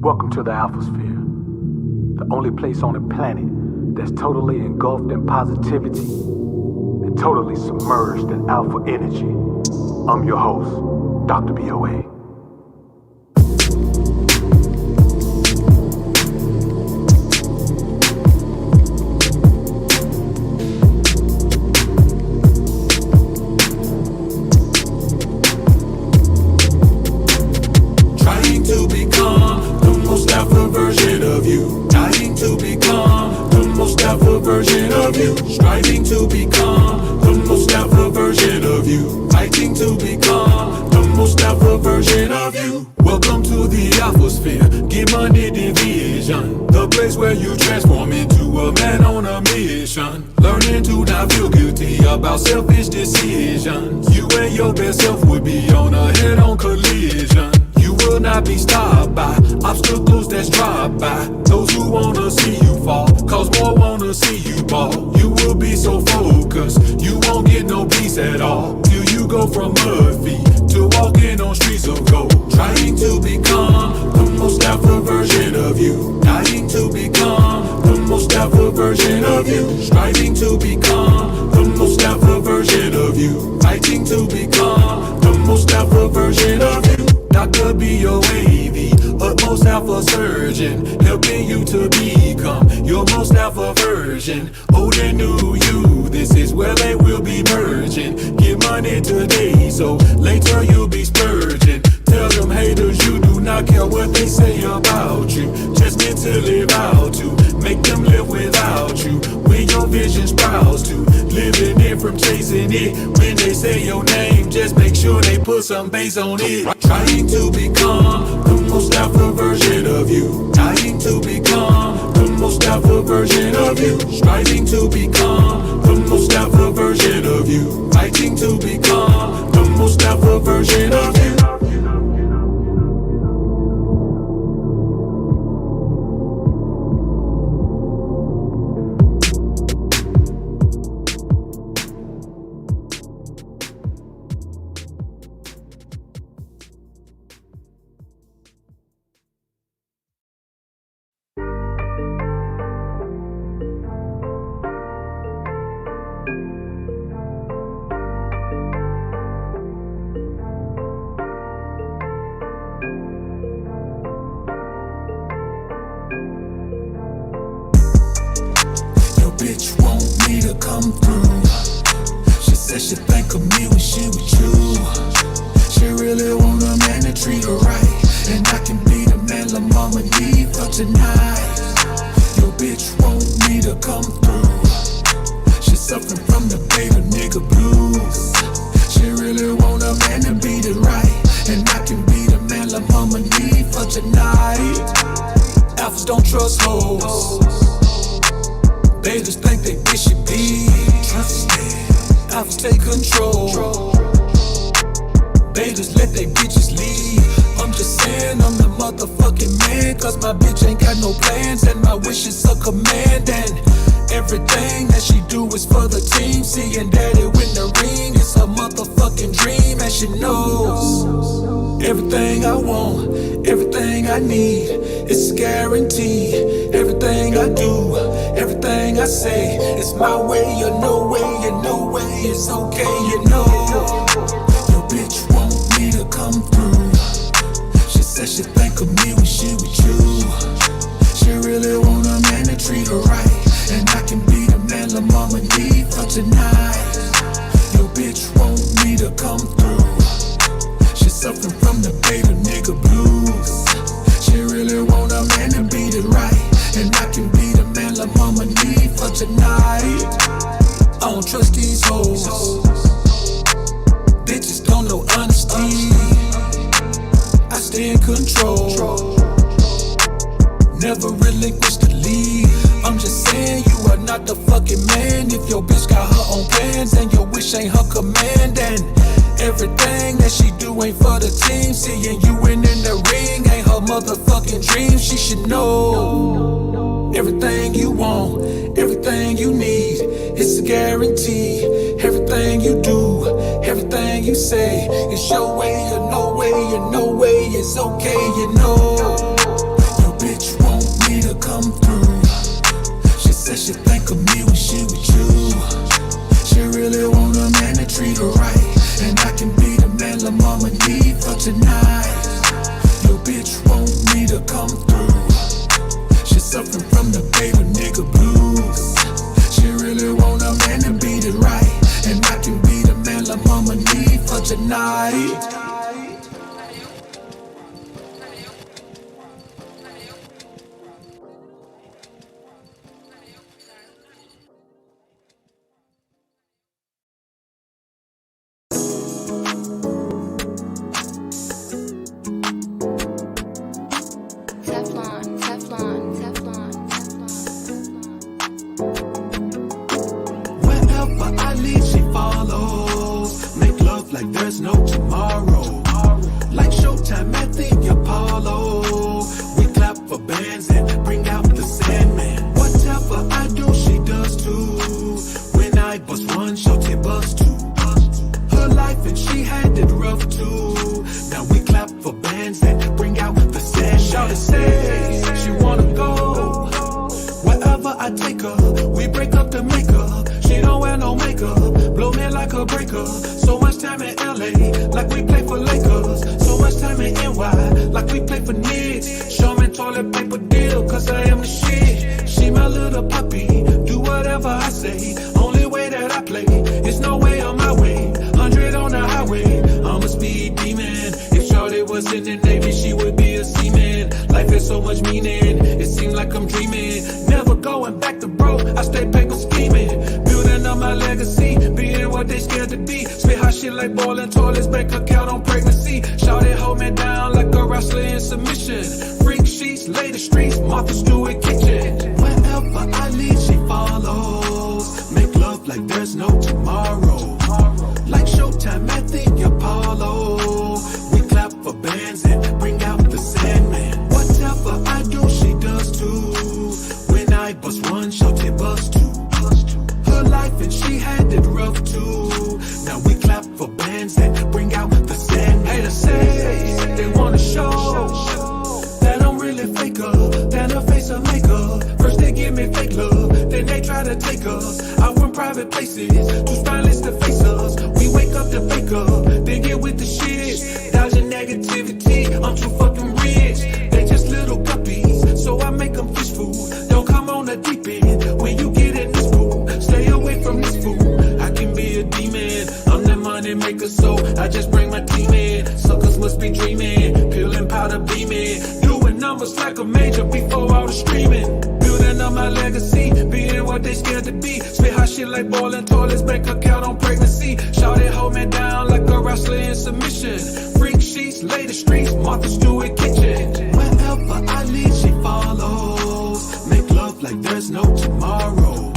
Welcome to the Alphasphere, the only place on the planet that's totally engulfed in positivity and totally submerged in alpha energy. I'm your host, Dr. BOA. Striving to become the most alpha version of you. Fighting to become the most alpha version of you. Welcome to the Alphasphere. Get money division, the place where you transform into a man on a mission. Learning to not feel guilty about selfish decisions. You and your best self would be on a head-on collision. You will not be stopped by obstacles that's dropped by those who wanna see you fall, cause more wanna see you ball. You will be so focused, you won't get no peace at all, till you go from mud feet to walking on streets of gold. Trying to become the most alpha version of you. Dying to become the most alpha version of you. Striving to become the most alpha version of you. Fighting to become the most alpha version of you. Dr. BOA, the utmost alpha surgeon, helping you to become your most alpha version. Old and new you, this is where they will be merging. Get money today, so later you'll be spurging. Tell them haters you do not care what they say about you. Just meant to live out to make them live without you. When your vision sprouts to living it from chasing it. When they say your name, just make sure they put some bass on it. Trying to become the most alpha version of you. Dying to become the most alpha version of you. Striving to become the most alpha version of you. Fighting to become the most alpha version of you. Bitch want me to come through. She said she think of me when she with you. She really want a man to treat her right, and I can be the man la mama need for tonight. Your bitch want me to come through. She suffering from the beta nigga blues. She really want a man to beat it right, and I can be the man la mama need for tonight. Alphas don't trust hoes. They just think they bitch should be trusted. Alphas take control. They just let they bitches lead. I'm just saying I'm the motherfucking man, cause my bitch ain't got no plans, and my wish is a command. And everything that she do is for the team. Seeing daddy win the ring, it's a motherfucking dream. And she knows everything I want, everything I need, it's guaranteed. Everything I do, everything I say, it's my way or no way, and no way is okay, you know. Your bitch want me to come through. She said she think of me when she with you. She really want a man to treat her right, and I can be the man la mama need for tonight. Your bitch want me to come through. She suffering from the beta nigga blues. She really want a man to beat it right, and I can be the man la mama need for tonight. I don't trust these hoes. Bitches don't know honesty. I stay in control. Never relinquish the lead. I'm just saying you are not the fucking man if your bitch got her own plans and your wish ain't her command. And everything that she do ain't for the team. Seeing you in the ring ain't her motherfucking dream. She should know everything you want, everything you need, it's a guarantee. Everything you do, everything you say, it's your way or no way, and no way is okay, you know. tonight. Wherever I lead, she follows. Make love like there's no tomorrow. Like Showtime at the Apollo. We clap for bands and bring out the Sandman. Whatever I do, she does too. When I bust one, Showtime bust two. Her life and she had it rough too. Now we clap for bands and bring out the Sandman. Shawty say she wanna go. Wherever I take her, we break up to make her. She don't wear no makeup, blow me like a breaker. So much time in LA, like we play for Lakers. So much time in NY, like we play for Knicks. Show me toilet paper deal, cause I am the shit. She my little puppy, do whatever I say. Only way that I play, is no way on my way. 100 on the highway, I'm a speed demon. If Shawty was in the Navy, she would be a seaman. Life has so much meaning, it seems like I'm dreaming. Never going back to broke, I stay paper scheming. Building up my legacy, being what they scared to be. Spit hot shit like boiling toilets, bank account on pregnancy. Shawty hold me down like a wrestler in submission. Freak sheets, lay the streets, Martha Stewart kitchen. Wherever I lead, she follows. Make love like there's no tomorrow. Like Showtime at the Apollo. We clap for bands and bring out the Sandman. Whatever I do, she does too. When I bust one, Shawty bust two. Her life and she had it rough too. Now we clap for bands and bring out the Sandman. Haters say they wanna show that I'm really faker than a face of makeup. First they give me fake love, then they try to take us out in private places, too spineless to face us. We wake up to fake up, then get with the shit. Dodging negativity, I'm too fucking rich. They just little guppies, so I make them fish food. Don't come on the deep end when you get in this pool. Stay away from this fool, I can be a demon. I'm the money maker, so I just bring my team in. Suckers must be dreaming, peeling powder beaming. Doing numbers like a major before all the streaming. Building up my legacy, being what they scared to be. Spit hot shit like boiling toilets, bank account on pregnancy. Shawty hold me down like a wrestler in submission. Freak sheets, lay the streets, Martha Stewart kitchen. Wherever I lead, she follows. Make love like there's no tomorrow.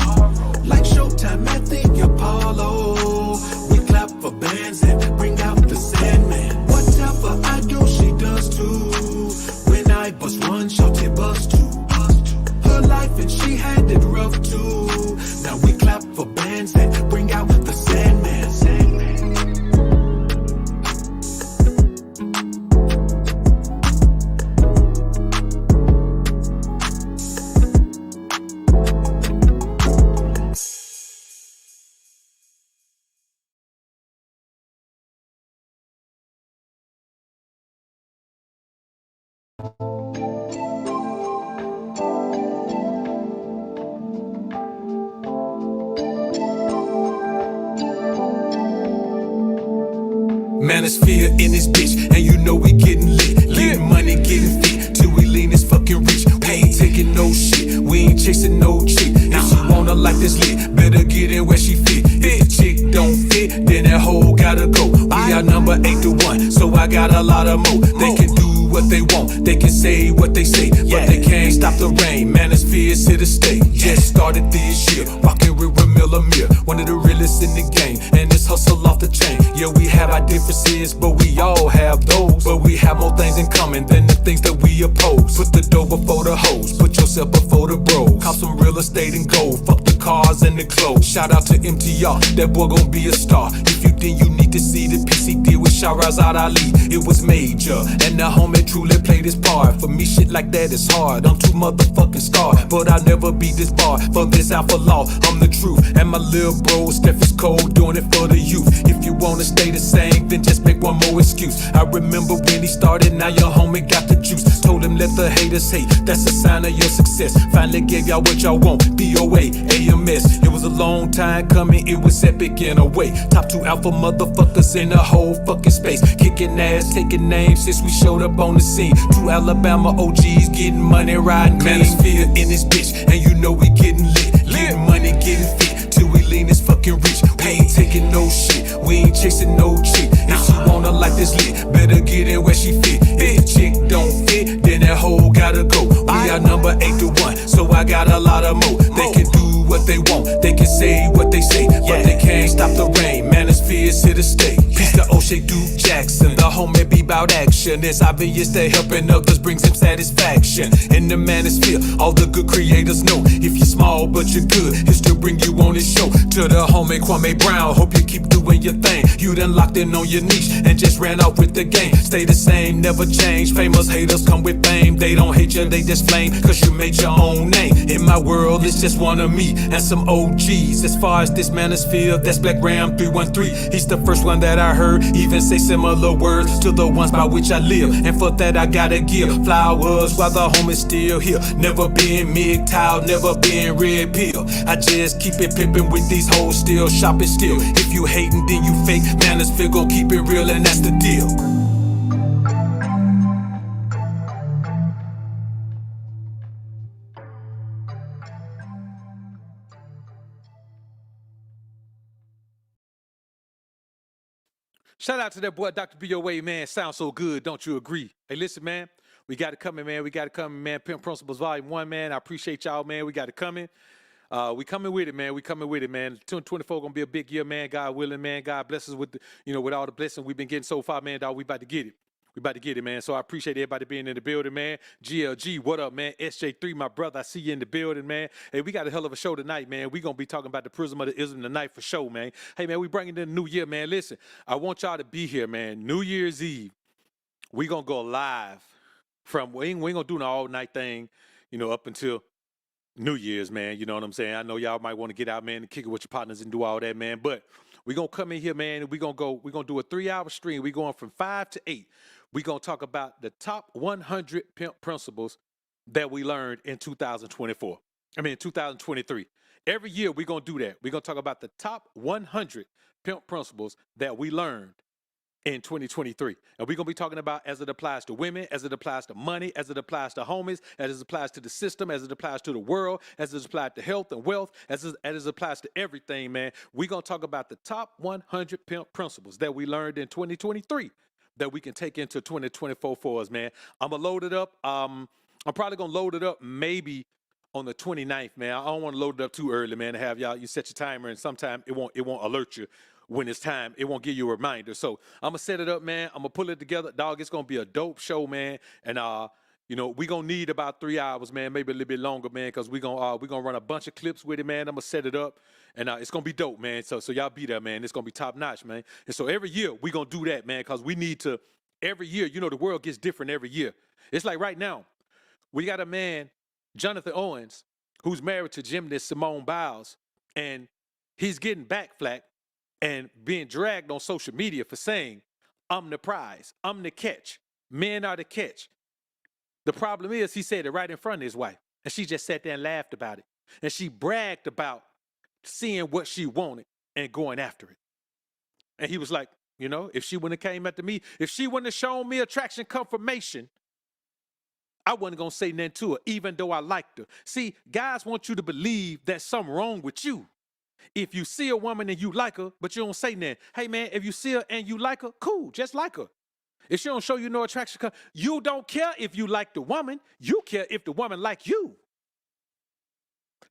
Like Showtime at the Apollo. We clap for bands and bring out the Sandman. Whatever I do, she does too. When I bust one, Shawty bust two. Her life and she had it rough too. Now we clap for bands and bring out the Sandman. Manosphere in this bitch, and you know we getting lit. Getting money, getting fit, till we lean this fucking rich. We ain't taking no shit, we ain't chasing no chick. If she wanna like this lit, better get in where she fit. If the chick don't fit, then that hoe gotta go. We are number 8 to 1, so I got a lot of more. They can do what they want, they can say what they say, but they can't stop the rain. Manosphere is here to stay. Just started this year, rockin' with Ramilla Mir, one of the realest in the game, and this hustle off the chain. Yeah, we have our differences, but we all have those. But we have more things in common than the things that we oppose. Put the dough before the hoes, put yourself before the bros. Cop some real estate and gold, fuck the cars and the clothes. Shout out to MTR, that boy gon' be a star. If you think you need to see the PCD with Shahrazad Ali, it was major, and the homie truly played his part. For me, shit like that is hard. I'm too motherfucking scarred, but I'll never be disbarred from this alpha law. I'm the truth, and my little bro Steph is cold. cold, doing it for the youth. If you wanna stay the same, then just make one more excuse. I remember when he started, now your homie got the juice. Told him let the haters hate, that's a sign of your success. Finally gave y'all what y'all want, BOA, AMS. It was a long time coming, it was epic in a way. Top 2 alpha motherfuckers in the whole fucking space. Kicking ass, taking names since we showed up on the scene. 2 Alabama OGs getting money, riding Manosphere in this bitch. And you know we getting lit, getting money, getting fit. Till we lean this fucking rich. We ain't taking no shit, we ain't chasing no chick. If she wanna like this lit, better get in where she fit. If the chick don't fit, then that hoe gotta go. We are number 8 to 1, so I got a lot of more. They can do what they want, they can say what they say, but they can't stop the rain. Manosphere is here to stay. Peace to O'Shea Duke Jackson, the homie be bout action. It's obvious that helping others brings him satisfaction. In the Manosphere, all the good creators know, if you're small but you're good, he'll still bring you on his show. To the homie Kwame Brown, hope you keep doing your thing. You done locked in on your niche and just ran off with the game. Stay the same, never change. Famous haters come with fame. They don't hate you, they just flame, cause you made your own name. In my world, it's just one of me and some OGs. As far as this Manosphere, that's Black Ram 313. He's the first one that I heard even say similar words to the ones by which I live. And for that I gotta give flowers while the homie's still here. Never been MGTOW, never been red pill. I just keep it pimpin' with these hoes, still shopping still. If you hatin', then you fake. Manosphere gon' keep it real, and that's the deal. Shout out to that boy, Dr. BOA, man. Sounds so good, don't you agree? Hey, listen, man. We got it coming, man. We got it coming, man. Pimp Principles Volume 1, man. I appreciate y'all, man. We got it coming. We coming with it, man. We coming with it, man. 2024 gonna be a big year, man. God willing, man. God bless us with the, with all the blessings we've been getting so far, man. Dog, we about to get it. We about to get it, man. So I appreciate everybody being in the building, man. GLG, what up, man? SJ3, my brother, I see you in the building, man. Hey, we got a hell of a show tonight, man. We gonna be talking about the prism of the ism tonight for sure, man. Hey, man, we bringing in the new year, man. Listen, I want y'all to be here, man. New Year's Eve, we gonna go live from, we ain't gonna do an all-night thing, up until New Year's, man. You know what I'm saying? I know y'all might want to get out, man, and kick it with your partners and do all that, man. But we gonna come in here, man, and we gonna do a 3-hour stream. We going from 5 to 8. We gonna talk about the top 100 pimp principles that we learned in 2023. Every year we gonna do that. We gonna talk about the top 100 pimp principles that we learned in 2023. And we're going to be talking about as it applies to women, as it applies to money, as it applies to homies, as it applies to the system, as it applies to the world, as it applies to health and wealth, as it applies to everything, man. We're going to talk about the top 100 pimp principles that we learned in 2023 that we can take into 2024 for us, man. I'm going to load it up. I'm probably going to load it up maybe on the 29th, man. I don't want to load it up too early, man, to have y'all, you set your timer and sometime it won't alert you when it's time. It won't give you a reminder. So I'm gonna set it up, man. I'm gonna pull it together. Dog, it's gonna be a dope show, man. And we gonna need about 3 hours, man, maybe a little bit longer, man, because we gonna run a bunch of clips with it, man. I'm gonna set it up, and it's gonna be dope, man. So y'all be there, man. It's gonna be top notch, man. And so every year we gonna do that, man, because we need to. Every year, the world gets different every year. It's like right now, we got a man, Jonathan Owens, who's married to gymnast Simone Biles, and he's getting back flack and being dragged on social media for saying, I'm the prize, I'm the catch, men are the catch. The problem is he said it right in front of his wife, and she just sat there and laughed about it. And she bragged about seeing what she wanted and going after it. And he was like, if she wouldn't have came after me, if she wouldn't have shown me attraction confirmation, I wasn't going to say nothing to her, even though I liked her. See, guys want you to believe there's something wrong with you. If you see a woman and you like her, but you don't say nothing. Hey, man, if you see her and you like her, cool, just like her. If she don't show you no attraction, you don't care if you like the woman. You care if the woman like you.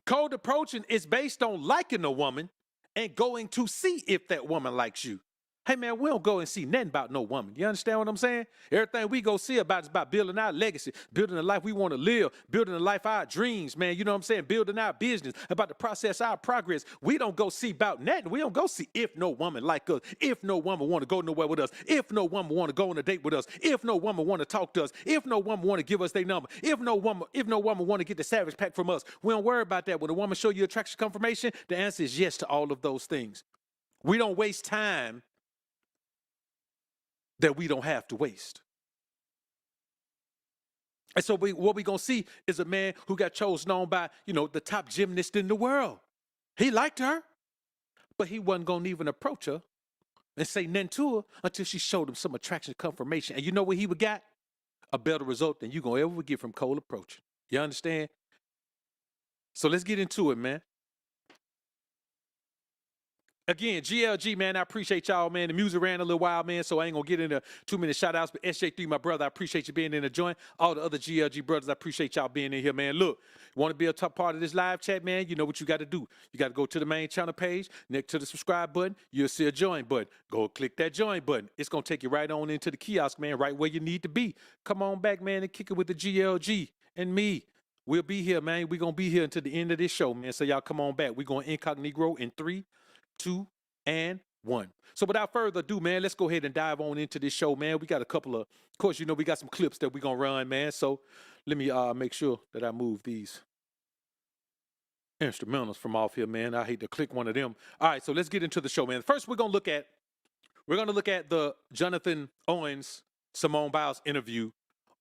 Cold approaching is based on liking a woman and going to see if that woman likes you. Hey, man, we don't go and see nothing about no woman. You understand what I'm saying? Everything we go see about is about building our legacy, building the life we want to live, building the life our dreams, man. You know what I'm saying? Building our business, about the process, our progress. We don't go see about nothing. We don't go see if no woman like us, if no woman want to go nowhere with us, if no woman want to go on a date with us, if no woman want to talk to us, if no woman want to give us their number, if no woman want to get the Savage Pack from us. We don't worry about that. When a woman show you attraction confirmation, the answer is yes to all of those things. We don't waste time that we don't have to waste. And so what we're going to see is a man who got chosen on by, the top gymnast in the world. He liked her, but he wasn't going to even approach her and say nothing to her until she showed him some attraction confirmation. And you know what he would got? A better result than you're going to ever get from cold approaching. You understand? So let's get into it, man. Again, GLG, man, I appreciate y'all, man. The music ran a little while, man, so I ain't going to get into 2 minute shout-outs. But SJ3, my brother, I appreciate you being in the joint. All the other GLG brothers, I appreciate y'all being in here, man. Look, want to be a top part of this live chat, man? You know what you got to do. You got to go to the main channel page. Next to the subscribe button, you'll see a join button. Go click that join button. It's going to take you right on into the kiosk, man, right where you need to be. Come on back, man, and kick it with the GLG and me. We'll be here, man. We're going to be here until the end of this show, man. So y'all come on back. We're going incognito in 3, 2, and 1. So without further ado, man, let's go ahead and dive on into this show, man. We got a couple of course, we got some clips that we're going to run, man. So let me make sure that I move these instrumentals from off here, man. I hate to click one of them. All right, so let's get into the show, man. First, we're going to look at the Jonathan Owens, Simone Biles interview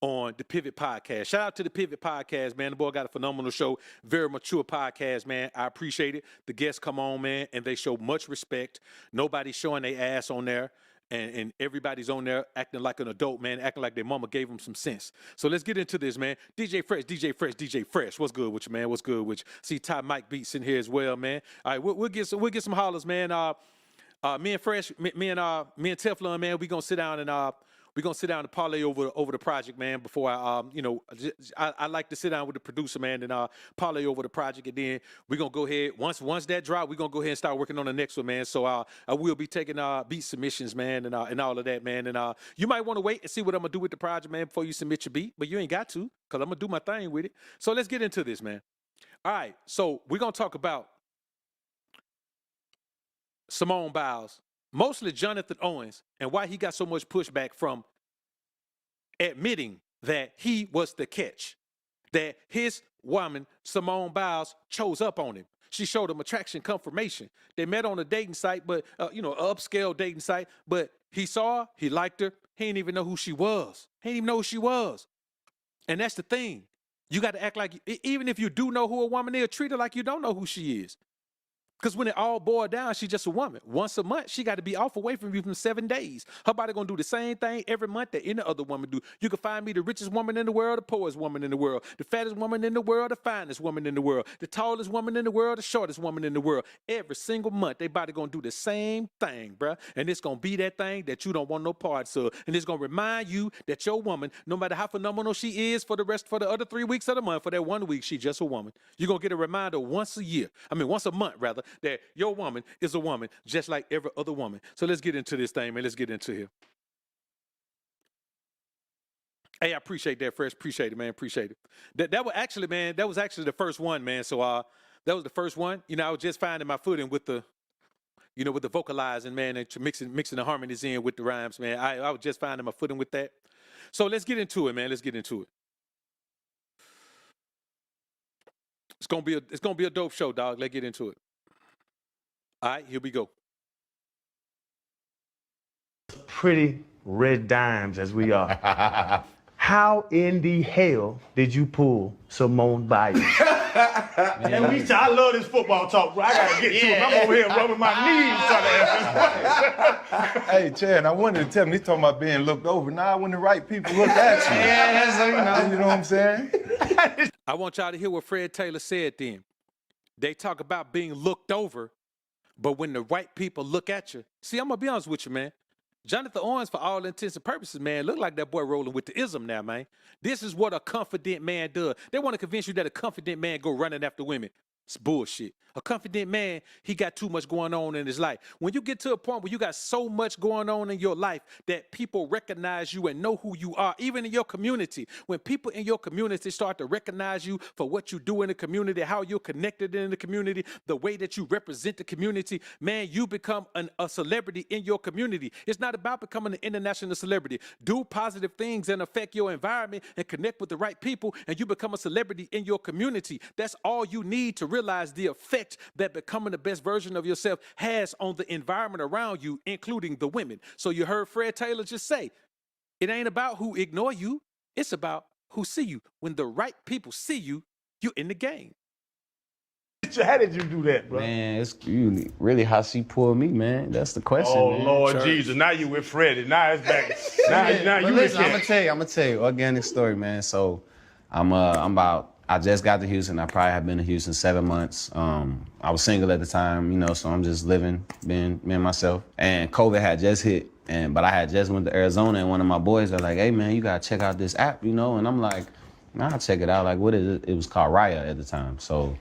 on the Pivot Podcast. Shout out to the Pivot Podcast, man. The boy got a phenomenal show. Very mature podcast, man. I appreciate it. The guests come on, man, and they show much respect. Nobody's showing their ass on there, and everybody's on there acting like an adult, man, acting like their mama gave them some sense. So let's get into this, man. DJ Fresh. What's good with you, man? What's good with you? See Ty Mike Beats in here as well, man. All right, we'll get some hollers, man. Me and Teflon, man, we gonna sit down and parlay over the project, man. Before I like to sit down with the producer, man, and parlay over the project, and then we're gonna go ahead. Once that drop, we're gonna go ahead and start working on the next one, man. So I will be taking beat submissions, man, and all of that, man. And you might want to wait and see what I'm gonna do with the project, man, before you submit your beat, but you ain't got to, cause I'm gonna do my thing with it. So let's get into this, man. All right, so we're gonna talk about Simone Biles, mostly Jonathan Owens, and why he got so much pushback from admitting that he was the catch, that his woman, Simone Biles, chose up on him. She showed him attraction confirmation. They met on a dating site, but, an upscale dating site, but he saw her, he liked her, he didn't even know who she was. He didn't even know who she was. And that's the thing. You got to act like, even if you do know who a woman is, treat her like you don't know who she is. Because when it all boiled down, she's just a woman. Once a month, she got to be off away from you for 7 days. Her body going to do the same thing every month that any other woman do. You can find me the richest woman in the world, the poorest woman in the world, the fattest woman in the world, the finest woman in the world, the tallest woman in the world, the shortest woman in the world. Every single month, they body going to do the same thing, bruh. And it's going to be that thing that you don't want no parts of. And it's going to remind you that your woman, no matter how phenomenal she is for the other 3 weeks of the month, for that 1 week, she's just a woman. You're going to get a reminder once a month, rather, that your woman is a woman just like every other woman. So let's get into this thing, man. Let's get into here. Hey, I appreciate that, Fresh. Appreciate it, man. Appreciate it. That was actually, man, that was actually the first one, man. So that was the first one. I was just finding my footing with the, with the vocalizing, man, and mixing the harmonies in with the rhymes, man. I was just finding my footing with that. So let's get into it, man. Let's get into it. It's gonna be a dope show, dog. Let's get into it. All right, here we go. Pretty red dimes as we are. How in the hell did you pull Simone Biles? And I love this football talk, bro. I gotta get to it. I'm over here rubbing my knees trying to Hey, Chad, I wanted to tell him, he's talking about being looked over. Now, when the right people look at you. Yeah, so You know what I'm saying? I want y'all to hear what Fred Taylor said then. They talk about being looked over, but when the right people look at you, see, I'm going to be honest with you, man. Jonathan Owens, for all intents and purposes, man, look like that boy rolling with the ism now, man. This is what a confident man does. They want to convince you that a confident man go running after women. It's bullshit. A confident man, he got too much going on in his life. When you get to a point where you got so much going on in your life that people recognize you and know who you are, even in your community, when people in your community start to recognize you for what you do in the community, how you're connected in the community, the way that you represent the community, man, you become a celebrity in your community. It's not about becoming an international celebrity. Do positive things and affect your environment and connect with the right people, and you become a celebrity in your community. That's all you need to realize the effect that becoming the best version of yourself has on the environment around you, including the women. So you heard Fred Taylor just say, it ain't about who ignore you. It's about who see you. When the right people see you, you're in the game. How did you do that, bro? Man, it's really how she pulled me, man. That's the question, Oh, man. Lord Church. Jesus. Now you with Freddie. Now it's back. now But you listen, with I'm gonna tell you, organic story, man. So I just got to Houston. I probably have been to Houston 7 months. I was single at the time, you know, so I'm just living, being me and myself. And COVID had just hit, but I had just went to Arizona, and one of my boys are like, hey man, you gotta check out this app, you know? And I'm like, nah, I'll check it out. Like, what is it? It was called Raya at the time. So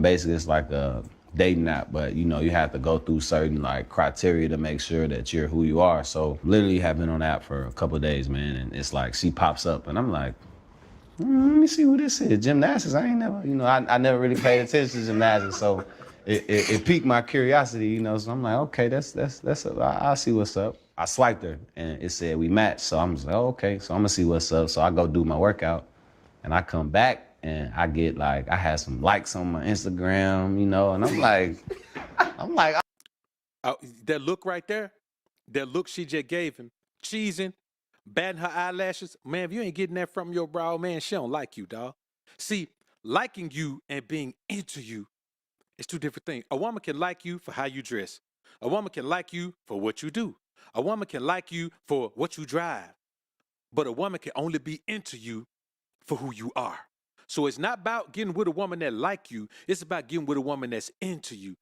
basically it's like a dating app, but you know, you have to go through certain like criteria to make sure that you're who you are. So literally have been on the app for a couple of days, man. And it's like, she pops up and I'm like, let me see who this is. Gymnastics, I ain't never, you know, I never really paid attention to gymnastics. So it piqued my curiosity, you know, so I'm like, okay, I'll see what's up. I swiped her and it said we matched. So I'm just like, oh, okay, so I'm gonna see what's up. So I go do my workout and I come back and I get like, I had some likes on my Instagram, you know, and I'm like, That look right there, that look she just gave him, cheesing, batting her eyelashes. Man, if you ain't getting that from your brow, man, she don't like you, dog. See, liking you and being into you is two different things. A woman can like you for how you dress. A woman can like you for what you do. A woman can like you for what you drive. But a woman can only be into you for who you are. So it's not about getting with a woman that like you. It's about getting with a woman that's into you.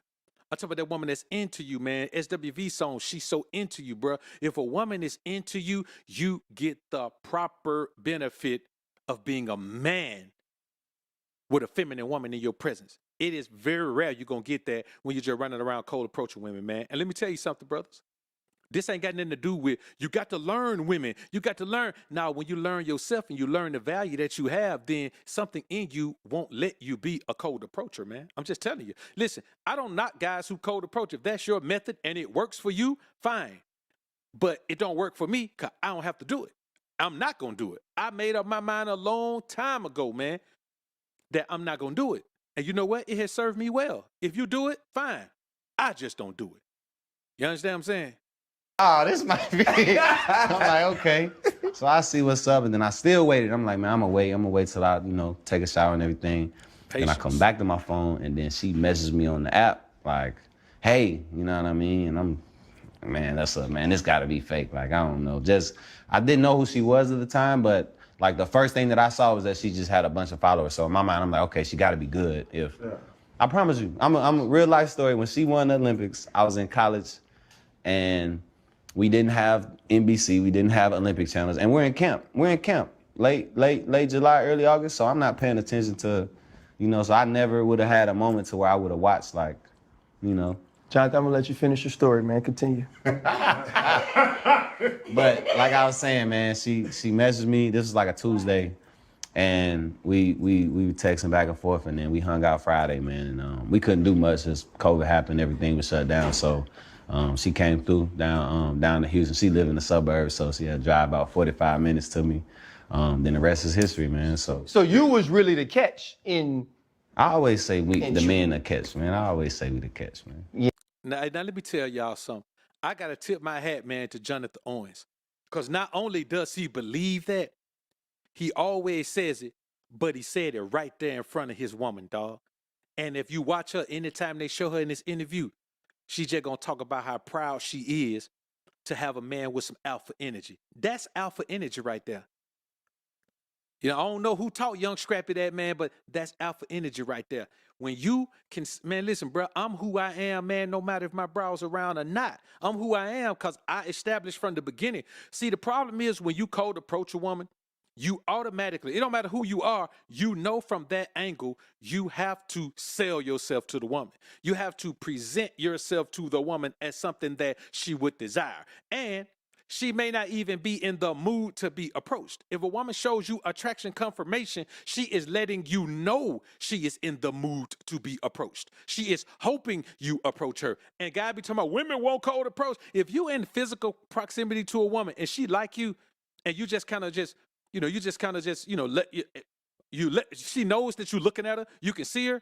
I'm talking about that woman that's into you, man. SWV song, she's so into you, bro. If a woman is into you, you get the proper benefit of being a man with a feminine woman in your presence. It is very rare you're going to get that when you're just running around cold approaching women, man. And let me tell you something, brothers. This ain't got nothing to do with, you got to learn women. You got to learn. Now, when you learn yourself and you learn the value that you have, then something in you won't let you be a cold approacher, man. I'm just telling you. Listen, I don't knock guys who cold approach. If that's your method and it works for you, fine. But it don't work for me because I don't have to do it. I'm not going to do it. I made up my mind a long time ago, man, that I'm not going to do it. And you know what? It has served me well. If you do it, fine. I just don't do it. You understand what I'm saying? oh, this might be. I'm like, okay. So I see what's up, and then I still waited. I'm like, man, I'm gonna wait till I, you know, take a shower and everything. Then I come back to my phone, and then she messages me on the app, like, hey, you know what I mean? And I'm, man, this gotta be fake. Like, I don't know. I didn't know who she was at the time, but like the first thing that I saw was that she just had a bunch of followers. So in my mind, I'm like, okay, she gotta be good. I promise you, I'm a real life story. When she won the Olympics, I was in college, and we didn't have NBC, we didn't have Olympic channels, and we're in camp. Late July, early August, so I'm not paying attention to, you know, so I never would have had a moment to where I would have watched, like, you know. Jonathan, I'm gonna let you finish your story, man. Continue. But like I was saying, man, she messaged me. This was like a Tuesday, and we were texting back and forth, and then we hung out Friday, man. And we couldn't do much as COVID happened, everything was shut down. So she came through down to Houston. She lived in the suburbs, so she had to drive about 45 minutes to me. Then the rest is history, man. So you was really the catch in. I always say the men the catch, man. I always say we the catch, man. Yeah. Now let me tell y'all something. I got to tip my hat, man, to Jonathan Owens. Because not only does he believe that, he always says it, but he said it right there in front of his woman, dog. And if you watch her, anytime they show her in this interview, she's just going to talk about how proud she is to have a man with some alpha energy. That's alpha energy right there. You know, I don't know who taught young Scrappy that, man, but that's alpha energy right there. When you can, man, listen, bro, I'm who I am, man, no matter if my bro's around or not. I'm who I am because I established from the beginning. See, the problem is when you cold approach a woman, you automatically, it don't matter who you are, you know from that angle, you have to sell yourself to the woman. You have to present yourself to the woman as something that she would desire. And she may not even be in the mood to be approached. If a woman shows you attraction confirmation, she is letting you know she is in the mood to be approached. She is hoping you approach her. And God be talking about women won't cold approach. If you in physical proximity to a woman and she like you, and you just kind of just, you know, she knows that you're looking at her, you can see her.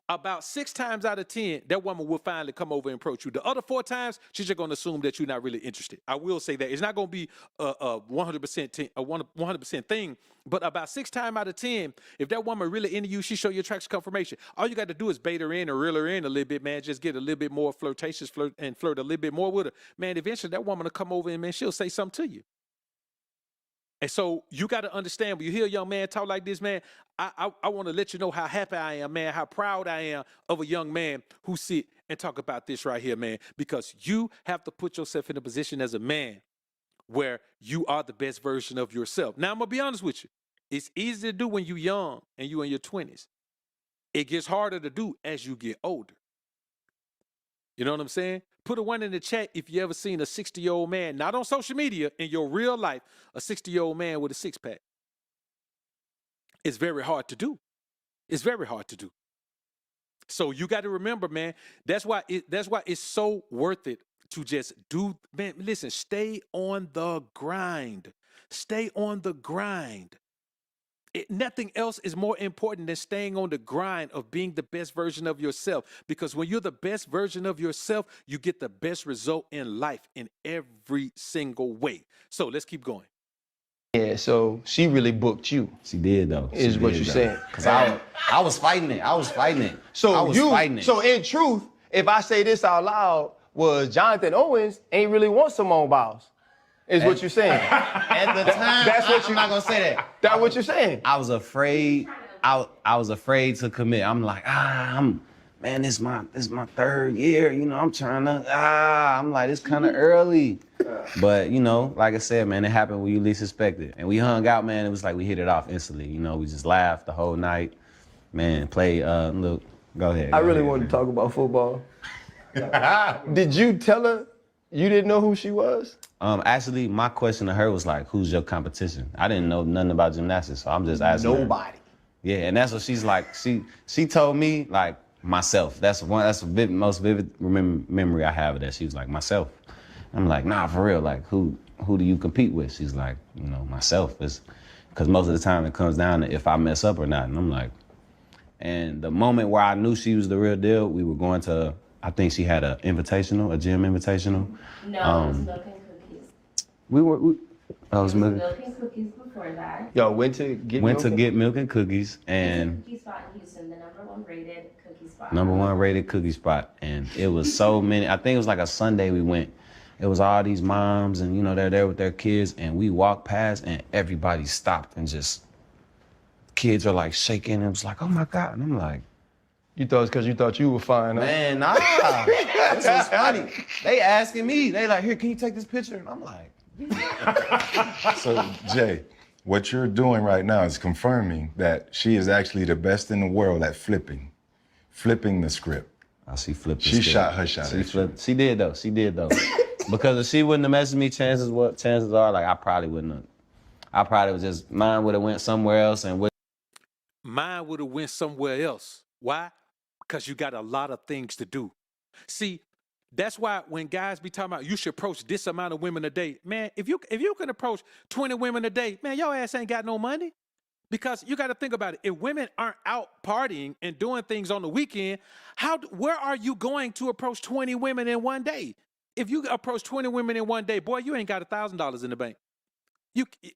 about 6 times out of 10, that woman will finally come over and approach you. The other 4 times, she's just going to assume that you're not really interested. I will say that. It's not going to be a 100% thing, but about 6 times out of 10, if that woman really into you, she show you attraction confirmation. All you got to do is bait her in or reel her in a little bit, man. Just get a little bit more flirtatious, flirt a little bit more with her. Man, eventually that woman will come over and, man, she'll say something to you. And so you got to understand, when you hear a young man talk like this, man, I want to let you know how happy I am, man, how proud I am of a young man who sit and talk about this right here, man, because you have to put yourself in a position as a man where you are the best version of yourself. Now, I'm going to be honest with you. It's easy to do when you're young and you're in your 20s. It gets harder to do as you get older. You know what I'm saying? Put a 1 in the chat if you ever seen a 60-year-old man, not on social media, in your real life, a 60-year-old man with a 6-pack. It's very hard to do. It's very hard to do. So you got to remember, man, that's why it's so worth it to just do, man, listen, stay on the grind. Stay on the grind. Nothing else is more important than staying on the grind of being the best version of yourself. Because when you're the best version of yourself, you get the best result in life in every single way. So let's keep going. Yeah, so she really booked you. She did though. Is what you're saying. Cause I was fighting it. I was fighting it. So in truth, if I say this out loud, was Jonathan Owens ain't really want Simone Biles. Is what you're saying. At the time, I'm not gonna say that. That's what you're saying. I was afraid. I was afraid to commit. I'm like, man, this is my 3rd year. You know, I'm trying to. I'm like, it's kind of early. But you know, like I said, man, it happened when you least expect it. And we hung out, man. It was like we hit it off instantly. You know, we just laughed the whole night. Man, play. Look, go ahead. I really want to talk about football. Did you tell her you didn't know who she was? Actually, my question to her was like, who's your competition? I didn't know nothing about gymnastics, so I'm just asking Nobody. her. Yeah, and that's what she's like. She told me, like, myself. That's the most vivid memory I have of that. She was like, myself. I'm like, nah, for real. Like, who do you compete with? She's like, you know, myself. Because most of the time it comes down to if I mess up or not. And I'm like, and the moment where I knew she was the real deal, we were going to, I think she had a gym invitational. No, it was milk and cookies. I was milk and cookies before that. Yo, went to get milk and cookies, and cookie spot in Houston, the #1 rated cookie spot. #1 rated cookie spot, and it was so many. I think it was like a Sunday we went. It was all these moms, and you know they're there with their kids, and we walked past, and everybody stopped and just. Kids are like shaking, and it was like, oh my God, and I'm like. You thought it's because you thought you were fine, huh? Man, nah. This was funny. They asking me, they like, here, can you take this picture? And I'm like. So, Jay, what you're doing right now is confirming that she is actually the best in the world at flipping the script. She flipped the She script. shot her shot at you. She did though. Because if she wouldn't have messaged me, chances are, like, I probably wouldn't have. I probably was just, mine would have went somewhere else and Mine would have went somewhere else. Why? Because you got a lot of things to do. See, that's why when guys be talking about you should approach this amount of women a day, man, if you can approach 20 women a day, man, your ass ain't got no money. Because you got to think about it. If women aren't out partying and doing things on the weekend, where are you going to approach 20 women in one day? If you approach 20 women in one day, boy, you ain't got $1,000 in the bank.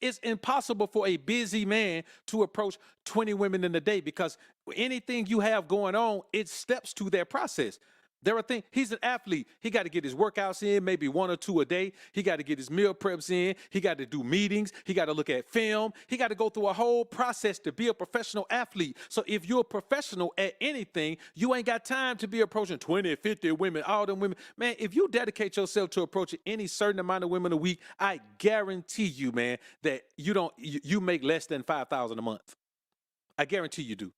It's impossible for a busy man to approach 20 women in a day because anything you have going on, it steps to their process. There are things, he's an athlete. He got to get his workouts in, maybe 1 or 2 a day. He got to get his meal preps in. He got to do meetings. He got to look at film. He got to go through a whole process to be a professional athlete. So if you're a professional at anything, you ain't got time to be approaching 20, 50 women, all them women. Man, if you dedicate yourself to approaching any certain amount of women a week, I guarantee you, man, that you make less than $5,000 a month. I guarantee you do.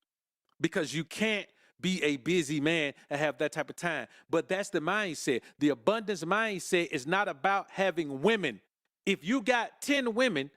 Because you can't be a busy man and have that type of time. But that's the mindset. The abundance mindset is not about having women. If you got 10 women,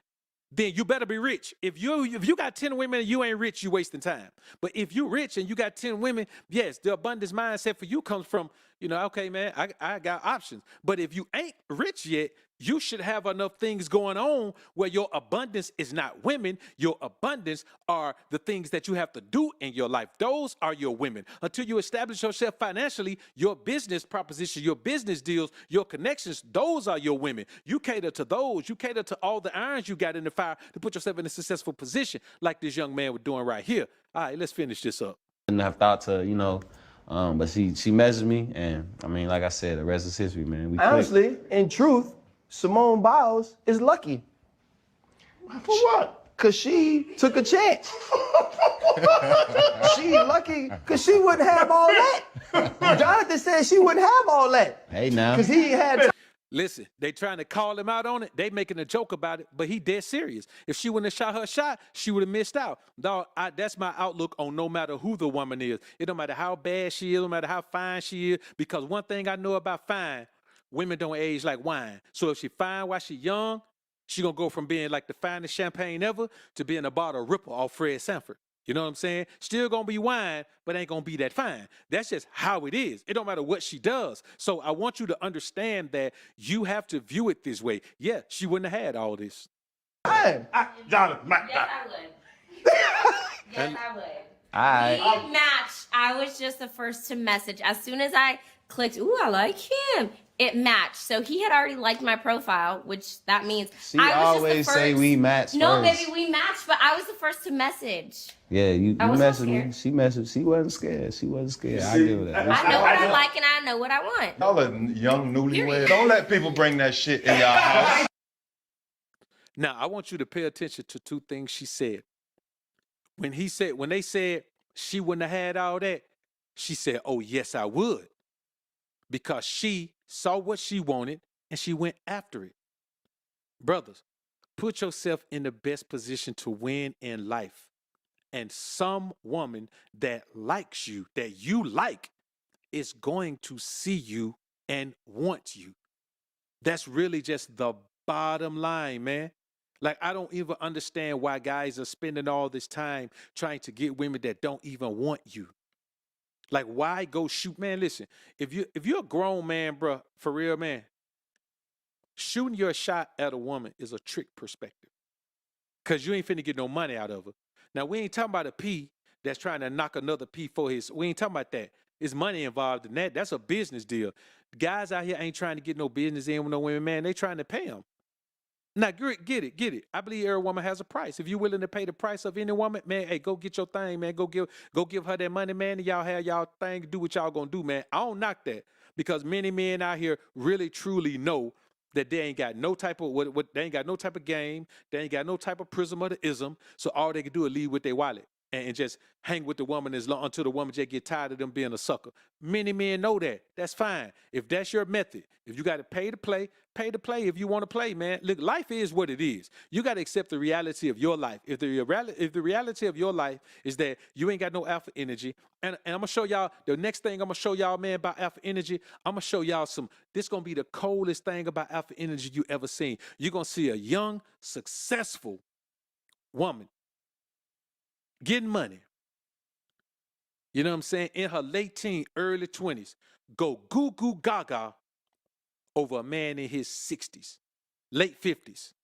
then you better be rich. If you got 10 women and you ain't rich, you wasting time. But if you rich and you got 10 women, yes, the abundance mindset for you comes from, You know, okay, man, I got options. But if you ain't rich yet, you should have enough things going on where your abundance is not women. Your abundance are the things that you have to do in your life. Those are your women. Until you establish yourself financially, your business proposition, your business deals, your connections, those are your women. You cater to those. You cater to all the irons you got in the fire to put yourself in a successful position like this young man was doing right here. All right, let's finish this up. And I've thought to, you know, but she messaged me, and I mean, like I said, the rest is history, man. We clicked. Honestly, in truth, Simone Biles is lucky. For what? Cause she took a chance. She lucky cause she wouldn't have all that. Jonathan said she wouldn't have all that. Hey, now. Cause he had Listen, they trying to call him out on it. They making a joke about it, but he dead serious. If she wouldn't have shot her shot, she would have missed out. Dog, that's my outlook on no matter who the woman is. It don't matter how bad she is, no matter how fine she is, because one thing I know about fine, women don't age like wine. So if she fine while she young, she gonna go from being like the finest champagne ever to being a bottle of Ripple off Fred Sanford. You know what I'm saying? Still gonna be wine, but ain't gonna be that fine. That's just how it is. It don't matter what she does. So I want you to understand that you have to view it this way. Yeah, she wouldn't have had all this. time. Jonathan, Yes, I would. Yes, I would. Alright. We matched. I was just the first to message. As soon as I clicked, ooh, I like him, it matched. So he had already liked my profile, which that means She I was always just the say first. we match No, first. baby, we matched, but I was the first to message. Yeah, you I wasn't messaged me. scared. She messaged. She wasn't scared. She wasn't scared. I give her that. I know what I like and I know what I want. Y'all are young newlyweds. Period. Don't let people bring that shit in your house. Now, I want you to pay attention to two things she said. When they said she wouldn't have had all that, she said, oh, yes, I would. Because she saw what she wanted and she went after it. Brothers, put yourself in the best position to win in life. And some woman that likes you, that you like, is going to see you and want you. That's really just the bottom line, man. Like, I don't even understand why guys are spending all this time trying to get women that don't even want you. Like, why go shoot? Man, listen, if you're a grown man, bro, for real, man, shooting your shot at a woman is a trick perspective. Because you ain't finna get no money out of her. Now, we ain't talking about a P that's trying to knock another P for his. We ain't talking about that. There's money involved in that. That's a business deal. Guys out here ain't trying to get no business in with no women, man. They trying to pay them. Now, get it. I believe every woman has a price. If you're willing to pay the price of any woman, man, hey, go get your thing, man. Go give her that money, man, and y'all have y'all thing. Do what y'all gonna do, man. I don't knock that because many men out here really truly know that they ain't got no type of what they ain't got no type of game. They ain't got no type of prism or the ism. So all they can do is leave with their wallet and just hang with the woman as long until the woman just get tired of them being a sucker. Many men know that. That's fine. If that's your method, if you got to pay to play if you want to play, man. Look, life is what it is. You got to accept the reality of your life. If the reality of your life is that you ain't got no alpha energy, and I'm going to show y'all, the next thing I'm going to show y'all, man, about alpha energy, I'm going to show y'all this going to be the coldest thing about alpha energy you ever seen. You're going to see a young, successful woman getting money. You know what I'm saying? In her late teens, early 20s, go goo goo gaga over a man in his 60s, late 50s,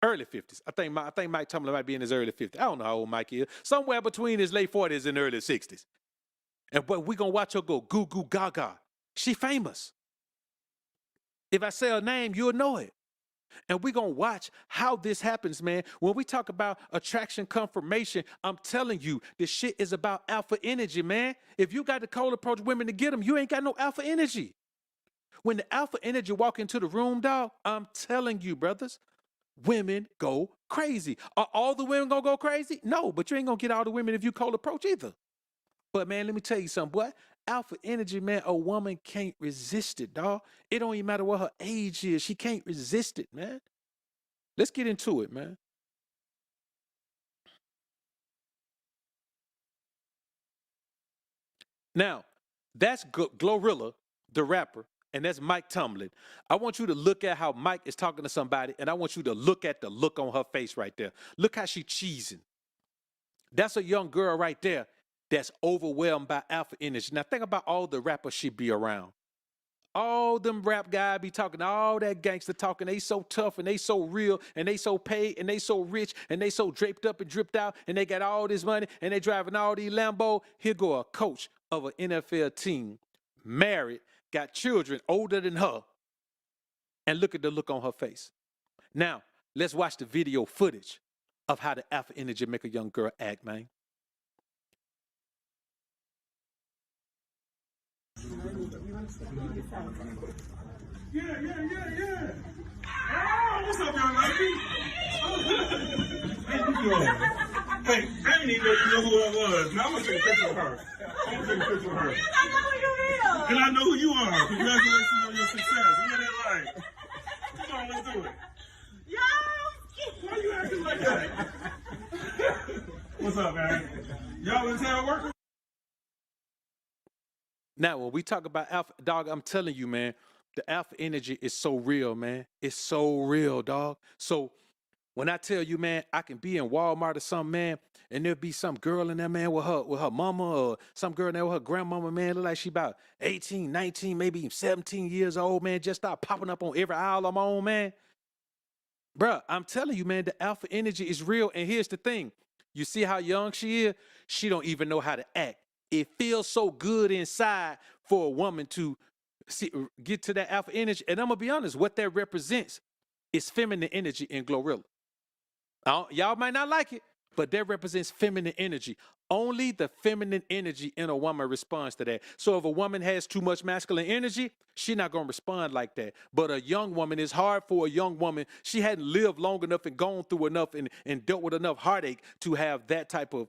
early 50s. I think Mike Tomlin might be in his early 50s. I don't know how old Mike is. Somewhere between his late 40s and early 60s. But we're going to watch her go goo goo gaga. She famous. If I say her name, you'll know it. And we're going to watch how this happens, man. When we talk about attraction confirmation, I'm telling you, this shit is about alpha energy, man. If you got to cold approach women to get them, you ain't got no alpha energy. When the alpha energy walk into the room, dog, I'm telling you, brothers, women go crazy. Are all the women going to go crazy? No, but you ain't going to get all the women if you cold approach either. But, man, let me tell you something, boy. Alpha energy, man, a woman can't resist it, dog. It don't even matter what her age is. She can't resist it, man. Let's get into it, man. Now, that's Glorilla, the rapper, and that's Mike Tomlin. I want you to look at how Mike is talking to somebody, and I want you to look at the look on her face right there. Look how she cheesing. That's a young girl right there that's overwhelmed by alpha energy. Now, think about all the rappers she be around. All them rap guys be talking all that gangster talking. They so tough and they so real and they so paid and they so rich and they so draped up and dripped out and they got all this money and they driving all these Lambo. Here go a coach of an NFL team, married, got children older than her, and look at the look on her face. Now, let's watch the video footage of how the alpha energy make a young girl act, man. Yeah. Oh, what's up, young lady? How you doing? Hey, I didn't even know who that was. Now I'm gonna take a picture of her. I know who you is. And I know who you are. Congratulations on your success. Look at that light. Come on, let's do it. Why you acting like that? What's up, man? Y'all in town working? Now, when we talk about alpha, dog, I'm telling you, man, the alpha energy is so real, man. It's so real, dog. So when I tell you, man, I can be in Walmart or something, man, and there'll be some girl in there, man, with her mama, or some girl in there with her grandmama, man, look like she about 18, 19, maybe 17 years old, man, just start popping up on every aisle I'm on, man. Bruh, I'm telling you, man, the alpha energy is real. And here's the thing. You see how young she is? She don't even know how to act. It feels so good inside for a woman to get to that alpha energy. And I'm going to be honest, what that represents is feminine energy in Glorilla. Y'all might not like it, but that represents feminine energy. Only the feminine energy in a woman responds to that. So if a woman has too much masculine energy, she's not going to respond like that. But a young woman, it's hard for a young woman. She hadn't lived long enough and gone through enough and dealt with enough heartache to have that type of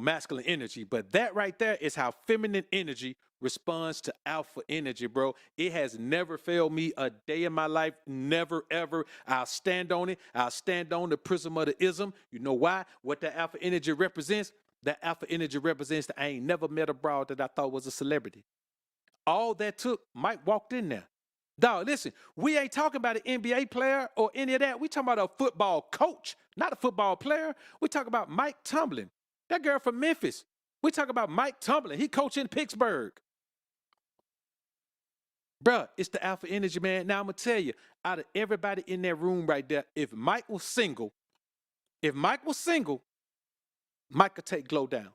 masculine energy. But that right there is how feminine energy responds to alpha energy, bro. It has never failed me a day in my life. Never, ever. I'll stand on it. I'll stand on the prism of the ism. You know why? What that alpha energy represents? That alpha energy represents that I ain't never met a broad that I thought was a celebrity. All that took, Mike walked in there. Dog, listen, we ain't talking about an NBA player or any of that. We talking about a football coach, not a football player. We talking about Mike Tomlin, that girl from Memphis. We talking about Mike Tomlin. He coached in Pittsburgh. Bruh, it's the alpha energy, man. Now I'm going to tell you, out of everybody in that room right there, if Mike was single, Mike could take Glow down.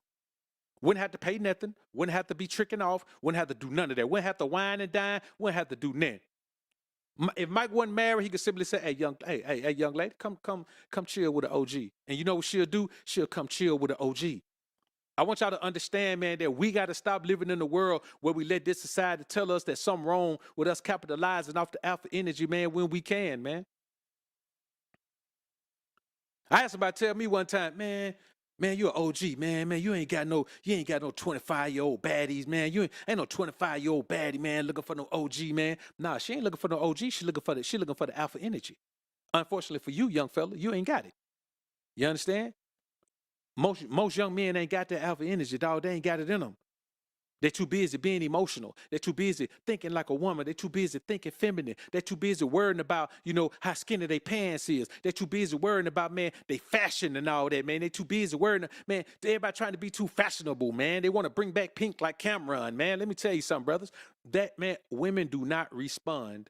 Wouldn't have to pay nothing. Wouldn't have to be tricking off. Wouldn't have to do none of that. Wouldn't have to wine and dine. Wouldn't have to do nothing. If Mike wasn't married, he could simply say, hey, young lady, come chill with an OG. And you know what she'll do? She'll come chill with an OG. I want y'all to understand, man, that we got to stop living in a world where we let this society tell us that something wrong with us capitalizing off the alpha energy, man, when we can, man. I had somebody tell me one time, man, you're an OG, man, you ain't got no 25-year-old baddies, man. You ain't no 25-year-old baddie, man, looking for no OG, man. Nah, she ain't looking for no OG. She looking for the alpha energy. Unfortunately for you, young fella, you ain't got it. You understand? Most young men ain't got that alpha energy, dog. They ain't got it in them. They're too busy being emotional. They're too busy thinking like a woman. They're too busy thinking feminine. They're too busy worrying about, how skinny their pants is. They're too busy worrying about, man, they fashion and all that, man. They're too busy worrying, man, everybody trying to be too fashionable, man. They want to bring back pink like Cameron, man. Let me tell you something, brothers. That, man, women do not respond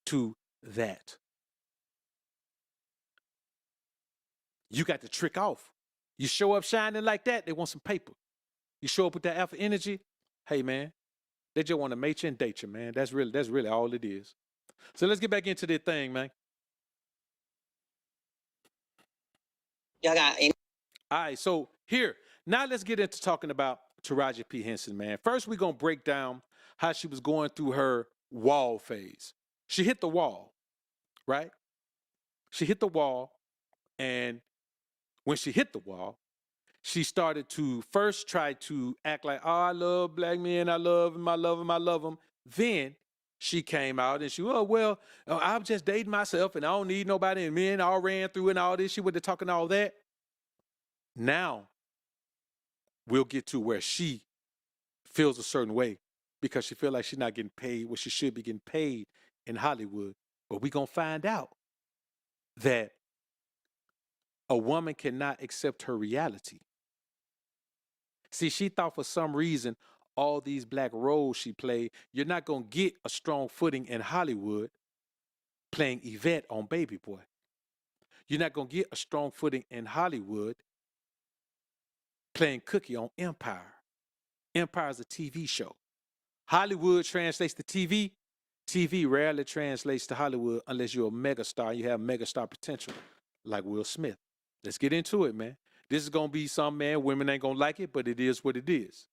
to that. You got to trick off. You show up shining like that, they want some paper. You show up with that alpha energy, hey, man, they just want to mate you and date you, man. That's really all it is. So let's get back into this thing, man. Y'all got any? All right, so here, now let's get into talking about Taraji P. Henson, man. First, we're going to break down how she was going through her wall phase. She hit the wall, right? She hit the wall, and when she hit the wall, she started to first try to act like, oh, I love black men. I love him. I love him. I love him. Then she came out and she, I'm just dating myself and I don't need nobody. And men all ran through and all this. She went to talking all that. Now we'll get to where she feels a certain way because she feels like she's not getting paid what she should be getting paid in Hollywood. But we're going to find out that a woman cannot accept her reality. See, she thought for some reason all these black roles she played, you're not going to get a strong footing in Hollywood playing Yvette on Baby Boy. You're not going to get a strong footing in Hollywood playing Cookie on Empire. Empire is a TV show. Hollywood translates to TV. TV rarely translates to Hollywood unless you're a megastar. You have megastar potential, like Will Smith. Let's get into it, man. This is going to be some, man, women ain't going to like it, but it is what it is.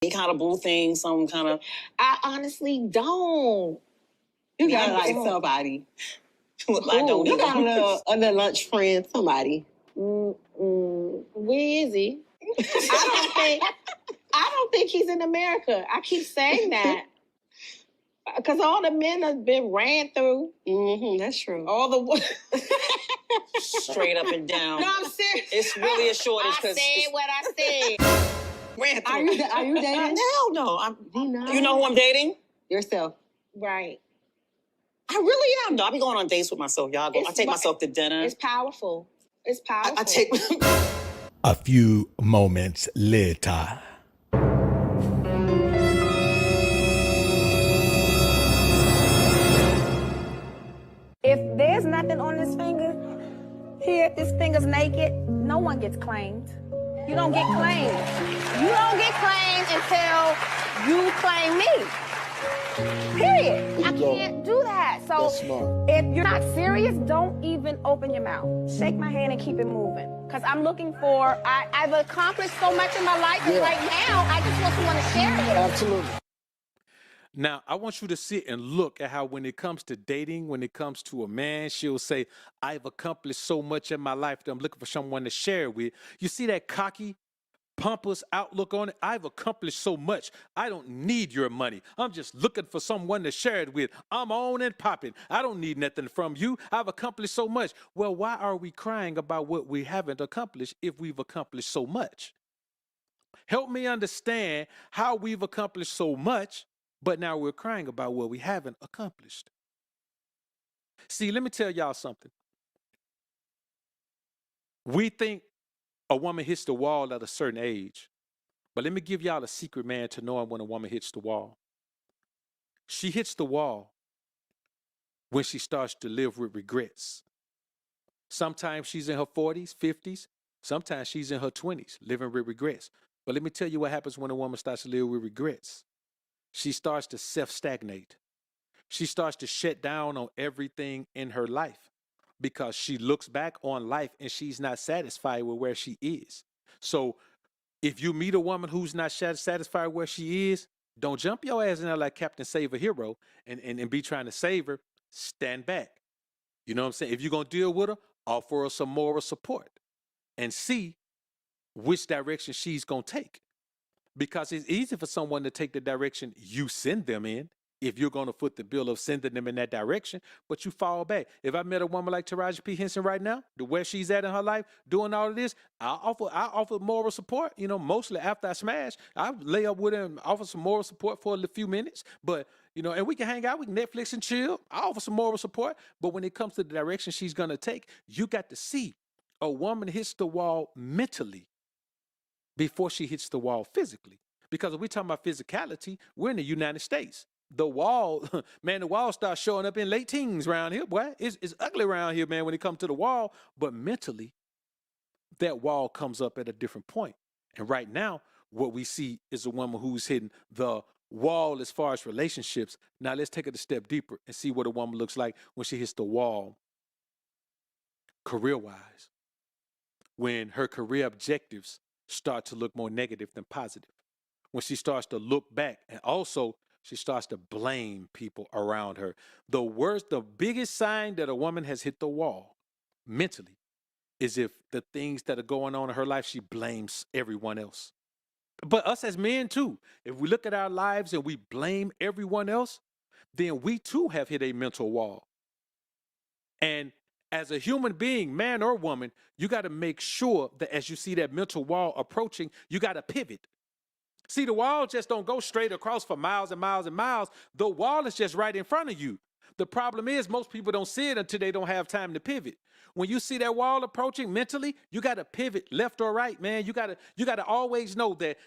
Any kind of boo thing, some kind of. I honestly don't. You gotta like somebody. I don't. You got a little lunch friend, somebody. Where is he? I don't think he's in America. I keep saying that. Because all the men have been ran through. Mm-hmm, that's true. All the straight up and down. No, I'm serious. It's really a shortage. I said what I said. Ran through. Are you dating? Hell no. You know who I'm dating? Yourself. Right. I really am. No, I be going on dates with myself. Y'all go. I take myself to dinner. It's powerful. It's powerful. I take. A few moments later. If there's nothing on this finger, here, this finger's naked, no one gets claimed. You don't get claimed. You don't get claimed until you claim me. Period. I can't do that. So if you're not serious, don't even open your mouth. Shake my hand and keep it moving. Because I'm looking for, I've accomplished so much in my life, and right now, I just want someone to share it. Absolutely. Now, I want you to sit and look at how when it comes to dating, when it comes to a man, she'll say, I've accomplished so much in my life that I'm looking for someone to share it with. You see that cocky, pompous outlook on it? I've accomplished so much. I don't need your money. I'm just looking for someone to share it with. I'm on and popping. I don't need nothing from you. I've accomplished so much. Well, why are we crying about what we haven't accomplished if we've accomplished so much? Help me understand how we've accomplished so much, but now we're crying about what we haven't accomplished. See, let me tell y'all something. We think a woman hits the wall at a certain age, but let me give y'all a secret, man, to knowing when a woman hits the wall. She hits the wall when she starts to live with regrets. Sometimes she's in her 40s, 50s. Sometimes she's in her 20s, living with regrets. But let me tell you what happens when a woman starts to live with regrets. She starts to self-stagnate. She starts to shut down on everything in her life because she looks back on life and she's not satisfied with where she is. So if you meet a woman who's not satisfied where she is, don't jump your ass in there like Captain Save a Hero and be trying to save her. Stand back. You know what I'm saying? If you're going to deal with her, offer her some moral support and see which direction she's going to take. Because it's easy for someone to take the direction you send them in if you're going to foot the bill of sending them in that direction, but you fall back. If I met a woman like Taraji P. Henson right now, the where she's at in her life, doing all of this, I offer moral support, you know, mostly after I smash. I lay up with her and offer some moral support for a few minutes, but, you know, and we can hang out, we can Netflix and chill. I offer some moral support, but when it comes to the direction she's going to take, you got to see a woman hits the wall mentally before she hits the wall physically. Because if we're talking about physicality, we're in the United States. The wall, man, the wall starts showing up in late teens around here, boy. It's ugly around here, man, when it comes to the wall. But mentally, that wall comes up at a different point. And right now, what we see is a woman who's hitting the wall as far as relationships. Now, let's take it a step deeper and see what a woman looks like when she hits the wall career-wise. When her career objectives start to look more negative than positive. When she starts to look back, and also she starts to blame people around her. The biggest sign that a woman has hit the wall mentally is if the things that are going on in her life, she blames everyone else. But us as men too, if we look at our lives and we blame everyone else, then we too have hit a mental wall. And as a human being, man or woman, you got to make sure that as you see that mental wall approaching, you got to pivot. See, the wall just don't go straight across for miles and miles and miles. The wall is just right in front of you. The problem is most people don't see it until they don't have time to pivot. When you see that wall approaching mentally, you got to pivot left or right, man. You got to always know that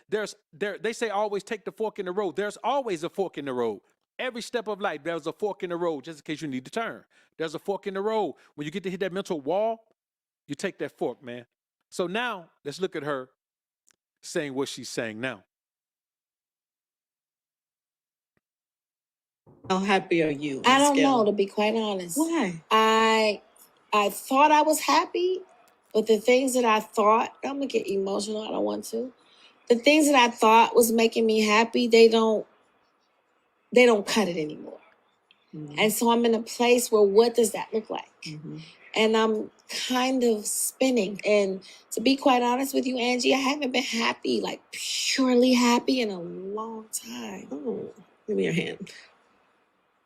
they say always take the fork in the road. There's always a fork in the road. Every step of life, there's a fork in the road just in case you need to turn. There's a fork in the road. When you get to hit that mental wall, you take that fork, man. So now let's look at her saying what she's saying now. How happy are you? I don't know, to be quite honest. Why? I thought I was happy, but the things that I thought, I'm gonna get emotional, I don't want to. The things that I thought was making me happy, they don't cut it anymore. And so I'm in a place where what does that look like? And I'm kind of spinning. And to be quite honest with you, Angie, I haven't been happy, like purely happy in a long time. Oh, give me your hand.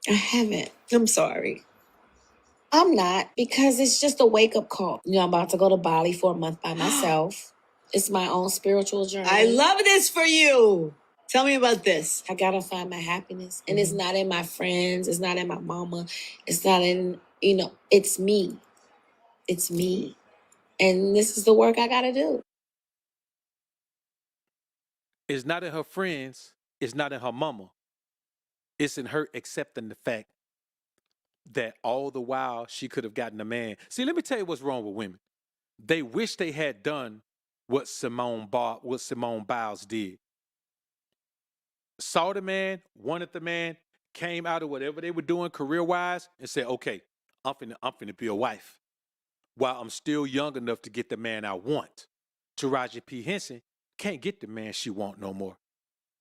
I haven't. I'm sorry. I'm not, because it's just a wake-up call. You know, I'm about to go to Bali for a month by myself. It's my own spiritual journey. I love this for you. Tell me about this. I gotta find my happiness. And it's not in my friends. It's not in my mama. It's not in, it's me. It's me. And this is the work I gotta do. It's not in her friends. It's not in her mama. It's in her accepting the fact that all the while she could have gotten a man. See, let me tell you what's wrong with women. They wish they had done what Simone Biles did. Saw the man, wanted the man, came out of whatever they were doing career-wise and said, okay, I'm finna be a wife while I'm still young enough to get the man I want. Taraji P. Henson can't get the man she want no more.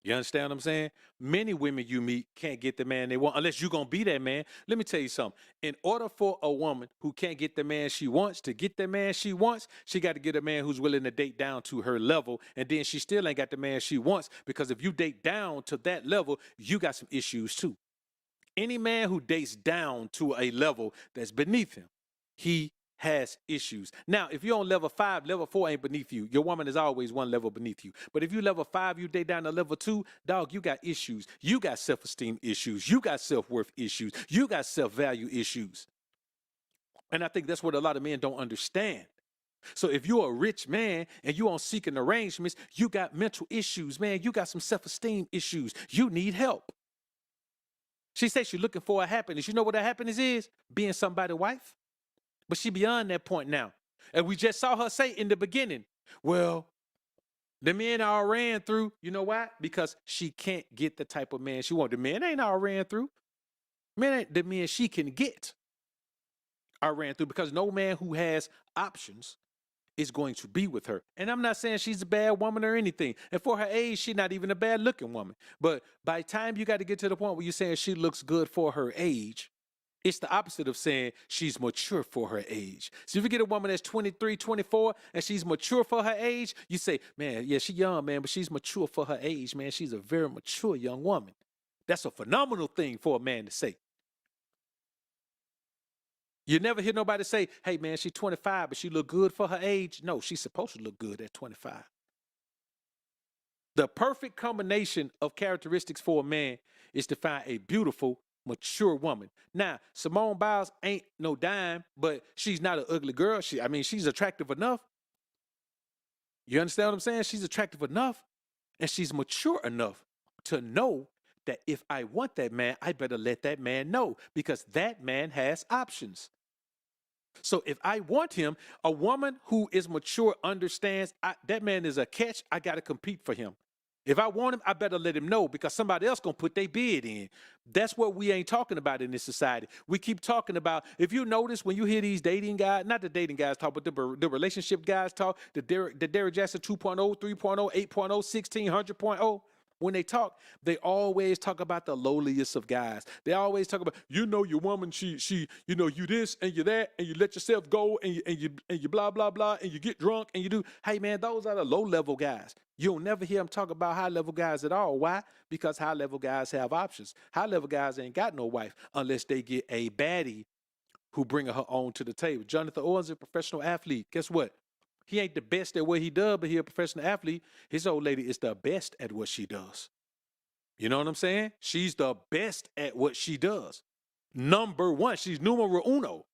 You understand what I'm saying? Many women you meet can't get the man they want unless you're going to be that man. Let me tell you something. In order for a woman who can't get the man she wants to get the man she wants, she got to get a man who's willing to date down to her level. And then she still ain't got the man she wants, because if you date down to that level, you got some issues too. Any man who dates down to a level that's beneath him, he has issues. Now, if you're on level 5, level 4 ain't beneath you. Your woman is always one level beneath you. But if you level 5, you date down to level 2, dog, you got issues. You got self-esteem issues. You got self-worth issues. You got self-value issues. And I think that's what a lot of men don't understand. So if you're a rich man and you on seeking arrangements, you got mental issues, man. You got some self-esteem issues. You need help. She says she's looking for a happiness. You know what that happiness is? Being somebody's wife. But she beyond that point now. And we just saw her say in the beginning, well, the men all ran through. You know why? Because she can't get the type of man she wants. The men ain't all ran through. Men ain't the men she can get are ran through, because no man who has options is going to be with her. And I'm not saying she's a bad woman or anything. And for her age, she's not even a bad looking woman. But by the time you got to get to the point where you're saying she looks good for her age, it's the opposite of saying she's mature for her age. So if you get a woman that's 23, 24, and she's mature for her age, you say, man, yeah, she's young, man, but she's mature for her age, man. She's a very mature young woman. That's a phenomenal thing for a man to say. You never hear nobody say, hey, man, she's 25, but she look good for her age. No, she's supposed to look good at 25. The perfect combination of characteristics for a man is to find a beautiful, mature woman. Now, Simone Biles ain't no dime, but she's not an ugly girl. She's attractive enough. You understand what I'm saying? She's attractive enough, and she's mature enough to know that if I want that man, I better let that man know, because that man has options. So if I want him, a woman who is mature understands that man is a catch. I got to compete for him. If I want him, I better let him know, because somebody else going to put their bid in. That's what we ain't talking about in this society. We keep talking about, if you notice when you hear these dating guys, not the dating guys talk, but the relationship guys talk, the Derrick Jackson 2.0, 3.0, 8.0, 1600.0, when they talk, they always talk about the lowliest of guys. They always talk about, your woman, she, you this and you that, and you let yourself go, and you blah, blah, blah, and you get drunk, and you do. Hey, man, those are the low-level guys. You'll never hear them talk about high-level guys at all. Why? Because high-level guys have options. High-level guys ain't got no wife unless they get a baddie who bring her own to the table. Jonathan Owens is a professional athlete. Guess what? He ain't the best at what he does, but he a professional athlete. His old lady is the best at what she does. You know what I'm saying? She's the best at what she does. Number one. She's numero uno.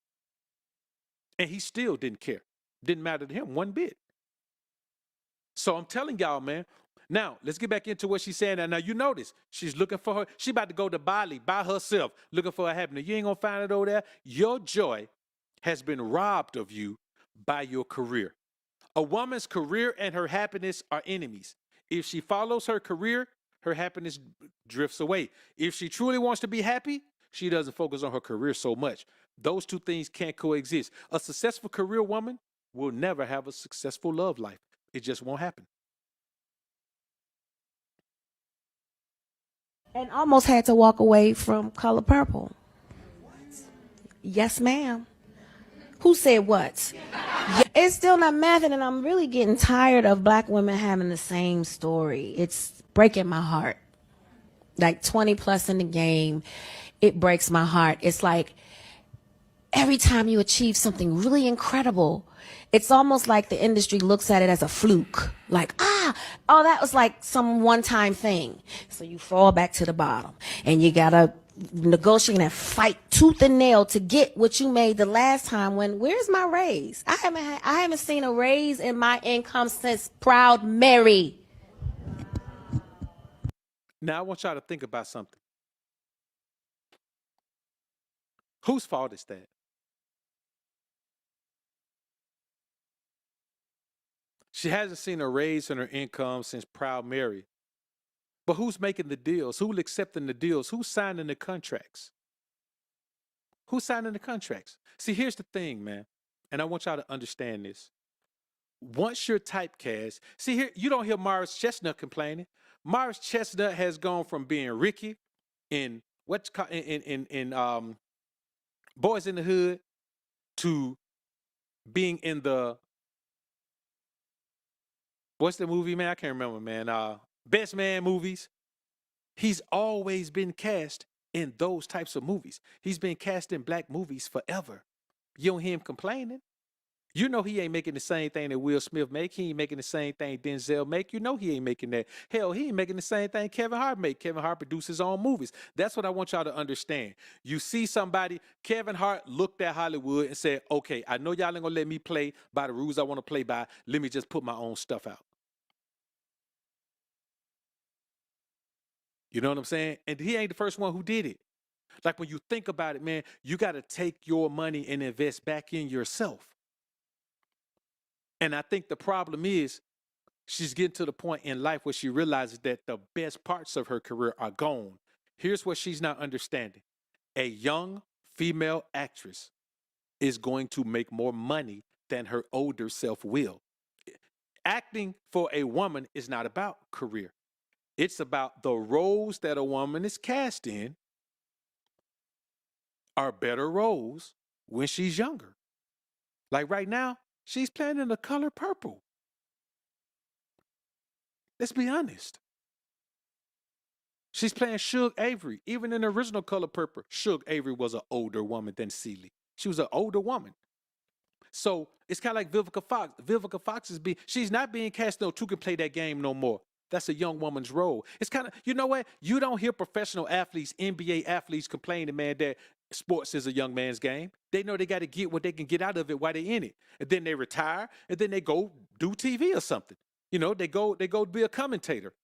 And he still didn't care. Didn't matter to him one bit. So I'm telling y'all, man. Now, let's get back into what she's saying. Now, you notice she's looking for her. She about to go to Bali by herself, looking for her happiness. You ain't going to find it over there. Your joy has been robbed of you by your career. A woman's career and her happiness are enemies. If she follows her career, her happiness drifts away. If she truly wants to be happy, she doesn't focus on her career so much. Those two things can't coexist. A successful career woman will never have a successful love life. It just won't happen. And almost had to walk away from Color Purple. Yes, ma'am. Who said what? Yeah, it's still not mathing, and I'm really getting tired of black women having the same story. It's breaking my heart. Like 20 plus in the game, it breaks my heart. It's like every time you achieve something really incredible, it's almost like the industry looks at it as a fluke. Like, oh, that was like some one-time thing. So you fall back to the bottom, and you gotta negotiate and fight tooth and nail to get what you made the last time. When where's my raise? I haven't seen a raise in my income since Proud Mary. Now I want y'all to think about something. Whose fault is that? She hasn't seen a raise in her income since Proud Mary. But who's making the deals? Who's accepting the deals? Who's signing the contracts? Who's signing the contracts? See, here's the thing, man. And I want y'all to understand this. Once you're typecast, see here, you don't hear Morris Chestnut complaining. Morris Chestnut has gone from being Ricky in Boys in the Hood to being in the, what's the movie, man? I can't remember, man. Best Man movies. He's always been cast in those types of movies. He's been cast in black movies forever. You don't hear him complaining. You know he ain't making the same thing that Will Smith make. He ain't making the same thing Denzel make. You know he ain't making that. Hell, he ain't making the same thing Kevin Hart make. Kevin Hart produces his own movies. That's what I want y'all to understand. You see somebody, Kevin Hart looked at Hollywood and said, okay, I know y'all ain't gonna let me play by the rules I want to play by. Let me just put my own stuff out. You know what I'm saying? And he ain't the first one who did it. Like when you think about it, man, you got to take your money and invest back in yourself. And I think the problem is she's getting to the point in life where she realizes that the best parts of her career are gone. Here's what she's not understanding. A young female actress is going to make more money than her older self will. Acting for a woman is not about career. It's about the roles that a woman is cast in are better roles when she's younger. Like right now, she's playing in The Color Purple. Let's be honest. She's playing Suge Avery. Even in the original Color Purple, Suge Avery was an older woman than Celie. She was an older woman. So it's kind of like Vivica Fox. Vivica Fox she's not being cast no two can play that game no more. That's a young woman's role. It's kind of, you know what? You don't hear professional athletes, NBA athletes complaining, man, that sports is a young man's game. They know they got to get what they can get out of it while they're in it. And then they retire, and then they go do TV or something. You know, they go be a commentator.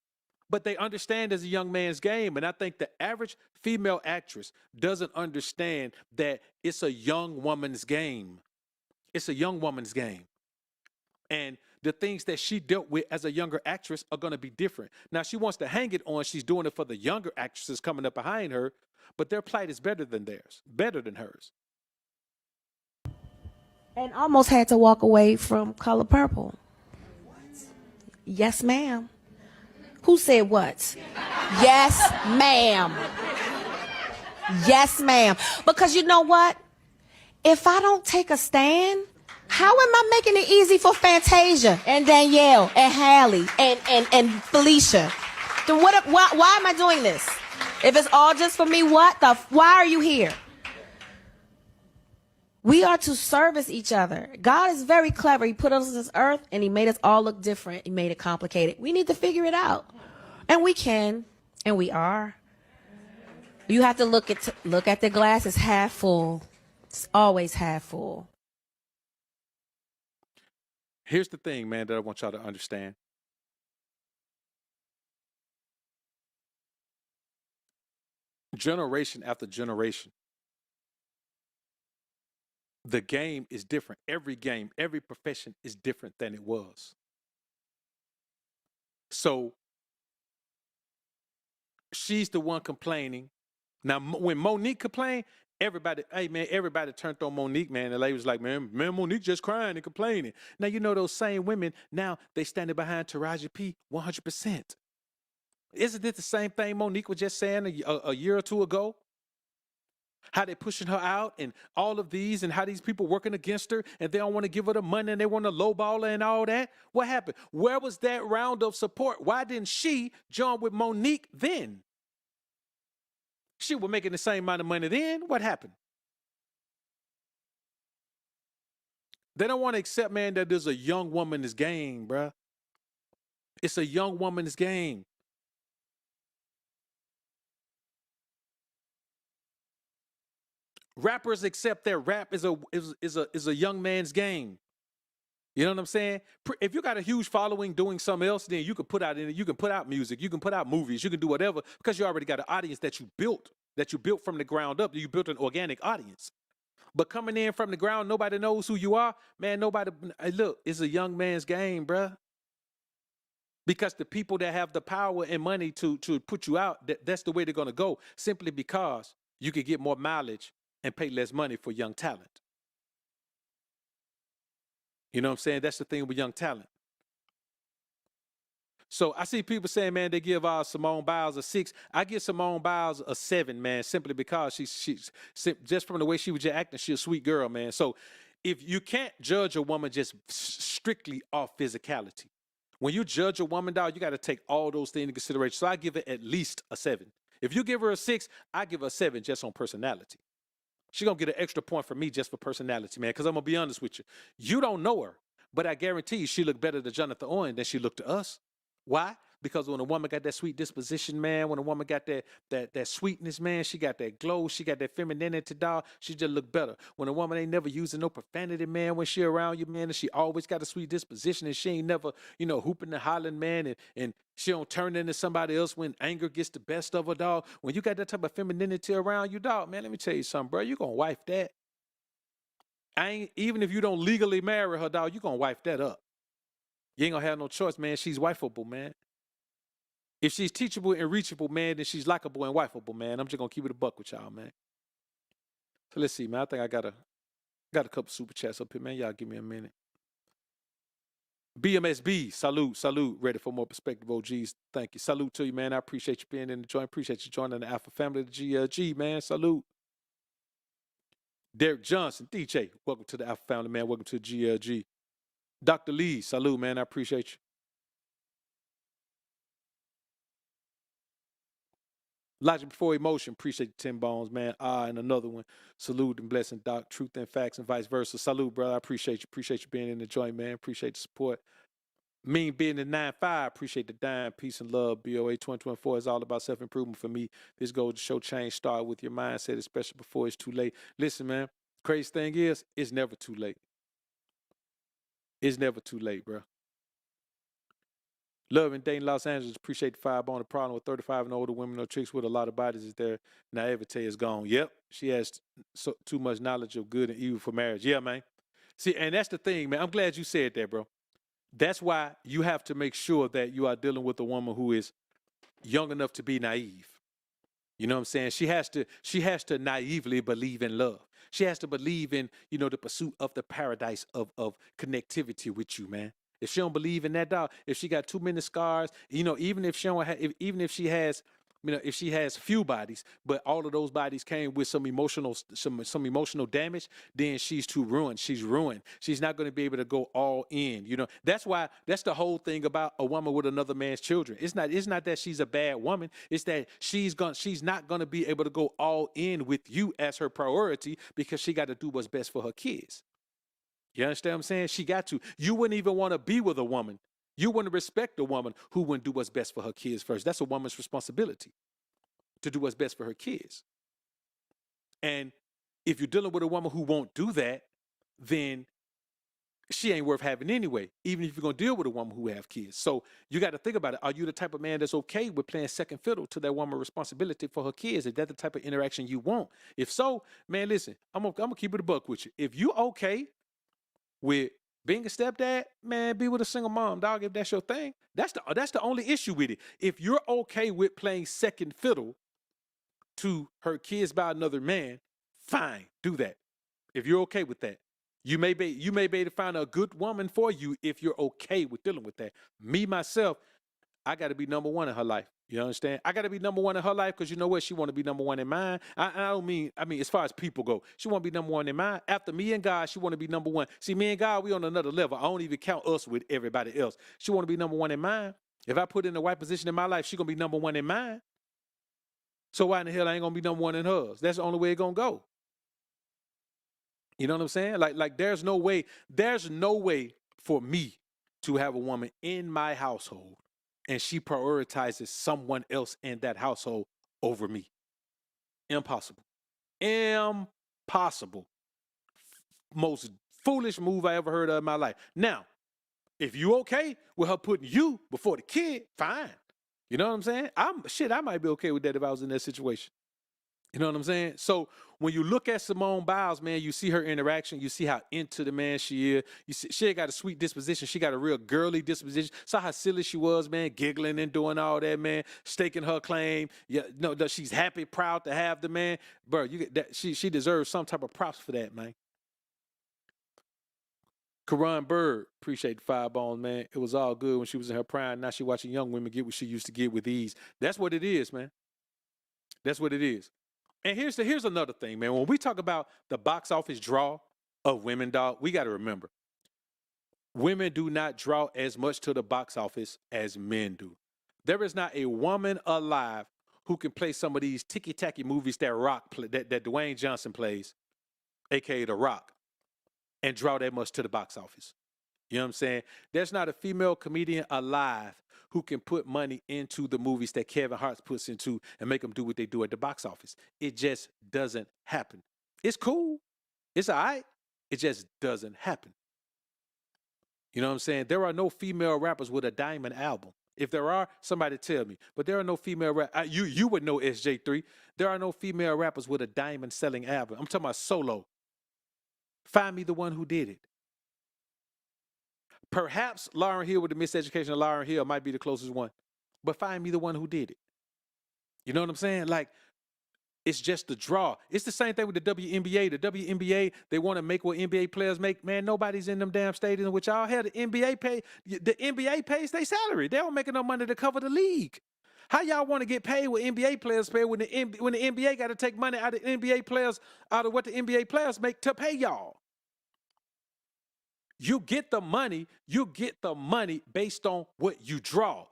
But they understand as a young man's game. And I think the average female actress doesn't understand that it's a young woman's game. It's a young woman's game. And the things that she dealt with as a younger actress are going to be different. Now, she wants to hang it on. She's doing it for the younger actresses coming up behind her, but their plight is better than theirs, better than hers. And almost had to walk away from Color Purple. Yes, ma'am. Who said what? Yes, ma'am. Yes, ma'am. Because you know what? If I don't take a stand, how am I making it easy for Fantasia and Danielle and Hallie and Felicia? Then why am I doing this? If it's all just for me, why are you here? We are to service each other. God is very clever. He put us on this earth and he made us all look different. He made it complicated. We need to figure it out. And we can, and we are. You have to look at the glass as half full. It's always half full. Here's the thing, man, that I want y'all to understand. Generation after generation, the game is different. Every game, every profession is different than it was. So she's the one complaining. Now, when Monique complained, everybody turned on Monique, man. The lady was like, man, Monique just crying and complaining. Now, you know those same women, now they standing behind Taraji P 100%. Isn't it the same thing Monique was just saying a year or two ago? How they pushing her out and all of these, and how these people working against her, and they don't want to give her the money, and they want to lowball her and all that. What happened? Where was that round of support? Why didn't she join with Monique then? She was making the same amount of money then. What happened? They don't want to accept, man, that there's a young woman's game, bruh. It's a young woman's game. Rappers accept that rap is a young man's game. You know what I'm saying? If you got a huge following doing something else, then you can put out music, you can put out movies, you can do whatever, because you already got an audience that you built from the ground up. You built an organic audience. But coming in from the ground, nobody knows who you are, man. Look, it's a young man's game, bruh. Because the people that have the power and money to put you out, that's the way they're gonna go. Simply because you could get more mileage and pay less money for young talent. You know what I'm saying? That's the thing with young talent. So I see people saying, man, they give Simone Biles a 6. I give Simone Biles a 7, man, simply because she's just from the way she was just acting, she's a sweet girl, man. So if you can't judge a woman just strictly off physicality, when you judge a woman, dog, you got to take all those things into consideration. So I give it at least a 7. If you give her a 6, I give her a 7 just on personality. She's going to get an extra point from me just for personality, man, because I'm going to be honest with you. You don't know her, but I guarantee you she looked better to Jonathan Owen than she looked to us. Why? Because when a woman got that sweet disposition, man, when a woman got that sweetness, man, she got that glow, she got that femininity, dog, she just look better. When a woman ain't never using no profanity, man, when she around you, man, and she always got a sweet disposition, and she ain't never, hooping and hollering, man, and she don't turn into somebody else when anger gets the best of her, dog. When you got that type of femininity around you, dog, man, let me tell you something, bro, you gonna wife that. Even if you don't legally marry her, dog, you gonna wife that up. You ain't gonna have no choice, man. She's wifeable, man. If she's teachable and reachable, man, then she's likable and wifeable, man. I'm just gonna keep it a buck with y'all, man. So let's see, man. I think I got a couple super chats up here, man. Y'all give me a minute. BMSB, salute. Ready for more perspective, OGs. Thank you. Salute to you, man. I appreciate you being in the joint. Appreciate you joining the Alpha family, the GLG, man. Salute. Derek Johnson, DJ, welcome to the Alpha family, man. Welcome to the GLG. Dr. Lee, salute, man. I appreciate you. Logic before emotion, appreciate you, Tim Bones, man. And another one, salute and blessing, Doc. Truth and facts and vice versa. Salute, brother. I appreciate you. Appreciate you being in the joint, man. Appreciate the support. Mean being the 9-5, appreciate the dime. Peace and love. BOA 2024 is all about self-improvement for me. This goes to show change start with your mindset, especially before it's too late. Listen, man, crazy thing is, it's never too late. It's never too late, bro. Love in Dayton, Los Angeles. Appreciate the five on the problem with 35 and older women or chicks with a lot of bodies is their naivete is gone. Yep, she has too much knowledge of good and evil for marriage. Yeah, man. See, and that's the thing, man. I'm glad you said that, bro. That's why you have to make sure that you are dealing with a woman who is young enough to be naive. You know what I'm saying? She has to naively believe in love. She has to believe in, the pursuit of the paradise of connectivity with you, man. If she don't believe in that, dog, if she got too many scars, even if she don't have, even if she has, if she has few bodies, but all of those bodies came with some emotional damage, then she's too ruined. She's ruined. She's not going to be able to go all in. That's the whole thing about a woman with another man's children. It's not that she's a bad woman. It's that she's not going to be able to go all in with you as her priority because she got to do what's best for her kids. You understand what I'm saying? She got to. You wouldn't even want to be with a woman. You wouldn't respect a woman who wouldn't do what's best for her kids first. That's a woman's responsibility. to do what's best for her kids. And if you're dealing with a woman who won't do that, then she ain't worth having anyway, even if you're going to deal with a woman who have kids. So you got to think about it. Are you the type of man that's okay with playing second fiddle to that woman's responsibility for her kids? Is that the type of interaction you want? If so, man, listen, I'm gonna keep it a buck with you. If you okay with being a stepdad, man, be with a single mom, dog, if that's your thing. That's the only issue with it. If you're okay with playing second fiddle to her kids by another man, fine, do that. If you're okay with that. You may be able to find a good woman for you if you're okay with dealing with that. Me, myself, I got to be number one in her life. You understand? I got to be number one in her life because you know what? She want to be number one in mine. I mean, as far as people go, she want to be number one in mine. After me and God, she want to be number one. See, me and God, we on another level. I don't even count us with everybody else. She want to be number one in mine. If I put her in the right position in my life, she going to be number one in mine. So why in the hell I ain't going to be number one in hers? That's the only way it's going to go. You know what I'm saying? Like there's no way for me to have a woman in my household and she prioritizes someone else in that household over me. Impossible. Impossible. Most foolish move I ever heard of in my life. Now, if you okay with her putting you before the kid, fine. You know what I'm saying? I might be okay with that if I was in that situation. You know what I'm saying? So when you look at Simone Biles, man, you see her interaction. You see how into the man she is. You see, she ain't got a sweet disposition. She got a real girly disposition. Saw how silly she was, man, giggling and doing all that, man, staking her claim. Yeah, no, she's happy, proud to have the man. Bro, you get that. She deserves some type of props for that, man. Karan Bird, appreciate the 5 bones, man. It was all good when she was in her prime. Now she watching young women get what she used to get with ease. That's what it is, man. That's what it is. And here's another thing, man. When we talk about the box office draw of women, dog, we got to remember, women do not draw as much to the box office as men do. There is not a woman alive who can play some of these ticky-tacky movies that that Dwayne Johnson plays, aka The Rock, and draw that much to the box office. You know what I'm saying? There's not a female comedian alive who can put money into the movies that Kevin Hart puts into and make them do what they do at the box office. It just doesn't happen. It's cool. It's all right. It just doesn't happen. You know what I'm saying? There are no female rappers with a diamond album. If there are, somebody tell me. But there are no female rappers. You would know SJ3. There are no female rappers with a diamond selling album. I'm talking about solo. Find me the one who did it. Perhaps Lauryn Hill with the Miseducation of Lauryn Hill might be the closest one. But find me the one who did it. You know what I'm saying? Like, it's just the draw. It's the same thing with the WNBA. The WNBA, they want to make what NBA players make. Man, nobody's in them damn stadiums with y'all. Hell, the NBA pays their salary. They don't make enough money to cover the league. How y'all want to get paid what NBA players pay when the NBA got to take money out of NBA players, out of what the NBA players make to pay y'all? You get the money based on what you draw.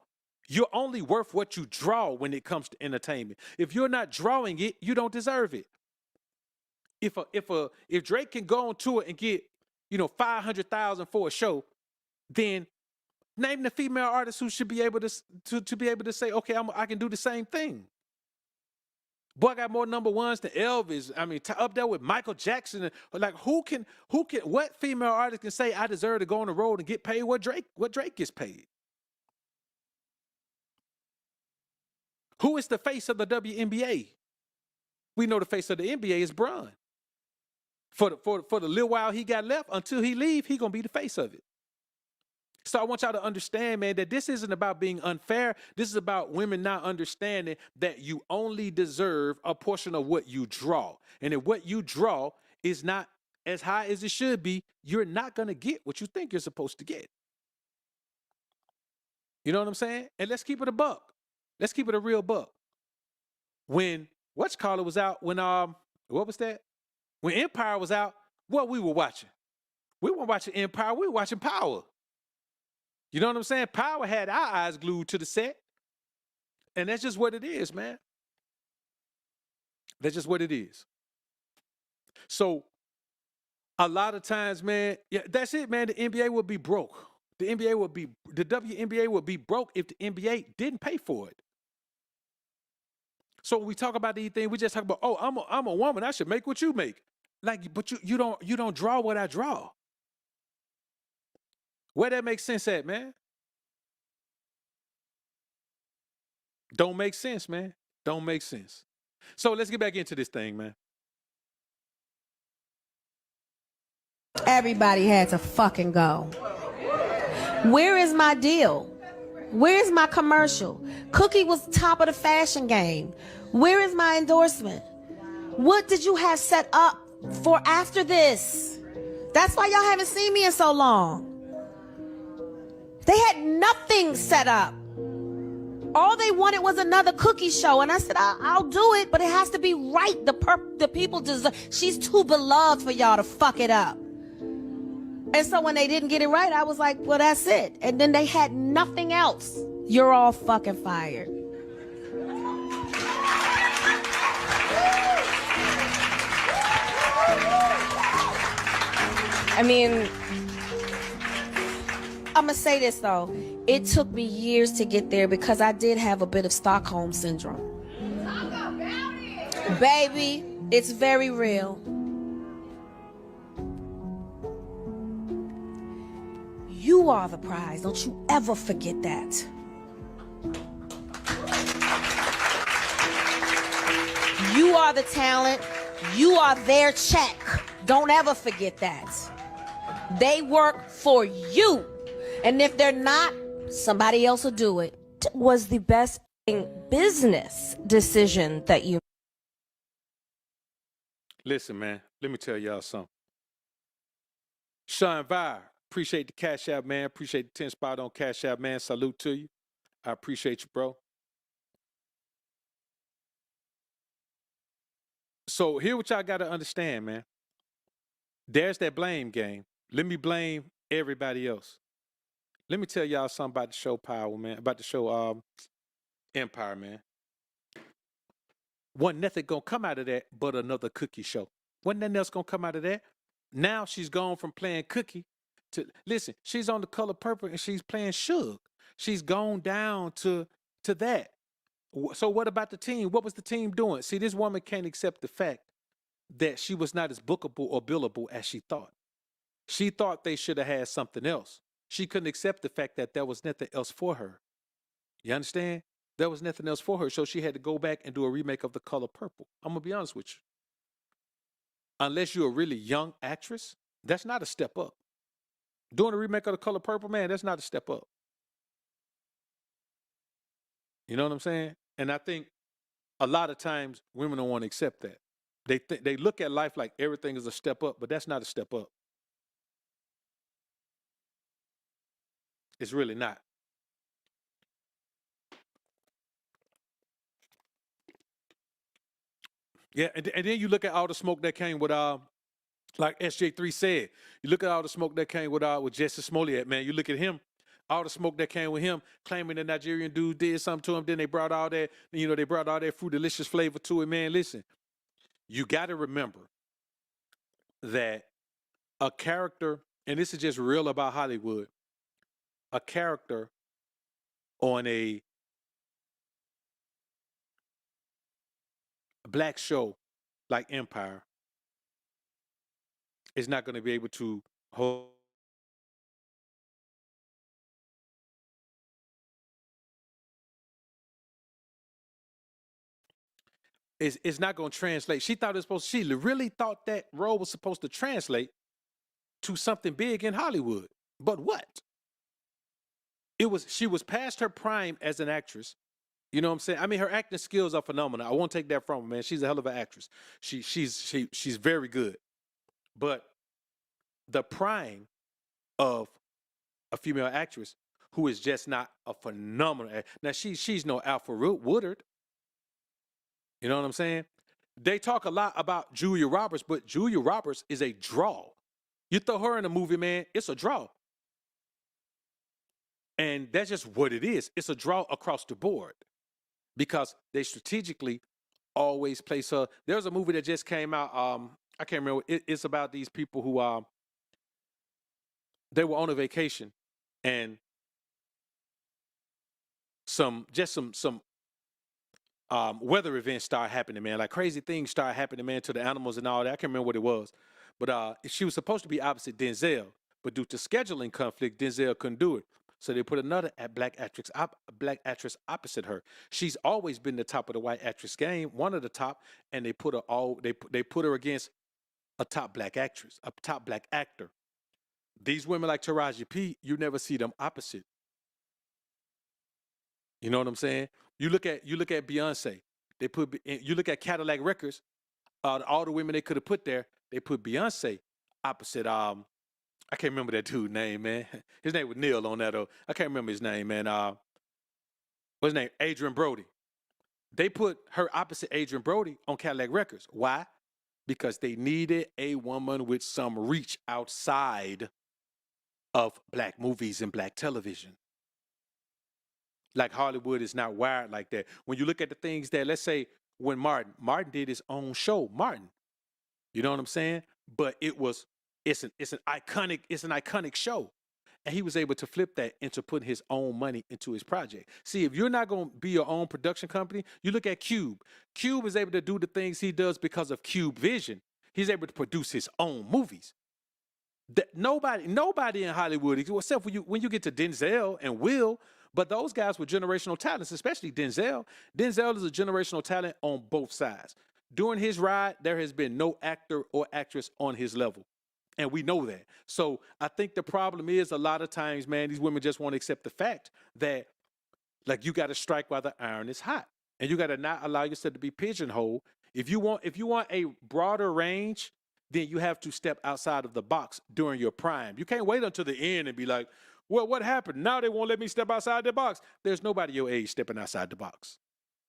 You're only worth what you draw when it comes to entertainment. If you're not drawing it, you don't deserve it. If Drake can go on tour and get, $500,000 for a show, then name the female artist who should be able to be able to say, okay, I can do the same thing. Boy, I got more number ones than Elvis. I mean, up there with Michael Jackson. Like, what female artist can say I deserve to go on the road and get paid what Drake gets paid? Who is the face of the WNBA? We know the face of the NBA is Bron. For the little while he got left, until he leave, he gonna be the face of it. So I want y'all to understand, man, that this isn't about being unfair. This is about women not understanding that you only deserve a portion of what you draw. And if what you draw is not as high as it should be, you're not going to get what you think you're supposed to get. You know what I'm saying? And let's keep it a buck. Let's keep it a real buck. When whatchamacallit was out, when what was that? When Empire was out, what we were watching? We weren't watching Empire, we were watching Power. You know what I'm saying? Power had our eyes glued to the set. And that's just what it is, man. That's just what it is. So a lot of times, man, yeah, that's it, man. The NBA would be broke. The WNBA would be broke if the NBA didn't pay for it. So when we talk about these things, we just talk about, oh, I'm a woman. I should make what you make. Like, but you don't draw what I draw. Where that makes sense at, man? Don't make sense, man. Don't make sense. So let's get back into this thing, man. Everybody had to fucking go. Where is my deal? Where's my commercial? Cookie was top of the fashion game. Where is my endorsement? What did you have set up for after this? That's why y'all haven't seen me in so long. They had nothing set up. All they wanted was another cookie show. And I said, I'll do it, but it has to be right. The people deserve. She's too beloved for y'all to fuck it up. And so when they didn't get it right, I was like, well, that's it. And then they had nothing else. You're all fucking fired. I mean, I'm gonna say this though. It took me years to get there because I did have a bit of Stockholm syndrome. Baby, it's very real. You are the prize. Don't you ever forget that. You are the talent. You are their check. Don't ever forget that. They work for you. And if they're not, somebody else will do it. Was the best business decision that you... Listen, man, let me tell y'all something. Sean Vire, appreciate the Cash App, man. Appreciate the 10 spot on Cash App, man. Salute to you. I appreciate you, bro. So here what y'all got to understand, man. There's that blame game. Let me blame everybody else. Let me tell y'all something about the show Power, man. About the show Empire, man. Wasn't nothing gonna come out of that but another cookie show. Wasn't nothing else gonna come out of that. Now she's gone from playing cookie to, listen, she's on The Color Purple and she's playing Suge. She's gone down to that. So what about the team? What was the team doing? See, this woman can't accept the fact that she was not as bookable or billable as she thought. She thought they should have had something else. She couldn't accept the fact that there was nothing else for her. You understand? There was nothing else for her, so she had to go back and do a remake of The Color Purple. I'm going to be honest with you. Unless you're a really young actress, that's not a step up. Doing a remake of The Color Purple, man, that's not a step up. You know what I'm saying? And I think a lot of times women don't want to accept that. They look at life like everything is a step up, but that's not a step up. It's really not. Yeah, and then you look at all the smoke that came with like SJ3 said, you look at all the smoke that came with Jesse Smollett, man. You look at him, all the smoke that came with him, claiming the Nigerian dude did something to him. Then they brought all that, they brought all that fruit delicious flavor to it, man. Listen, you got to remember that a character, and this is just real about Hollywood, a character on a black show like Empire is not going to be able to hold. It's not going to translate. She thought it was supposed. She really thought that role was supposed to translate to something big in Hollywood. But what? She was past her prime as an actress. You know what I'm saying? I mean, her acting skills are phenomenal. I won't take that from her, man. She's a hell of an actress. She's very good. But the prime of a female actress who is just not a phenomenal actress. Now she's no Alfred Woodard. You know what I'm saying? They talk a lot about Julia Roberts, but Julia Roberts is a draw. You throw her in a movie, man, it's a draw. And that's just what it is. It's a draw across the board because they strategically always place her. There's a movie that just came out. I can't remember. It's about these people who they were on a vacation and some weather events start happening, man. Like crazy things start happening, man, to the animals and all that. I can't remember what it was. But she was supposed to be opposite Denzel, but due to scheduling conflict, Denzel couldn't do it. So they put another black actress opposite her. She's always been the top of the white actress game, one of the top, and they put her against a top black actress, a top black actor. These women like Taraji P, you never see them opposite. You know what I'm saying? You look at Beyonce. You look at Cadillac Records. All the women they could have put there, they put Beyonce opposite. I can't remember that dude's name, man. His name was Neil on that. I can't remember his name, man. What's his name? Adrian Brody. They put her opposite Adrian Brody on Cadillac Records. Why? Because they needed a woman with some reach outside of black movies and black television. Like Hollywood is not wired like that. When you look at the things that, let's say, when Martin did his own show, Martin. You know what I'm saying? But it's an iconic show. And he was able to flip that into putting his own money into his project. See, if you're not going to be your own production company, you look at Cube. Cube is able to do the things he does because of Cube Vision. He's able to produce his own movies. Nobody in Hollywood, except when you get to Denzel and Will, but those guys were generational talents, especially Denzel. Denzel is a generational talent on both sides. During his ride, there has been no actor or actress on his level. And we know that. So I think the problem is a lot of times, man, these women just want to accept the fact that, like, you got to strike while the iron is hot. And you got to not allow yourself to be pigeonholed. If you want a broader range, then you have to step outside of the box during your prime. You can't wait until the end and be like, well, what happened? Now they won't let me step outside the box. There's nobody your age stepping outside the box.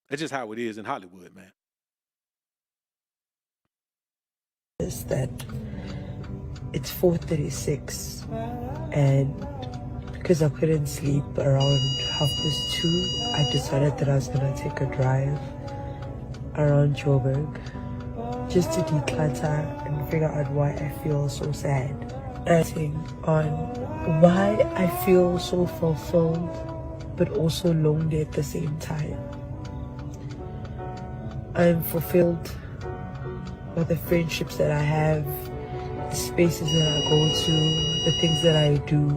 That's just how it is in Hollywood, man. Is that it's 4:36, and because I couldn't sleep around 2:30, I decided that I was gonna take a drive around Joburg just to declutter and figure out why I feel so sad. Acting on why I feel so fulfilled but also lonely at the same time. I'm fulfilled by the friendships that I have, the spaces that I go to, the things that I do.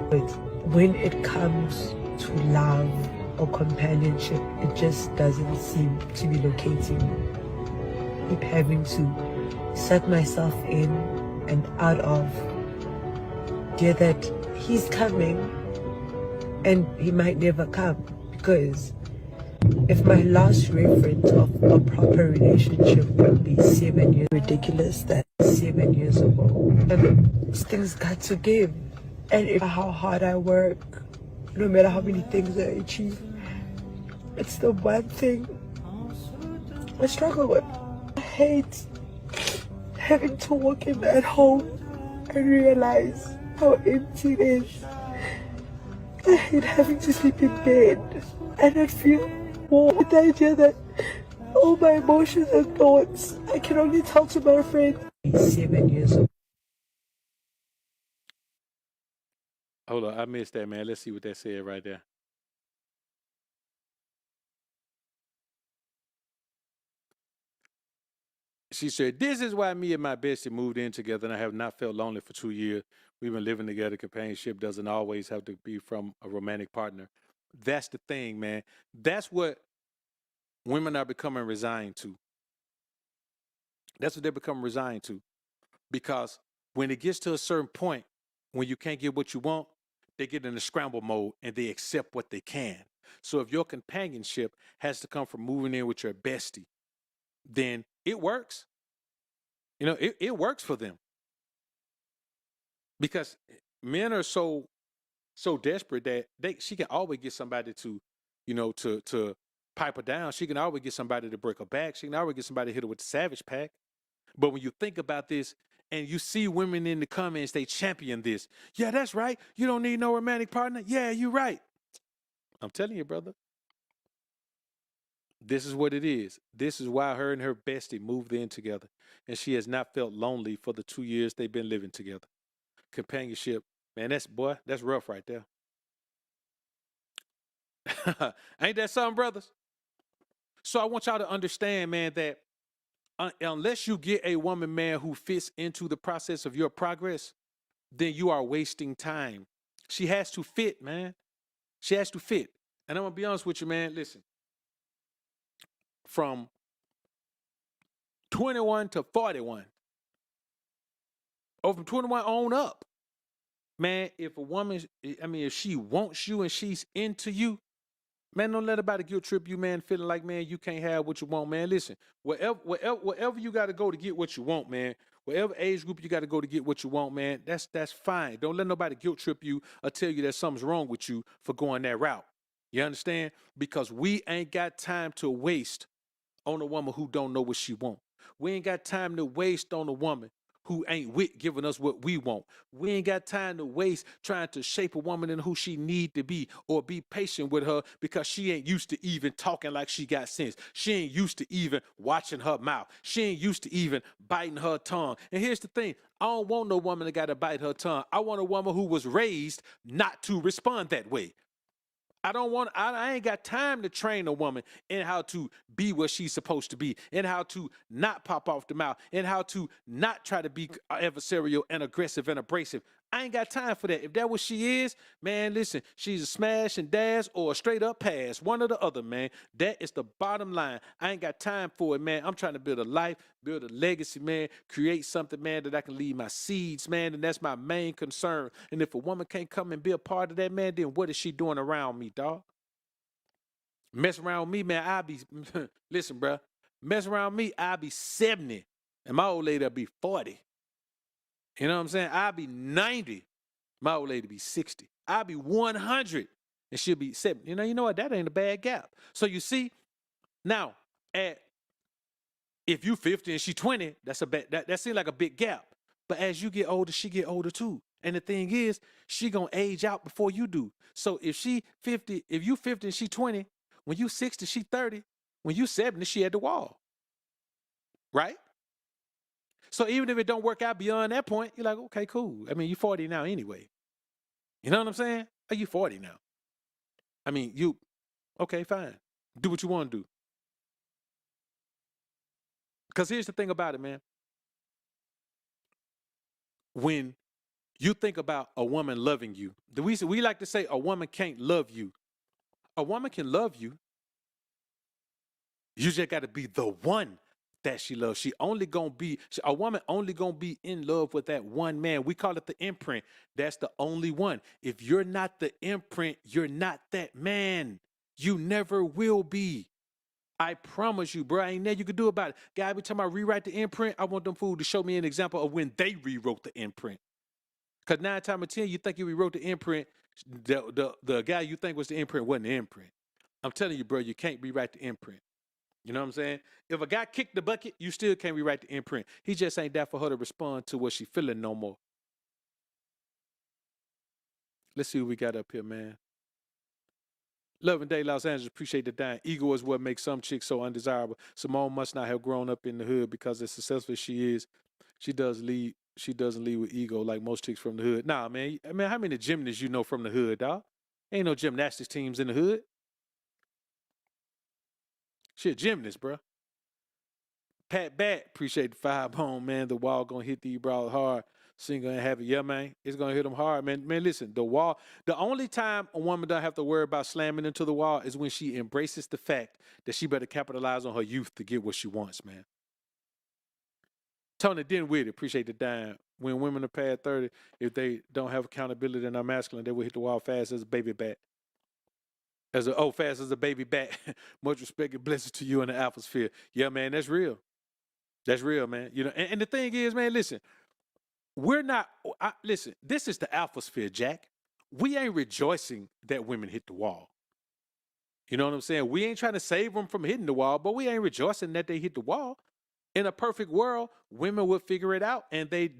But when it comes to love or companionship, it just doesn't seem to be locating. I keep having to set myself in and out of, dear, that he's coming and he might never come, because if my last reference of a proper relationship would be 7 years, ridiculous that 7 years ago, and things got to give. And if how hard I work, no matter how many things I achieve, it's the one thing I struggle with. I hate having to walk in at home and realize how empty it is. I hate having to sleep in bed and not feel warm with the idea that all my emotions and thoughts I can only tell to my friend. 7 years old. Hold on, I missed that, man. Let's see what that said right there. She said, this is why me and my bestie moved in together and I have not felt lonely for 2 years. We've been living together. Companionship doesn't always have to be from a romantic partner. That's the thing, man. That's what women are becoming resigned to. That's what they're becoming resigned to. Because when it gets to a certain point, when you can't get what you want, they get in a scramble mode and they accept what they can. So if your companionship has to come from moving in with your bestie, then it works. You know, it works for them. Because men are so desperate that she can always get somebody to, to pipe her down. She can always get somebody to break her back. She can always get somebody to hit her with the Savage Pack. But when you think about this and you see women in the comments, they champion this. Yeah, that's right. You don't need no romantic partner. Yeah, you're right. I'm telling you, brother. This is what it is. This is why her and her bestie moved in together. And she has not felt lonely for the 2 years they've been living together. Companionship, man, that's rough right there. Ain't that something, brothers? So I want y'all to understand, man, that unless you get a woman, man, who fits into the process of your progress, then you are wasting time. She has to fit, man. She has to fit. And I'm gonna be honest with you, man. Listen, from 21 to 41, or from 21 on up, man, if a woman, I mean, if she wants you and she's into you, man, don't let nobody guilt trip you, man, feeling like, man, you can't have what you want, man. Listen, wherever you got to go to get what you want, man, whatever age group you got to go to get what you want, man, that's fine. Don't let nobody guilt trip you or tell you that something's wrong with you for going that route. You understand? Because we ain't got time to waste on a woman who don't know what she want. We ain't got time to waste on a woman who ain't with giving us what we want. We ain't got time to waste trying to shape a woman into who she need to be, or be patient with her because she ain't used to even talking like she got sense. She ain't used to even watching her mouth. She ain't used to even biting her tongue. And here's the thing. I don't want no woman that got to bite her tongue. I want a woman who was raised not to respond that way. I ain't got time to train a woman in how to be what she's supposed to be, in how to not pop off the mouth, in how to not try to be adversarial and aggressive and abrasive. I ain't got time for that. If that what she is, man, listen, she's a smash and dash or a straight up pass, one or the other, man. That is the bottom line. I ain't got time for it, man. I'm trying to build a life, build a legacy, man, create something, man, that I can leave my seeds, man, and that's my main concern. And if a woman can't come and be a part of that, man, then what is she doing around me, dog? Mess around with me, man, I'll be, listen, bro, mess around with me, I'll be 70, and my old lady will be 40. You know what I'm saying? I'll be 90. My old lady be 60. I'll be 100 and she'll be 70. You know what? That ain't a bad gap. So you see, now, if you 50 and she 20, that's that seems like a big gap. But as you get older, she get older too. And the thing is, she gonna age out before you do. So if you 50 and she 20, when you 60, she 30, when you 70, she at the wall. Right? So even if it don't work out beyond that point, you're like, okay, cool. I mean, you 40 now anyway. You know what I'm saying? Are you 40 now? I mean, okay, fine. Do what you want to do. Because here's the thing about it, man. When you think about a woman loving you, we like to say a woman can't love you. A woman can love you. You just got to be the one that she loves. A woman only gonna be in love with that one man. We call it the imprint. That's the only one. If you're not the imprint, you're not that man. You never will be. I promise you, bro. Ain't nothing you can do about it. Guy, every time I rewrite the imprint, I want them fools to show me an example of when they rewrote the imprint. Because 9 times out of 10, you think you rewrote the imprint, the guy you think was the imprint wasn't the imprint. I'm telling you, bro, you can't rewrite the imprint. You know what I'm saying? If a guy kicked the bucket, you still can't rewrite the imprint. He just ain't there for her to respond to what she feeling no more. Let's see what we got up here, man. Loving Day, Los Angeles, appreciate the dime. Ego is what makes some chicks so undesirable. Simone must not have grown up in the hood because as successful as she is, she doesn't lead with ego like most chicks from the hood. Nah, man. How many gymnasts you know from the hood, dog? Ain't no gymnastics teams in the hood. She a gymnast, bro. Pat Bat, appreciate the 5 home, man. The wall gonna hit these brawlers hard. Single and have it. Yeah, man. It's gonna hit them hard, man. Man, listen, the wall, the only time a woman don't have to worry about slamming into the wall is when she embraces the fact that she better capitalize on her youth to get what she wants, man. Tony Dinwiddie, appreciate the dime. When women are past 30, if they don't have accountability and are masculine, they will hit the wall fast as a baby bat. Fast as a baby bat. Much respect and blessings to you in the atmosphere. Yeah, man, that's real. That's real, man. You know, and the thing is, man, listen, listen, this is the alphasphere, Jack. We ain't rejoicing that women hit the wall. You know what I'm saying? We ain't trying to save them from hitting the wall, but we ain't rejoicing that they hit the wall. In a perfect world, women would figure it out and they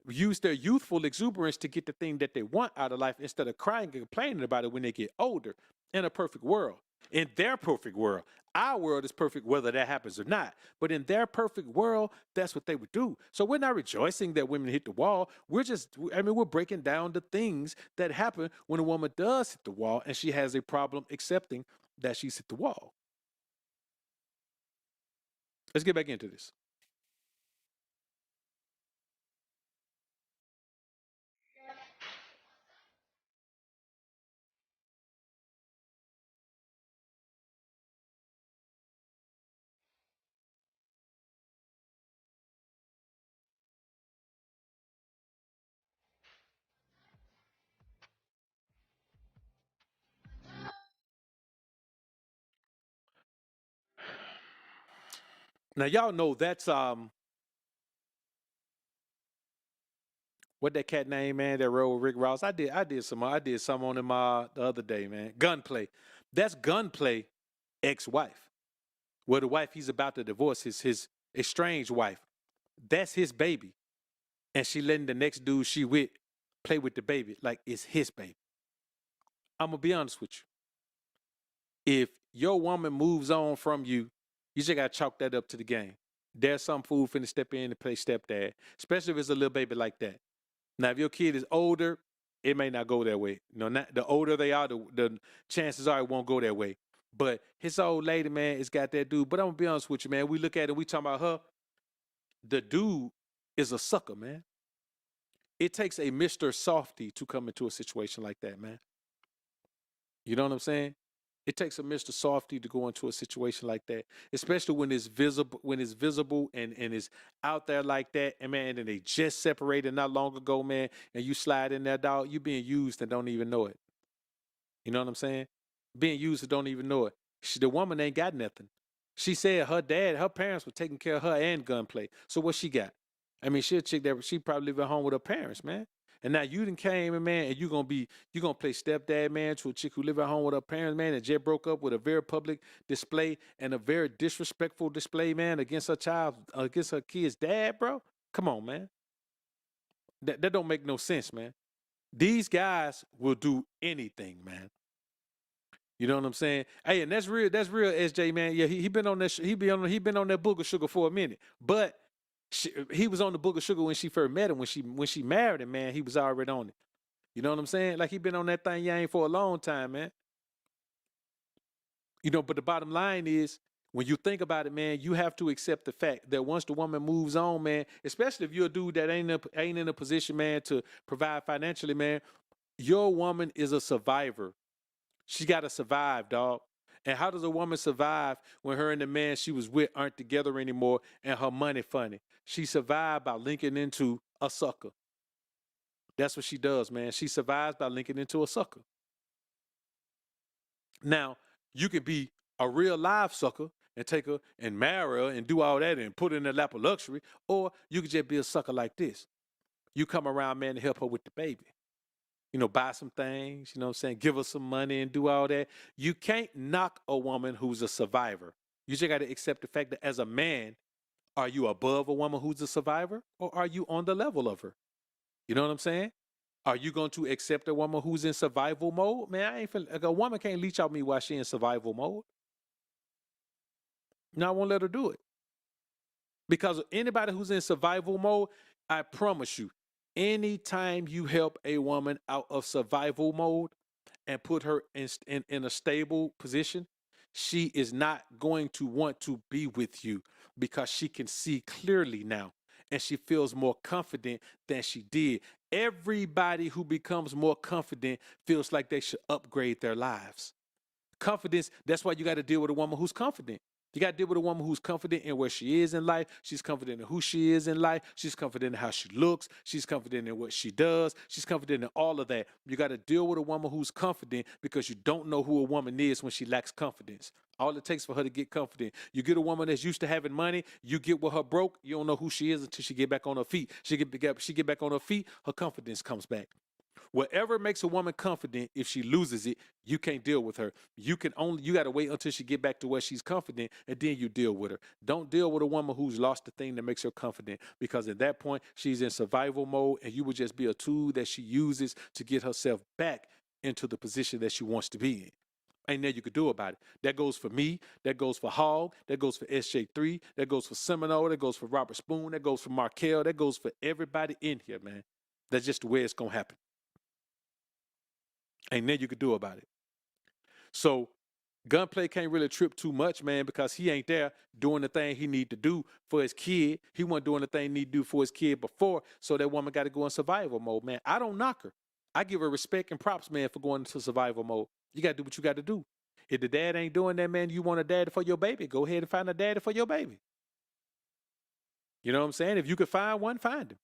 use their youthful exuberance to get the thing that they want out of life instead of crying and complaining about it when they get older. In a perfect world. In their perfect world. Our world is perfect whether that happens or not. But in their perfect world, that's what they would do. So we're not rejoicing that women hit the wall. We're breaking down the things that happen when a woman does hit the wall and she has a problem accepting that she's hit the wall. Let's get back into this. Now y'all know that's what that cat name, man, that rode with Rick Ross. I did some on him the other day, man. Gunplay. That's Gunplay ex-wife. Well, the wife he's about to divorce, his estranged wife. That's his baby. And she letting the next dude she with play with the baby like it's his baby. I'm gonna be honest with you. If your woman moves on from you, you just gotta chalk that up to the game. There's some fool finna step in and play stepdad, especially if it's a little baby like that. Now, if your kid is older, it may not go that way. Not, the older they are, the chances are it won't go that way. But his old lady, man, it's got that dude. But I'm gonna be honest with you, man. We look at it, we talking about her. The dude is a sucker, man. It takes a Mr. Softy to come into a situation like that, man. You know what I'm saying? It takes a Mr. Softy to go into a situation like that, especially when it's visible and it's out there like that. And man, and they just separated not long ago, man, and you slide in there, dog, you being used and don't even know it. You know what I'm saying? Being used and don't even know it. The woman ain't got nothing. She said her parents were taking care of her and Gunplay. So what she got? I mean, she a chick that she probably live at home with her parents, man. And now you done came and man, and you gonna play stepdad, man, to a chick who live at home with her parents, man, and just broke up with a very public display and a very disrespectful display, man, against her kid's dad, bro. Come on, man. That don't make no sense, man. These guys will do anything, man. You know what I'm saying? Hey, and that's real, SJ, man. Yeah, he been on that, he been on that booger sugar for a minute. But he was on the booger sugar when she first met him. When she married him, man, he was already on it. You know what I'm saying? Like he been on that thing yang for a long time, man. You know, but the bottom line is, when you think about it, man, you have to accept the fact that once the woman moves on, man, especially if you're a dude that ain't in a position, man, to provide financially, man, your woman is a survivor. She got to survive, dog. And how does a woman survive when her and the man she was with aren't together anymore and her money funny? She survived by linking into a sucker. That's what she does, man. She survives by linking into a sucker. Now, you could be a real live sucker and take her and marry her and do all that and put her in the lap of luxury, or you could just be a sucker like this. You come around, man, to help her with the baby. You know, buy some things, you know what I'm saying? Give her some money and do all that. You can't knock a woman who's a survivor. You just got to accept the fact that as a man, are you above a woman who's a survivor or are you on the level of her? You know what I'm saying? Are you going to accept a woman who's in survival mode? Man, a woman can't leech out me while she in survival mode. No, I won't let her do it. Because anybody who's in survival mode, I promise you, anytime you help a woman out of survival mode and put her in a stable position, she is not going to want to be with you because she can see clearly now and she feels more confident than she did. Everybody who becomes more confident feels like they should upgrade their lives. Confidence, that's why you got to deal with a woman who's confident. You got to deal with a woman who's confident in where she is in life. She's confident in who she is in life. She's confident in how she looks. She's confident in what she does. She's confident in all of that. You got to deal with a woman who's confident because you don't know who a woman is when she lacks confidence. All it takes for her to get confident. You get a woman that's used to having money. You get with her broke. You don't know who she is until she get back on her feet. She get back on her feet. Her confidence comes back. Whatever makes a woman confident, if she loses it, you can't deal with her. You got to wait until she get back to where she's confident, and then you deal with her. Don't deal with a woman who's lost the thing that makes her confident, because at that point, she's in survival mode, and you would just be a tool that she uses to get herself back into the position that she wants to be in. Ain't nothing you could do about it. That goes for me. That goes for Hogg. That goes for SJ3. That goes for Seminole. That goes for Robert Spoon. That goes for Markel. That goes for everybody in here, man. That's just the way it's going to happen. Ain't nothing you could do about it. So Gunplay can't really trip too much, man, because he ain't there doing the thing he need to do for his kid. He wasn't doing the thing he need to do for his kid before, so that woman got to go in survival mode, man. I don't knock her. I give her respect and props, man, for going into survival mode. You got to do what you got to do. If the dad ain't doing that, man, you want a daddy for your baby, go ahead and find a daddy for your baby. You know what I'm saying? If you could find one, find him.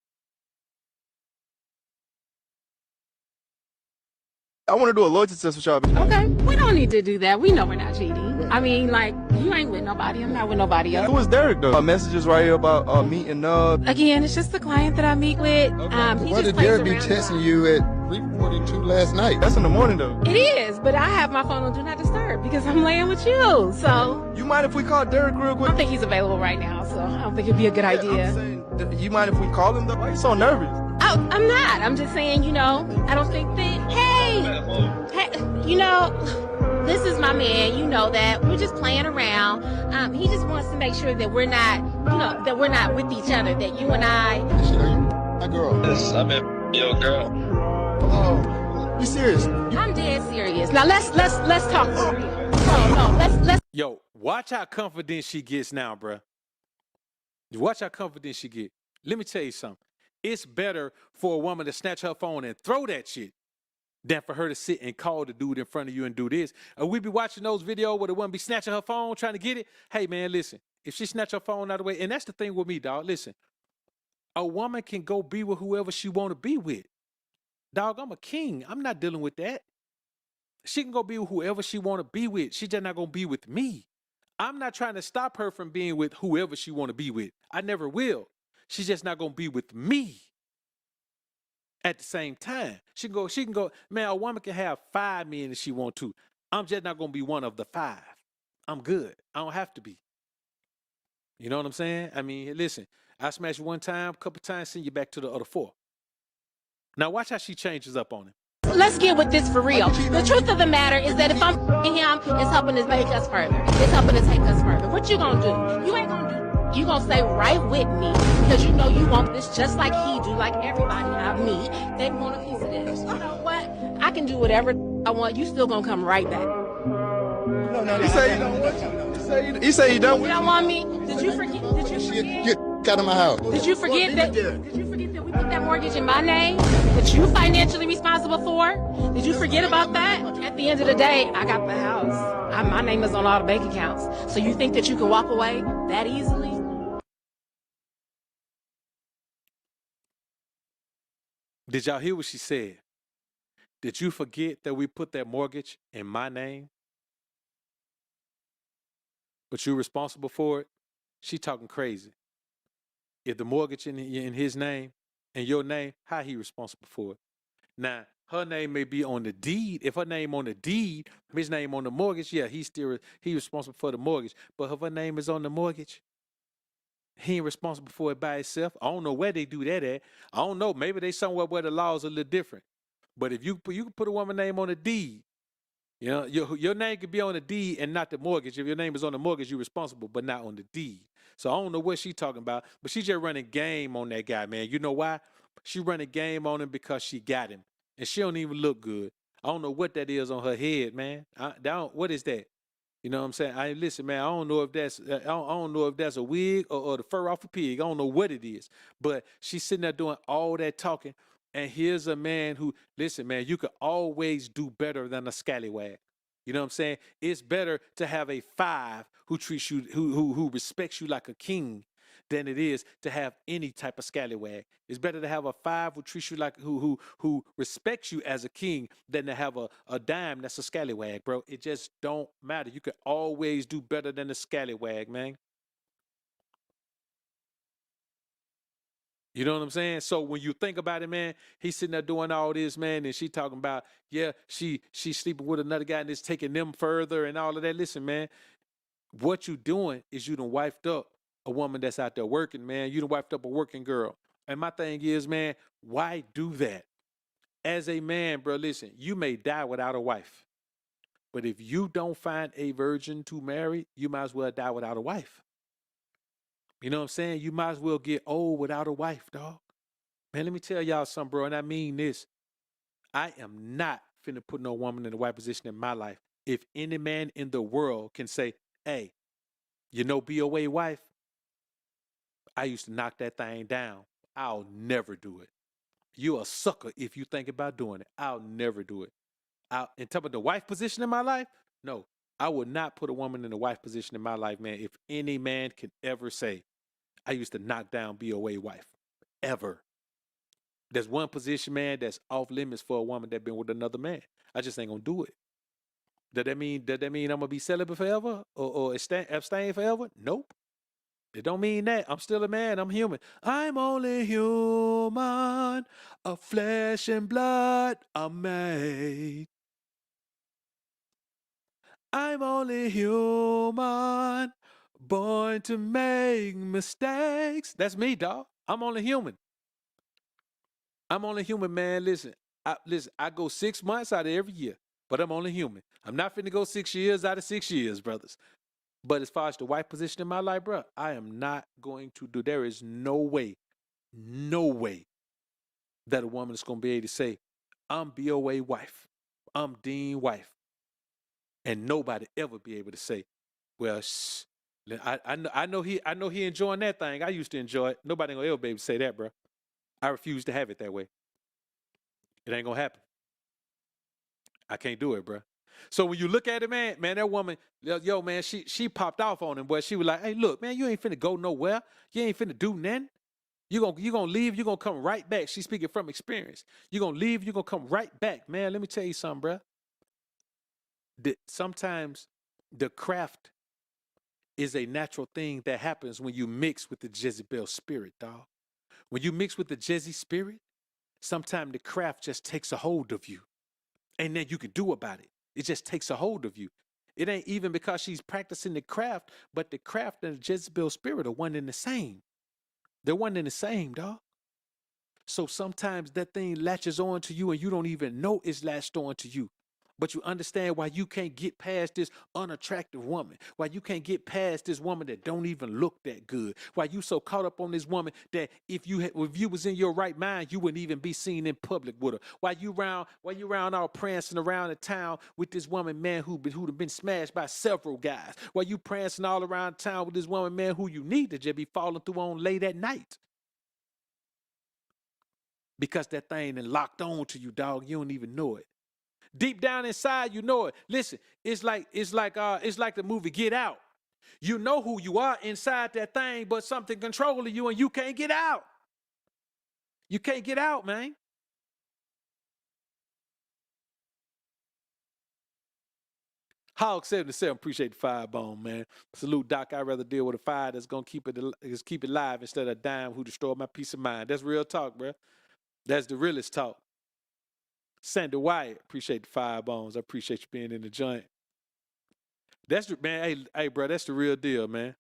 I want to do a loyalty test with y'all. Okay, we don't need to do that. We know we're not cheating. I mean, like, you ain't with nobody. I'm not with nobody else. Who is Derek though? Messages right here about meeting Again, it's just the client that I meet with. He Why just did plays Derek be around. texting you at 3:42 last night? That's in the morning though. It is, but I have my phone on Do Not Disturb because I'm laying with you. So You mind if we call Derek real I quick? don't think he's available right now. So I don't think it'd be a good idea. I'm saying, you mind if we call him though? Why you so nervous? I'm not. I'm just saying, you know, I don't think that. Hey, you know, this is my man. You know that we're just playing around. He just wants to make sure that we're not, you know, that we're not with each other. That you and I. My girl. Yes, I'm your girl. Oh, you serious? I'm dead serious. Now let's talk for real. No, let's. Yo, watch how confident she gets now, bruh. Watch how confident she get. Let me tell you something. It's better for a woman to snatch her phone and throw that shit than for her to sit and call the dude in front of you and do this. We be watching those videos where the woman be snatching her phone trying to get it. Hey, man, listen. If she snatch her phone out of the way, and that's the thing with me, dog. Listen, a woman can go be with whoever she want to be with. Dog, I'm a king. I'm not dealing with that. She can go be with whoever she want to be with. She just not going to be with me. I'm not trying to stop her from being with whoever she want to be with. I never will. She's just not going to be with me at the same time. She can go, man, a woman can have 5 men if she want to. I'm just not going to be one of the 5. I'm good. I don't have to be. You know what I'm saying? I mean, listen, I smash you one time, a couple times, send you back to the other 4. Now watch how she changes up on him. Let's get with this for real. The truth of the matter is that if I'm him, it's helping to make us further. It's helping to take us further. What you gonna do? You ain't gonna do. You gonna stay right with me because you know you want this just like he do, like everybody I meet. They want a piece of this. You know what? I can do whatever I want. You still gonna come right back. No. You say you don't want you. You say you don't You want don't want me? Did you forget? Did you forget? Get out of my house. Did you forget that? Did you forget that we put that mortgage in my name that you financially responsible for? Did you forget about that? At the end of the day, I got the house. My name is on all the bank accounts. So you think that you can walk away that easily? Did y'all hear what she said? Did you forget that we put that mortgage in my name? But you're responsible for it? She talking crazy. If the mortgage in his name and your name, how he responsible for it? Now, her name may be on the deed. If her name on the deed, his name on the mortgage, yeah, he's responsible for the mortgage. But if her name is on the mortgage, he ain't responsible for it by himself. I don't know where they do that at. I don't know. Maybe they somewhere where the laws are a little different. But if you can put a woman's name on the deed, you know, your name could be on the deed and not the mortgage. If your name is on the mortgage, you're responsible, but not on the deed. So I don't know what she's talking about, but she's just running game on that guy, man. You know why? She running game on him because she got him, and she don't even look good. I don't know what that is on her head, man. What is that? You know what I'm saying? Listen, man. I don't know if that's a wig or the fur off a pig. I don't know what it is, but she's sitting there doing all that talking. And here's a man who, listen, man, you could always do better than a scallywag. You know what I'm saying? It's better to have a 5 who treats you, who respects you like a king, than it is to have any type of scallywag. It's better to have a 5 who treats you like who respects you as a king than to have a dime that's a scallywag, bro. It just don't matter. You could always do better than a scallywag, man. You know what I'm saying? So when you think about it, man, he's sitting there doing all this, man, and she talking about, yeah, she's sleeping with another guy and it's taking them further and all of that. Listen, man, what you doing is you done wifed up a woman that's out there working, man. You done wifed up a working girl. And my thing is, man, why do that? As a man, bro, listen, you may die without a wife. But if you don't find a virgin to marry, you might as well die without a wife. You know what I'm saying? You might as well get old without a wife, dog. Man, let me tell y'all something, bro, and I mean this. I am not finna put no woman in the wife position in my life. if any man in the world can say, hey, you know, BOA wife, I used to knock that thing down. I'll never do it. You're a sucker if you think about doing it. I'll never do it. In terms of the wife position in my life, no, I would not put a woman in the wife position in my life, man. If any man can ever say, I used to knock down BOA wife, ever. There's one position, man, that's off limits for a woman that been with another man. I just ain't gonna do it. Does that mean I'm gonna be celibate forever or abstain forever? Nope. It don't mean that. I'm still a man. I'm human. I'm only human. Of flesh and blood I'm made. I'm only human. Born to make mistakes. That's me, dog. I'm only human. I'm only human, man. Listen, I go 6 months out of every year, but I'm only human. I'm not finna go 6 years out of 6 years, brothers. But as far as the wife position in my life, bro, I am not going to do. There is no way that a woman is going to be able to say, I'm BOA wife, I'm Dean wife, and nobody ever be able to say, well, shh. I know he enjoying that thing. I used to enjoy it. Nobody gonna ever be able to say that, bro. I refuse to have it that way. It ain't gonna happen. I can't do it, bro. So when you look at it, man, that woman, yo, man, she popped off on him, but she was like, hey, look, man, you ain't finna go nowhere. You ain't finna do nothing. You gonna leave, you gonna come right back. She's speaking from experience. You gonna leave, you gonna come right back. Man, let me tell you something, bro. Sometimes the craft is a natural thing that happens when you mix with the Jezebel spirit, dog. When you mix with the Jezzy spirit, sometimes the craft just takes a hold of you. And then you can do about it. It just takes a hold of you. It ain't even because she's practicing the craft, but the craft and the Jezebel spirit are one and the same. They're one and the same, dog. So sometimes that thing latches on to you and you don't even know it's latched on to you. But you understand why you can't get past this unattractive woman, why you can't get past this woman that don't even look that good, why you so caught up on this woman that if you was in your right mind, you wouldn't even be seen in public with her. Why you around all prancing around the town with this woman, man, who'd been smashed by several guys. Why you prancing all around town with this woman, man, who you need to just be falling through on late at night. Because that thing is locked on to you, dog. You don't even know it. Deep down inside, you know it. Listen, it's like the movie Get Out. You know who you are inside that thing, but something controlling you and you can't get out. You can't get out, man. Hog 77, appreciate the firebomb, man. Salute, Doc. I'd rather deal with a fire that's gonna keep it live instead of a dime who destroyed my peace of mind. That's real talk, bro. That's the realest talk. Sandy Wyatt, appreciate the firebombs. I appreciate you being in the joint. That's the man. Hey, bro, that's the real deal, man.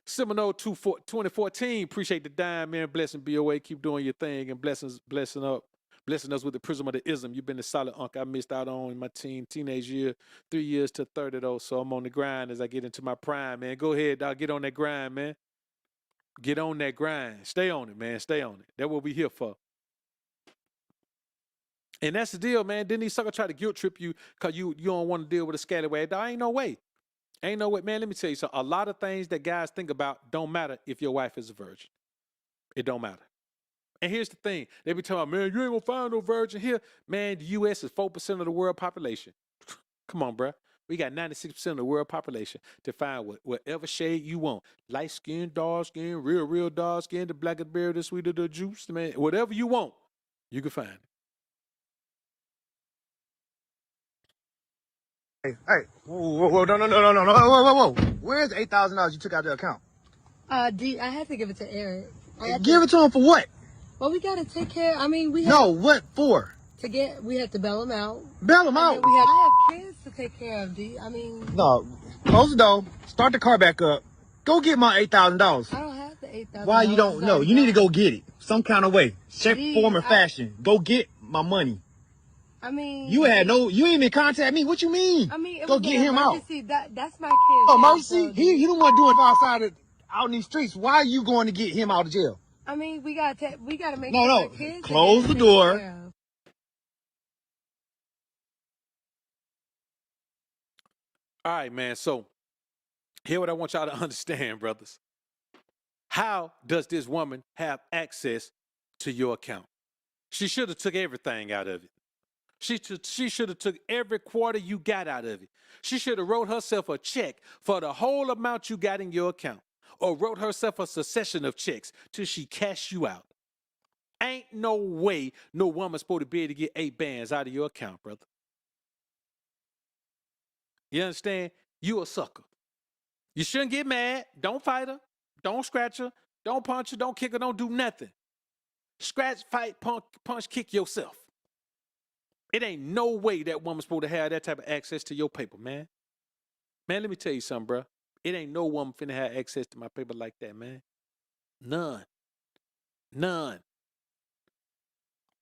Seminole 2014, appreciate the dime, man. Blessing BOA, keep doing your thing and blessing us with the prism of the ism. You've been a solid uncle I missed out on in my teenage year, 3 years to 30 though. So I'm on the grind as I get into my prime, man. Go ahead, dog. Get on that grind, man. Get on that grind. Stay on it, man. Stay on it. That's what we here for. And that's the deal, man. Didn't these suckers try to guilt trip you because you don't want to deal with a scallywag? Dog, ain't no way. Ain't no way. Man, let me tell you something. A lot of things that guys think about don't matter if your wife is a virgin. It don't matter. And here's the thing. They be talking about, man, you ain't going to find no virgin here. Man, the U.S. is 4% of the world population. Come on, bro. We got 96% of the world population to find whatever shade you want. Light skin, dark skin, real dark skin, the black of the berry, the sweet of the juice, man. Whatever you want, you can find it. Hey, whoa, no. Where's the $8,000 you took out of the account? D, I had to give it to Eric. Give it to him for what? Well, we gotta take care. I mean, what for? We had to bail him out. Bail him out? I have kids to take care of, D. I mean. No, close the door, start the car back up, go get my $8,000. I don't have the $8,000. Why you don't know? You need to go get it some kind of way, shape, form, or fashion. Go get my money. I mean, you ain't even contact me. What you mean? I mean, go get him out. That's my kid. Oh, Mercy, he the one doing it out in these streets. Why are you going to get him out of jail? I mean, we gotta make sure our kids. Close the door. All right, man. So here what I want y'all to understand, brothers. How does this woman have access to your account? She should have took everything out of it. She should have took every quarter you got out of it. She should have wrote herself a check for the whole amount you got in your account, or wrote herself a succession of checks till she cash you out. Ain't no way no woman's supposed to be able to get 8 bands out of your account, brother. You understand? You a sucker. You shouldn't get mad. Don't fight her. Don't scratch her. Don't punch her. Don't kick her. Don't do nothing. Scratch, fight, punch, kick yourself. It ain't no way that woman's supposed to have that type of access to your paper, man. Man, let me tell you something, bro. It ain't no woman finna have access to my paper like that, man. None. None.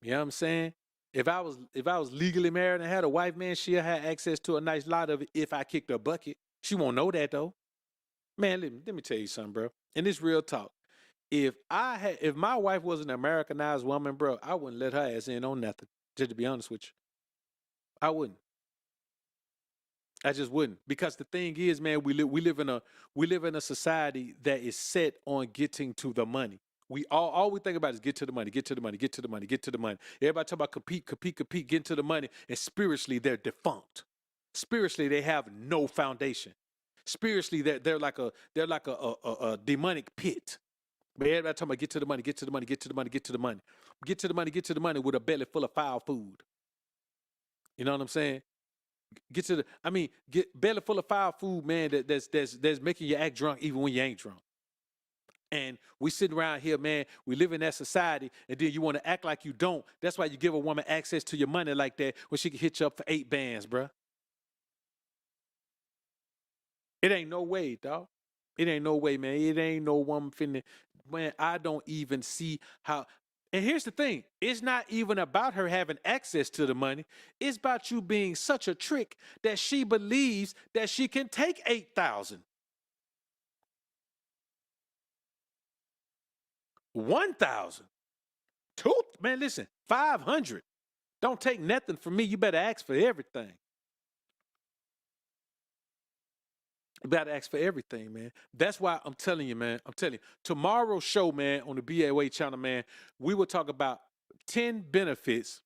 You know what I'm saying? If I was legally married and had a wife, man, she'll have access to a nice lot of it if I kicked her bucket. She won't know that though. Man, let me tell you something, bro. And this real talk. If my wife was an Americanized woman, bro, I wouldn't let her ass in on nothing. Just to be honest with you. I wouldn't. I just wouldn't. Because the thing is, man, we live in a society that is set on getting to the money. We all we think about is get to the money, get to the money, get to the money, get to the money. Everybody talk about compete, get to the money, and spiritually they're defunct. Spiritually they have no foundation. Spiritually they're like a demonic pit. But everybody talking about get to the money, get to the money, get to the money, get to the money, get to the money, get to the money with a belly full of foul food. You know what I'm saying? Get belly full of foul food, man. That's making you act drunk even when you ain't drunk. And we sitting around here, man, we live in that society, and then you want to act like you don't. That's why you give a woman access to your money like that when she can hit you up for 8 bands, bruh. It ain't no way, dog. It ain't no way, man. It ain't no woman finna, man, I don't even see how. And here's the thing. It's not even about her having access to the money. It's about you being such a trick that she believes that she can take 8,000. 1,000. Man, listen, 500. Don't take nothing from me. You better ask for everything. You better ask for everything, man. That's why I'm telling you, man. I'm telling you. Tomorrow's show, man, on the BAA channel, man, we will talk about 10 benefits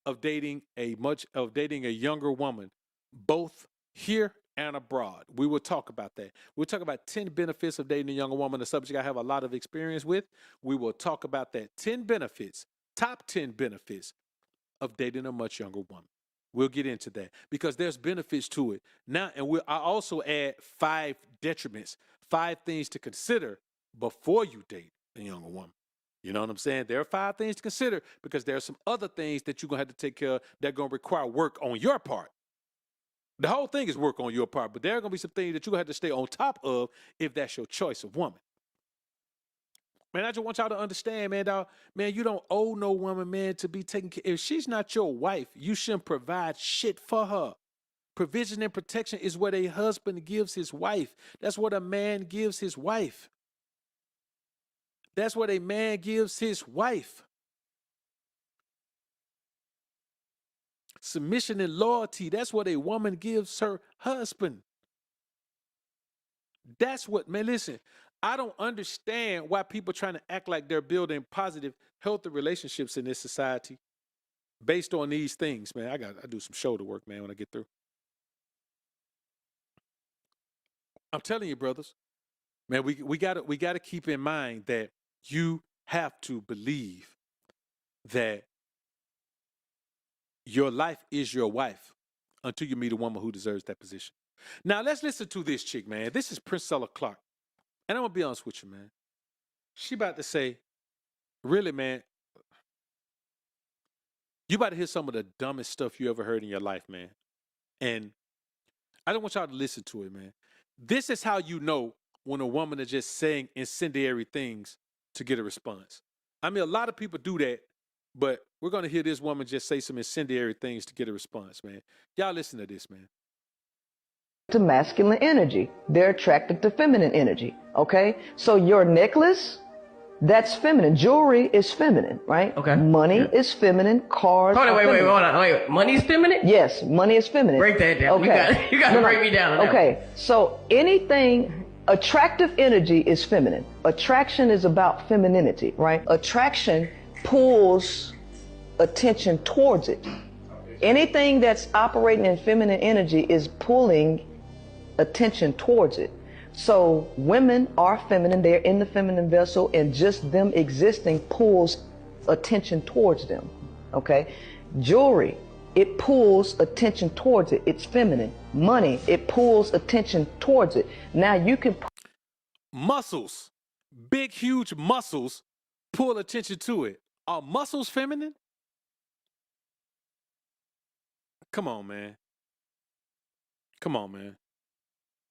of dating a younger woman, both here and abroad. We will talk about that. We'll talk about 10 benefits of dating a younger woman, a subject I have a lot of experience with. We will talk about that. 10 benefits, top 10 benefits of dating a much younger woman. We'll get into that because there's benefits to it. Now, and I also add 5 detriments, 5 things to consider before you date a younger woman. You know what I'm saying? There are 5 things to consider because there are some other things that you're going to have to take care of that are going to require work on your part. The whole thing is work on your part, but there are going to be some things that you're going to have to stay on top of if that's your choice of woman. Man, I just want y'all to understand, man, dog. Man, you don't owe no woman, man, to be taken care. If she's not your wife, you shouldn't provide shit for her. Provision and protection is what a husband gives his wife. That's what a man gives his wife. That's what a man gives his wife. Submission and loyalty, that's what a woman gives her husband. That's what, man, listen, I don't understand why people trying to act like they're building positive, healthy relationships in this society based on these things, man. I do some shoulder work, man, when I get through. I'm telling you, brothers, man, we gotta keep in mind that you have to believe that your life is your wife until you meet a woman who deserves that position. Now, let's listen to this chick, man. This is Priscilla Clark. And I'm going to be honest with you, man. She about to say, really, man, you about to hear some of the dumbest stuff you ever heard in your life, man. And I don't want y'all to listen to it, man. This is how you know when a woman is just saying incendiary things to get a response. I mean, a lot of people do that, but we're going to hear this woman just say some incendiary things to get a response, man. Y'all listen to this, man. To masculine energy. They're attracted to feminine energy. Okay? So your necklace That's feminine. Jewelry is feminine, right? Okay. Money is feminine. Cars. Hold on, are wait, feminine. hold on, wait. Money's feminine? Yes, money is feminine. Break that down. Okay. You gotta break me down on that Okay, so anything, attractive energy is feminine. Attraction is about femininity, right? Attraction pulls attention towards it. Anything that's operating in feminine energy is pulling attention towards it. So women are feminine, they're in the feminine vessel, and just them existing pulls attention towards them, okay? Jewelry, it pulls attention towards it, it's feminine. Money, it pulls attention towards it. Now you can... Muscles, big, huge muscles pull attention to it. Are muscles feminine? Come on, man. Come on, man.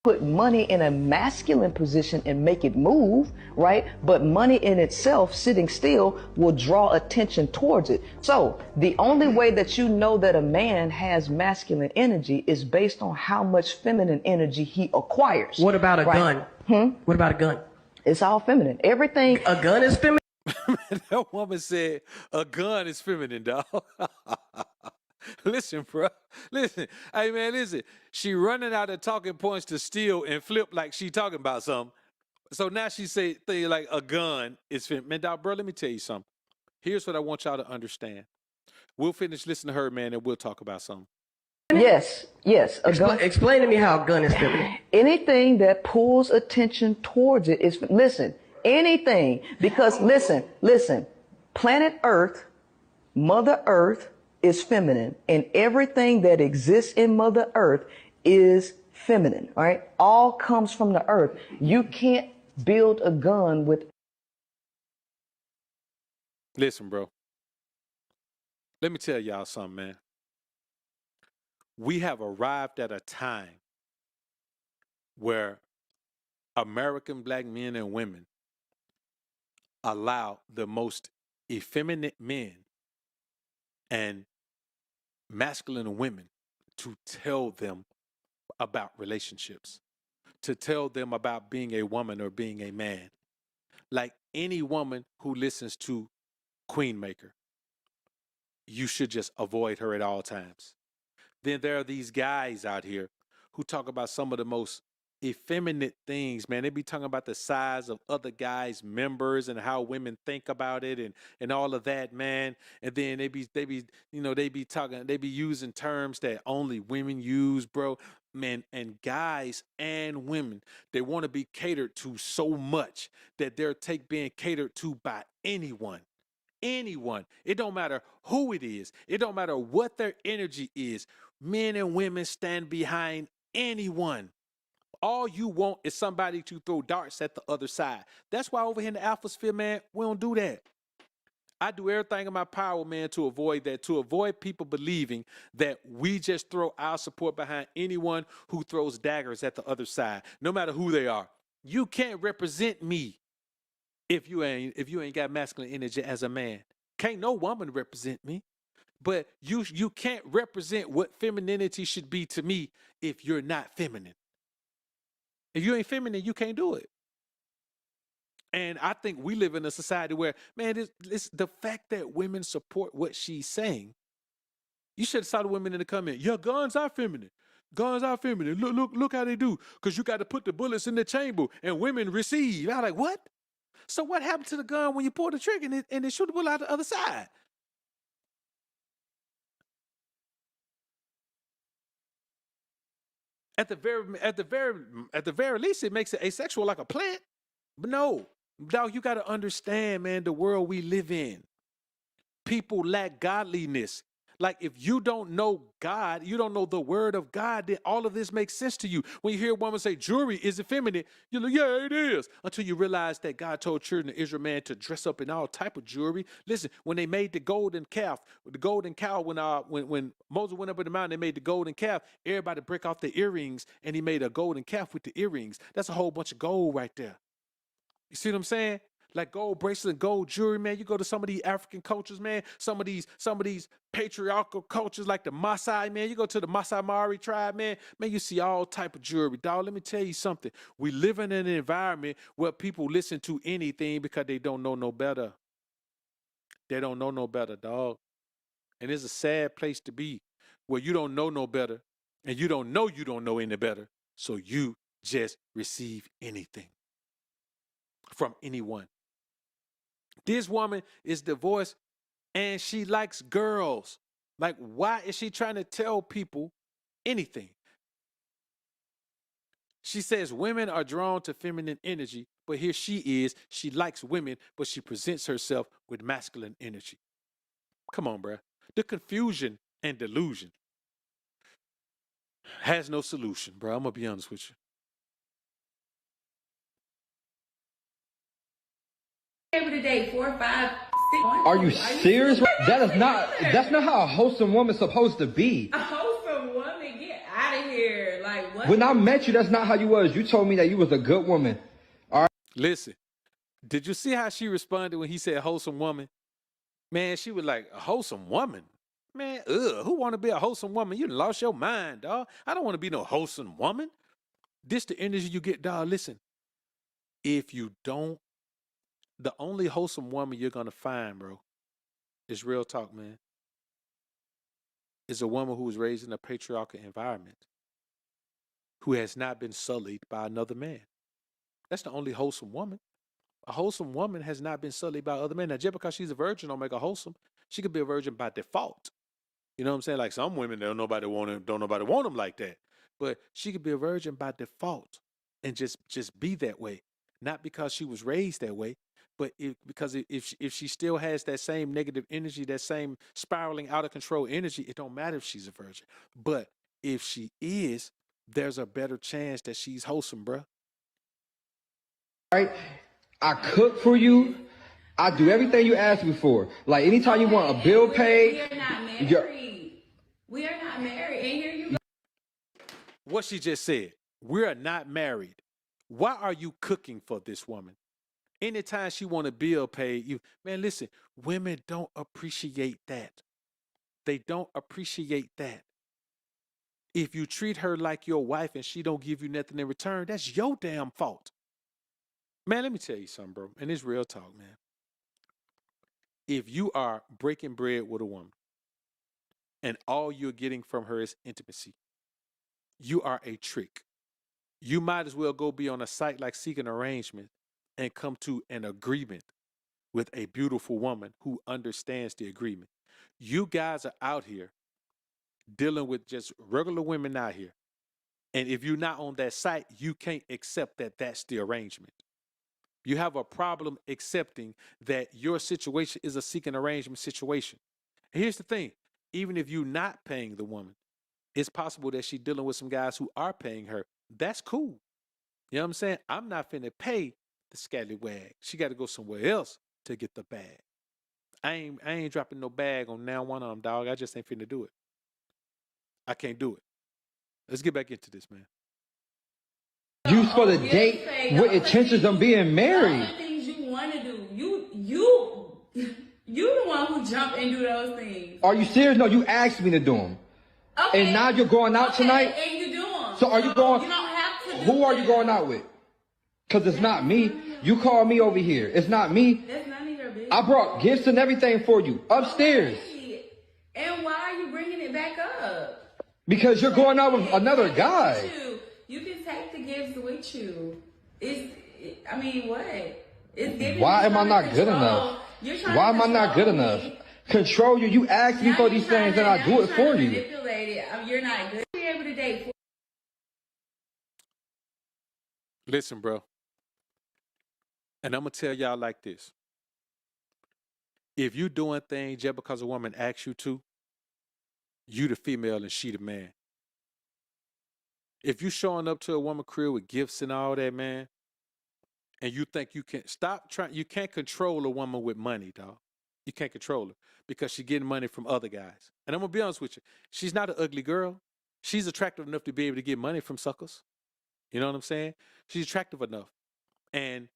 Put money in a masculine position and make it move, right? But money in itself, sitting still, will draw attention towards it. So the only way that you know that a man has masculine energy is based on how much feminine energy he acquires. What about a right? gun? What about a gun? It's all feminine. Everything. A gun is feminine? That woman said a gun is feminine, dog. Listen, bro. Listen. Hey, man, listen. She running out of talking points to steal and flip like she talking about something. So now she say things like a gun is feminine. Man, dog, bro, let me tell you something. Here's what I want y'all to understand. We'll finish listening to her, man, and we'll talk about something. Yes, yes. Explain to me how a gun is feminine. Anything that pulls attention towards it is, listen, anything, because listen, planet Earth, Mother Earth is feminine, and everything that exists in Mother Earth is feminine, all right? All comes from the earth. You can't build a gun with... Listen, bro. Let me tell y'all something, man. We have arrived at a time where American black men and women allow the most effeminate men and masculine women to tell them about relationships, to tell them about being a woman or being a man. Like any woman who listens to Queenmaker, you should just avoid her at all times. Then there are these guys out here who talk about some of the most effeminate things, man. They be talking about the size of other guys' members and how women think about it and all of that, man. And then they be using terms that only women use, bro. Man, and guys and women, they want to be catered to so much that they're being catered to by anyone. Anyone. It don't matter who it is. It don't matter what their energy is. Men and women stand behind anyone. All you want is somebody to throw darts at the other side. That's why over here in the Alpha Sphere, man, we don't do that. I do everything in my power, man, to avoid that, to avoid people believing that we just throw our support behind anyone who throws daggers at the other side, no matter who they are. You can't represent me if you ain't got masculine energy as a man. Can't no woman represent me. But you can't represent what femininity should be to me if you're not feminine. If you ain't feminine, you can't do it. And I think we live in a society where, man, it's the fact that women support what she's saying. You should have saw the women in the comment. Yeah, guns are feminine. Guns are feminine. Look how they do. Because you got to put the bullets in the chamber and women receive. I'm like, what? So what happened to the gun when you pull the trigger and it shoot the bullet out the other side? At the very least, it makes it asexual like a plant. But no, dog, you got to understand, man, the world we live in. People lack godliness. Like if you don't know God, you don't know the word of God, then all of this makes sense to you. When you hear a woman say jewelry is effeminate, you're like, yeah, it is. Until you realize that God told children of Israel, man, to dress up in all type of jewelry. Listen, when they made the golden calf, the golden cow, when Moses went up in the mountain, they made the golden calf. Everybody break off the earrings, and he made a golden calf with the earrings. That's a whole bunch of gold right there. You see what I'm saying? like gold bracelet, gold jewelry, man. You go to some of these African cultures, man. Some of these patriarchal cultures like the Maasai, man. You go to the Maasai Mara tribe, man. Man, you see all type of jewelry, dog. Let me tell you something. We live in an environment where people listen to anything because they don't know no better. They don't know no better, dog. And it's a sad place to be where you don't know no better and you don't know any better. So you just receive anything from anyone. This woman is divorced and she likes girls. Like, why is she trying to tell people anything? She says women are drawn to feminine energy, but here she is. She likes women, but she presents herself with masculine energy. Come on, bruh. The confusion and delusion has no solution, bro. I'm going to be honest with you. Able to date 4, 5, 6. Are you serious? That's not how a wholesome woman's supposed to be. A wholesome woman, get out of here. Like, what? When I met you, that's not how you was. You told me that you was a good woman. All right. Listen, did you see how she responded when he said wholesome woman? Man, she was like, a wholesome woman? Man, who want to be a wholesome woman? You lost your mind, dog. I don't want to be no wholesome woman. This the energy you get, dog. Listen, if you don't, the only wholesome woman you're going to find, bro, is real talk, man, is a woman who was raised in a patriarchal environment, who has not been sullied by another man. That's the only wholesome woman. A wholesome woman has not been sullied by other men. Now, just because she's a virgin don't make her wholesome. She could be a virgin by default. You know what I'm saying? Like some women, don't nobody want them like that. But she could be a virgin by default and just be that way. Not because she was raised that way, but because if she still has that same negative energy, that same spiraling out of control energy, it don't matter if she's a virgin. But if she is, there's a better chance that she's wholesome, bruh. All right. I cook for you. I do everything you ask me for. Like anytime you want a bill paid. We are not married. We are not married. And here you go. What she just said, we're not married. Why are you cooking for this woman? Anytime she want a bill paid, man, listen, women don't appreciate that. They don't appreciate that. If you treat her like your wife and she don't give you nothing in return, that's your damn fault. Man, let me tell you something, bro. And it's real talk, man. If you are breaking bread with a woman and all you're getting from her is intimacy, you are a trick. You might as well go be on a site like Seek an Arrangement and come to an agreement with a beautiful woman who understands the agreement. You guys are out here dealing with just regular women out here. And if you're not on that site, you can't accept that that's the arrangement. You have a problem accepting that your situation is a Seek an Arrangement situation. And here's the thing. Even if you're not paying the woman, it's possible that she's dealing with some guys who are paying her. That's cool. You know what I'm saying? I'm not finna pay the scallywag. She got to go somewhere else to get the bag. I ain't dropping no bag on now one of them, dog. I just ain't finna do it. I can't do it. Let's get back into this, man. You supposed to date with intentions of being married. Those are things you want to do. You the one who jump and do those things. Are you serious? No, you asked me to do them. Okay. And now you're going out tonight? And you do them. So are you going? You don't have to. Who are you going out with? Because it's not me. You called me over here. It's not me. That's none of your business. I brought gifts and everything for you upstairs. Okay. And why are you bringing it back up? Because you're going out with another guy. You can take the gifts with you. What? It's giving. Why am I not good enough? Why am I not good enough? Control you. You asked me for these things and I do it for you. Manipulate it. You're not good. Be able to date. Listen, bro. And I'm going to tell y'all like this. If you doing things just because a woman asks you to, you the female and she the man. If you showing up to a woman crib with gifts and all that, man, and you think you can you can't control a woman with money, dog. You can't control her because she's getting money from other guys. And I'm going to be honest with you. She's not an ugly girl. She's attractive enough to be able to get money from suckers. You know what I'm saying? She's attractive enough. And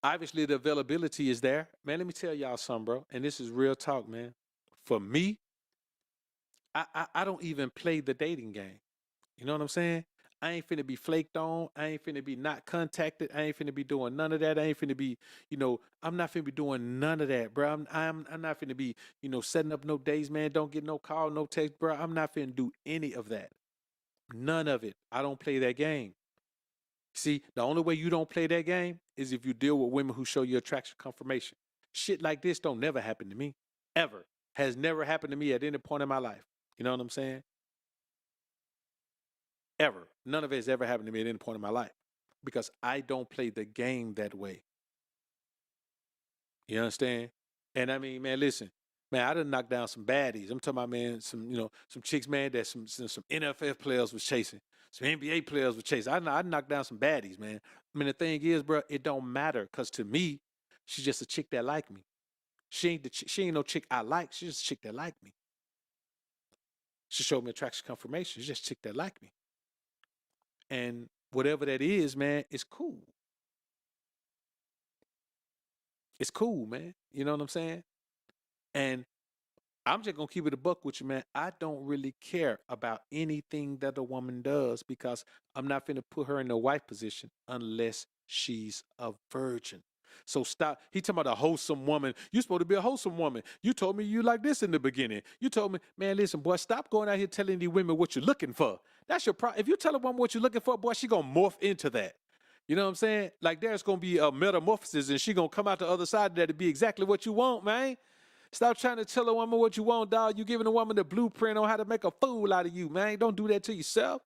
Obviously, the availability is there. Man, let me tell y'all something, bro. And this is real talk, man. For me, I don't even play the dating game. You know what I'm saying? I ain't finna be flaked on. I ain't finna be not contacted. I ain't finna be doing none of that. I ain't finna be, I'm not finna be doing none of that, bro. I'm not finna be, setting up no days, man. Don't get no call, no text, bro. I'm not finna do any of that. None of it. I don't play that game. See, the only way you don't play that game is if you deal with women who show you attraction confirmation. Shit like this don't never happen to me. Ever. Has never happened to me at any point in my life. You know what I'm saying? Ever. None of it has ever happened to me at any point in my life. Because I don't play the game that way. You understand? And I mean, man, listen. Man, I done knocked down some baddies. I'm talking about, man, some chicks, man, that some NFL players was chasing. Some NBA players was chasing. I knocked down some baddies, man. I mean, the thing is, bro, it don't matter. Because to me, she's just a chick that like me. She ain't no chick I like. She's just a chick that like me. She showed me attraction confirmation. She's just a chick that like me. And whatever that is, man, it's cool. It's cool, man. You know what I'm saying? And I'm just gonna keep it a buck with you, man. I don't really care about anything that a woman does because I'm not finna put her in the wife position unless she's a virgin. So stop. He talking about a wholesome woman. You supposed to be a wholesome woman. You told me you like this in the beginning. You told me, man, listen, boy, stop going out here telling these women what you're looking for. That's your problem. If you tell a woman what you're looking for, boy, she gonna morph into that. You know what I'm saying? Like there's gonna be a metamorphosis, and she gonna come out the other side of that to be exactly what you want, man. Stop trying to tell a woman what you want, dog. You giving a woman the blueprint on how to make a fool out of you, man. Don't do that to yourself.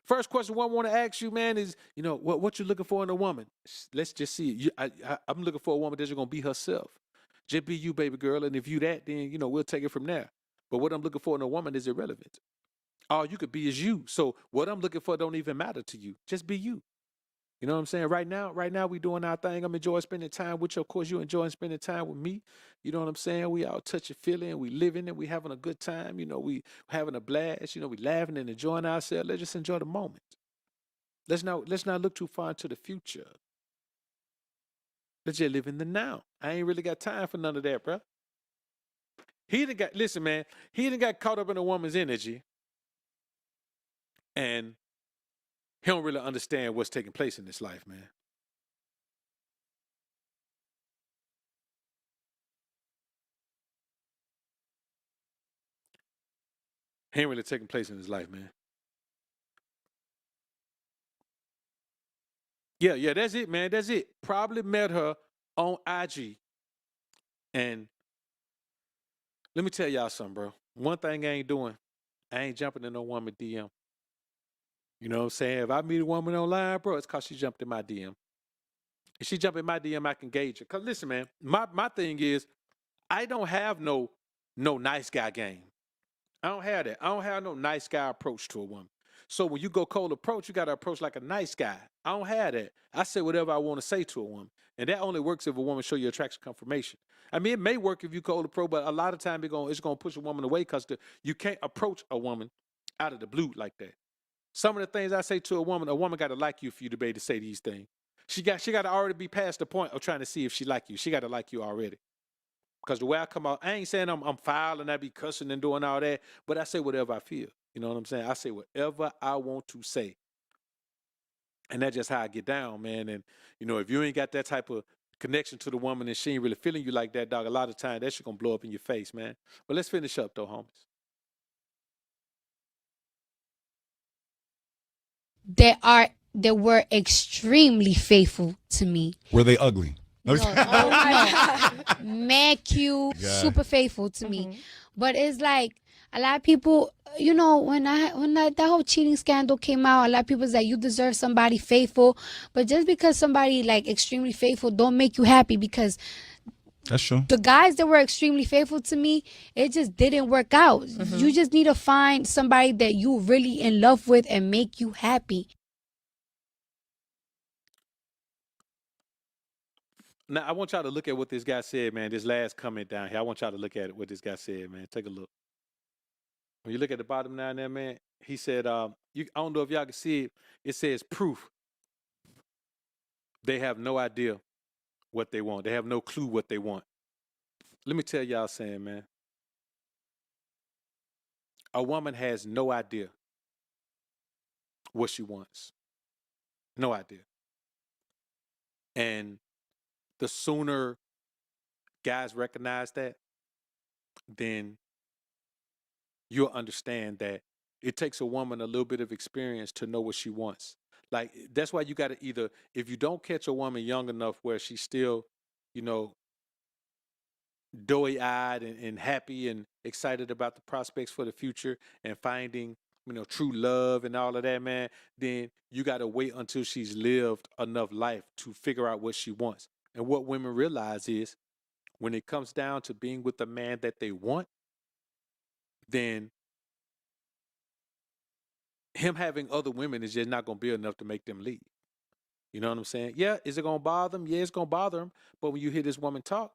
First question one want to ask you, man, is what you looking for in a woman? Let's just see. I'm looking for a woman that's gonna be herself. Just be you, baby girl. And if you that, then we'll take it from there. But what I'm looking for in a woman is irrelevant. All you could be is you. So what I'm looking for don't even matter to you. Just be you. You know what I'm saying? Right now we doing our thing. I'm enjoying spending time with you. Of course, you enjoying spending time with me. You know what I'm saying? We all touch and feeling. We living it. We having a good time. We having a blast. We laughing and enjoying ourselves. Let's just enjoy the moment. Let's not look too far into the future. Let's just live in the now. I ain't really got time for none of that, bro. Listen, man, he done got caught up in a woman's energy. And he don't really understand what's taking place in this life, man. He ain't really taking place in his life, man. Yeah, that's it, man. That's it. Probably met her on IG. And let me tell y'all something, bro. One thing I ain't doing, I ain't jumping in no woman DM. You know what I'm saying? If I meet a woman online, bro, it's because she jumped in my DM. If she jumped in my DM, I can gauge her. Because listen, man, my thing is, I don't have no nice guy game. I don't have that. I don't have no nice guy approach to a woman. So when you go cold approach, you got to approach like a nice guy. I don't have that. I say whatever I want to say to a woman. And that only works if a woman show you attraction confirmation. I mean, it may work if you cold approach, but a lot of time it's going to push a woman away because you can't approach a woman out of the blue like that. Some of the things I say to a woman got to like you for you to be able to say these things. She got to already be past the point of trying to see if she like you. She got to like you already. Because the way I come out, I ain't saying I'm foul and I be cussing and doing all that, but I say whatever I feel. You know what I'm saying? I say whatever I want to say. And that's just how I get down, man. And, if you ain't got that type of connection to the woman and she ain't really feeling you like that, dog, a lot of times that shit gonna blow up in your face, man. But let's finish up, though, homies. They were extremely faithful to me. Were they ugly? No, mad cute, God. super faithful to me. But it's like a lot of people, when that whole cheating scandal came out, a lot of people was like, you deserve somebody faithful. But just because somebody like extremely faithful don't make you happy, because that's true. The guys that were extremely faithful to me, it just didn't work out. You just need to find somebody that you really in love with and make you happy. Now, I want y'all to look at what this guy said, man. This last comment down here. I want y'all to look at what this guy said, man. Take a look. When you look at the bottom down there, man, he said, I don't know if y'all can see it. It says proof they have no idea what they want. They have no clue what they want. Let me tell y'all something, man. A woman has no idea what she wants. No idea. And the sooner guys recognize that, then you'll understand that it takes a woman a little bit of experience to know what she wants. Like, that's why you got to either, if you don't catch a woman young enough where she's still, you know, doughy-eyed and happy and excited about the prospects for the future and finding, you know, true love and all of that, man, then you got to wait until she's lived enough life to figure out what she wants. And what women realize is when it comes down to being with the man that they want, then him having other women is just not going to be enough to make them leave. You know what I'm saying? Yeah, is it going to bother them? Yeah, it's going to bother them. But when you hear this woman talk,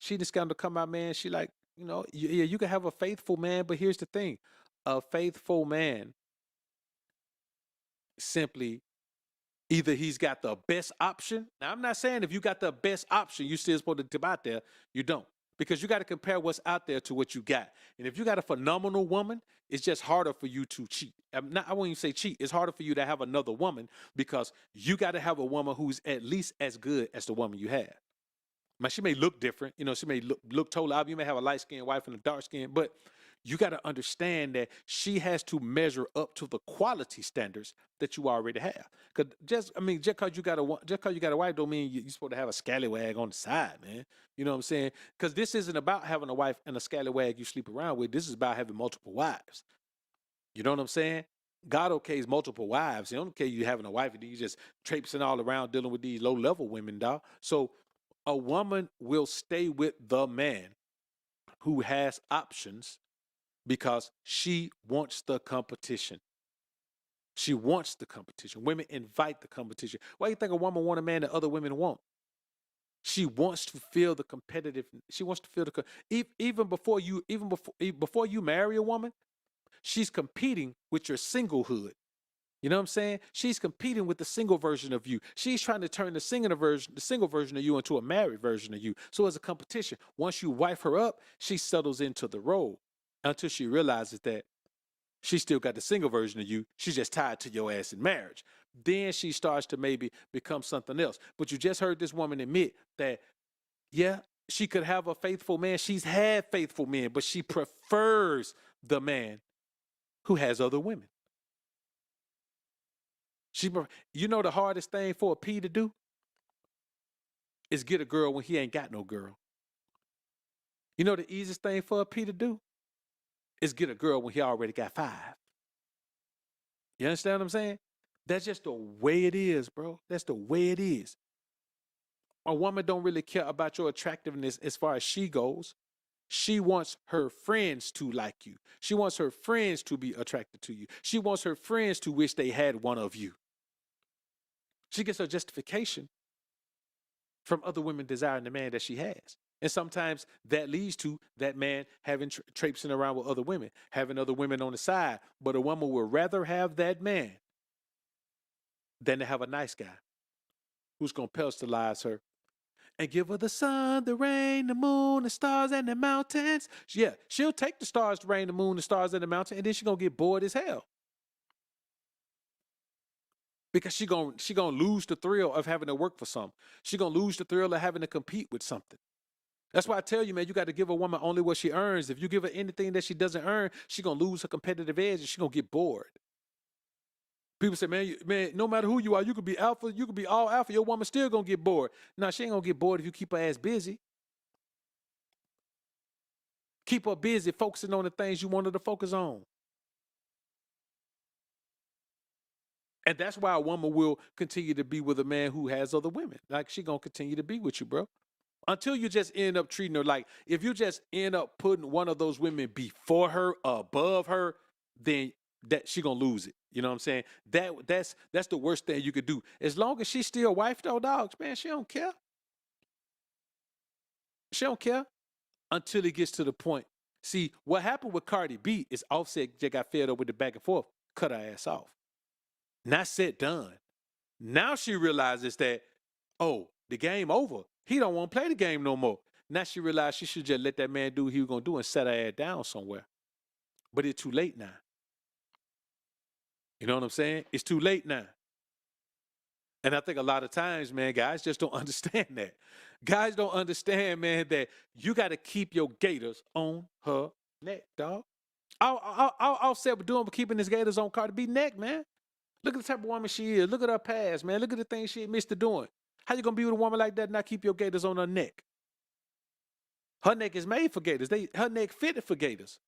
she just kind of come out, man. She like, you know, yeah, you can have a faithful man, but here's the thing. A faithful man simply either he's got the best option. Now, I'm not saying if you got the best option, you still supposed to dip out there. You don't. Because you got to compare what's out there to what you got. And if you got a phenomenal woman, it's just harder for you to cheat. I won't even say cheat. It's harder for you to have another woman because you got to have a woman who's at least as good as the woman you have. Now, she may look different. You know, she may look totally obvious. You may have a light-skinned wife and a dark-skinned, but you got to understand that she has to measure up to the quality standards that you already have. Because just because you got a wife don't mean you're supposed to have a scallywag on the side, man. You know what I'm saying? Because this isn't about having a wife and a scallywag you sleep around with. This is about having multiple wives. You know what I'm saying? God okays multiple wives. He don't okay you having a wife and you just traipsing all around dealing with these low-level women, dog. So a woman will stay with the man who has options because she wants the competition. She wants the competition. Women invite the competition. Why do you think a woman want a man that other women want? She wants to feel the competitive. She wants to feel even before you marry a woman, she's competing with your singlehood. You know what I'm saying? She's competing with the single version of you. She's trying to turn the single version of you into a married version of you. So it's a competition. Once you wife her up, she settles into the role until she realizes that she still got the single version of you. She's just tied to your ass in marriage. Then she starts to maybe become something else. But you just heard this woman admit that, yeah, she could have a faithful man. She's had faithful men, but she prefers the man who has other women. You know the hardest thing for a P to do is get a girl when he ain't got no girl. You know the easiest thing for a P to do is get a girl when he already got 5. You understand what I'm saying? That's just the way it is, bro. That's the way it is. A woman don't really care about your attractiveness as far as she goes. She wants her friends to like you. She wants her friends to be attracted to you. She wants her friends to wish they had one of you. She gets her justification from other women desiring the man that she has. And sometimes that leads to that man having traipsing around with other women, having other women on the side. But a woman would rather have that man than to have a nice guy who's going to pedestalize her and give her the sun, the rain, the moon, the stars, and the mountains. Yeah, she'll take the stars, the rain, the moon, the stars, and the mountain, and then she's going to get bored as hell. Because she gonna lose the thrill of having to work for something. She gonna lose the thrill of having to compete with something. That's why I tell you, man, you got to give a woman only what she earns. If you give her anything that she doesn't earn, she gonna lose her competitive edge and she gonna get bored. People say, man, no matter who you are, you could be alpha, you could be all alpha, your woman still gonna get bored. Now she ain't gonna get bored if you keep her ass busy. Keep her busy focusing on the things you want her to focus on. And that's why a woman will continue to be with a man who has other women. Like, she going to continue to be with you, bro. Until you just end up treating her like, if you just end up putting one of those women before her, above her, then that she going to lose it. You know what I'm saying? That's the worst thing you could do. As long as she's still wife, though, dogs, man, she don't care. She don't care until it gets to the point. See, what happened with Cardi B is Offset just got fed up with the back and forth, cut her ass off. Not said, done. Now she realizes that Oh, the game over. He don't want to play the game no more. Now she realized she should just let that man do what he was going to do and set her ass down somewhere. But it's too late now. You know what I'm saying? It's too late now. And I think a lot of times, man, guys just don't understand that. Guys don't understand, man, that you got to keep your gators on her neck, dog. I'll say we're doing, but keeping his gators on Cardi B neck, man. Look at the type of woman she is. Look at her past, man. Look at the things she admits to doing. How you gonna be with a woman like that and not keep your gators on her neck? Her neck is made for gators. Her neck fitted for gators.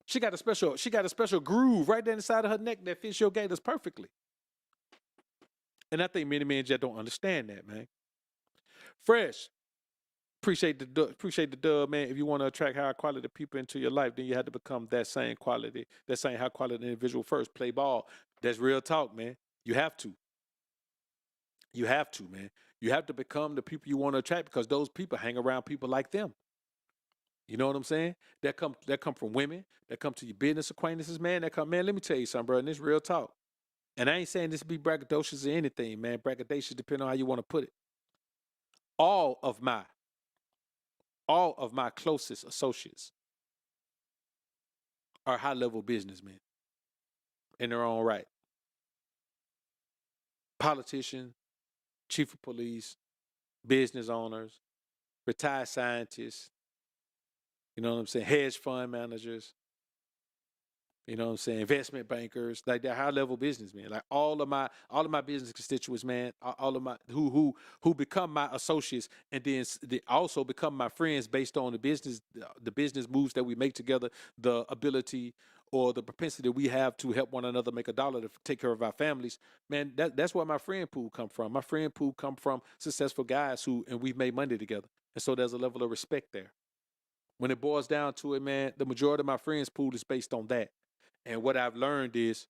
She got a special groove right there inside of her neck that fits your gators perfectly. And I think many men just don't understand that, man. Fresh. Appreciate the dub, man. If you want to attract high quality people into your life, then you have to become that same high quality individual first. Play ball. That's real talk, man. You have to. You have to, man. You have to become the people you want to attract because those people hang around people like them. You know what I'm saying? That come from women. That come to your business acquaintances, man. Man, let me tell you something, bro. And this real talk. And I ain't saying this to be braggadocious or anything, man. Braggadocious depending on how you want to put it. All of my closest associates are high-level businessmen in their own right. Politicians, chief of police, business owners, retired scientists, you know what I'm saying, hedge fund managers, you know what I'm saying, investment bankers, like they're high-level businessmen. Like all of my business constituents, man, all of my who become my associates and then they also become my friends based on the business moves that we make together, the ability or the propensity we have to help one another make a dollar to take care of our families. Man, that's where my friend pool come from. My friend pool come from successful guys and we've made money together. And so there's a level of respect there. When it boils down to it, man, the majority of my friends pool is based on that. And what I've learned is,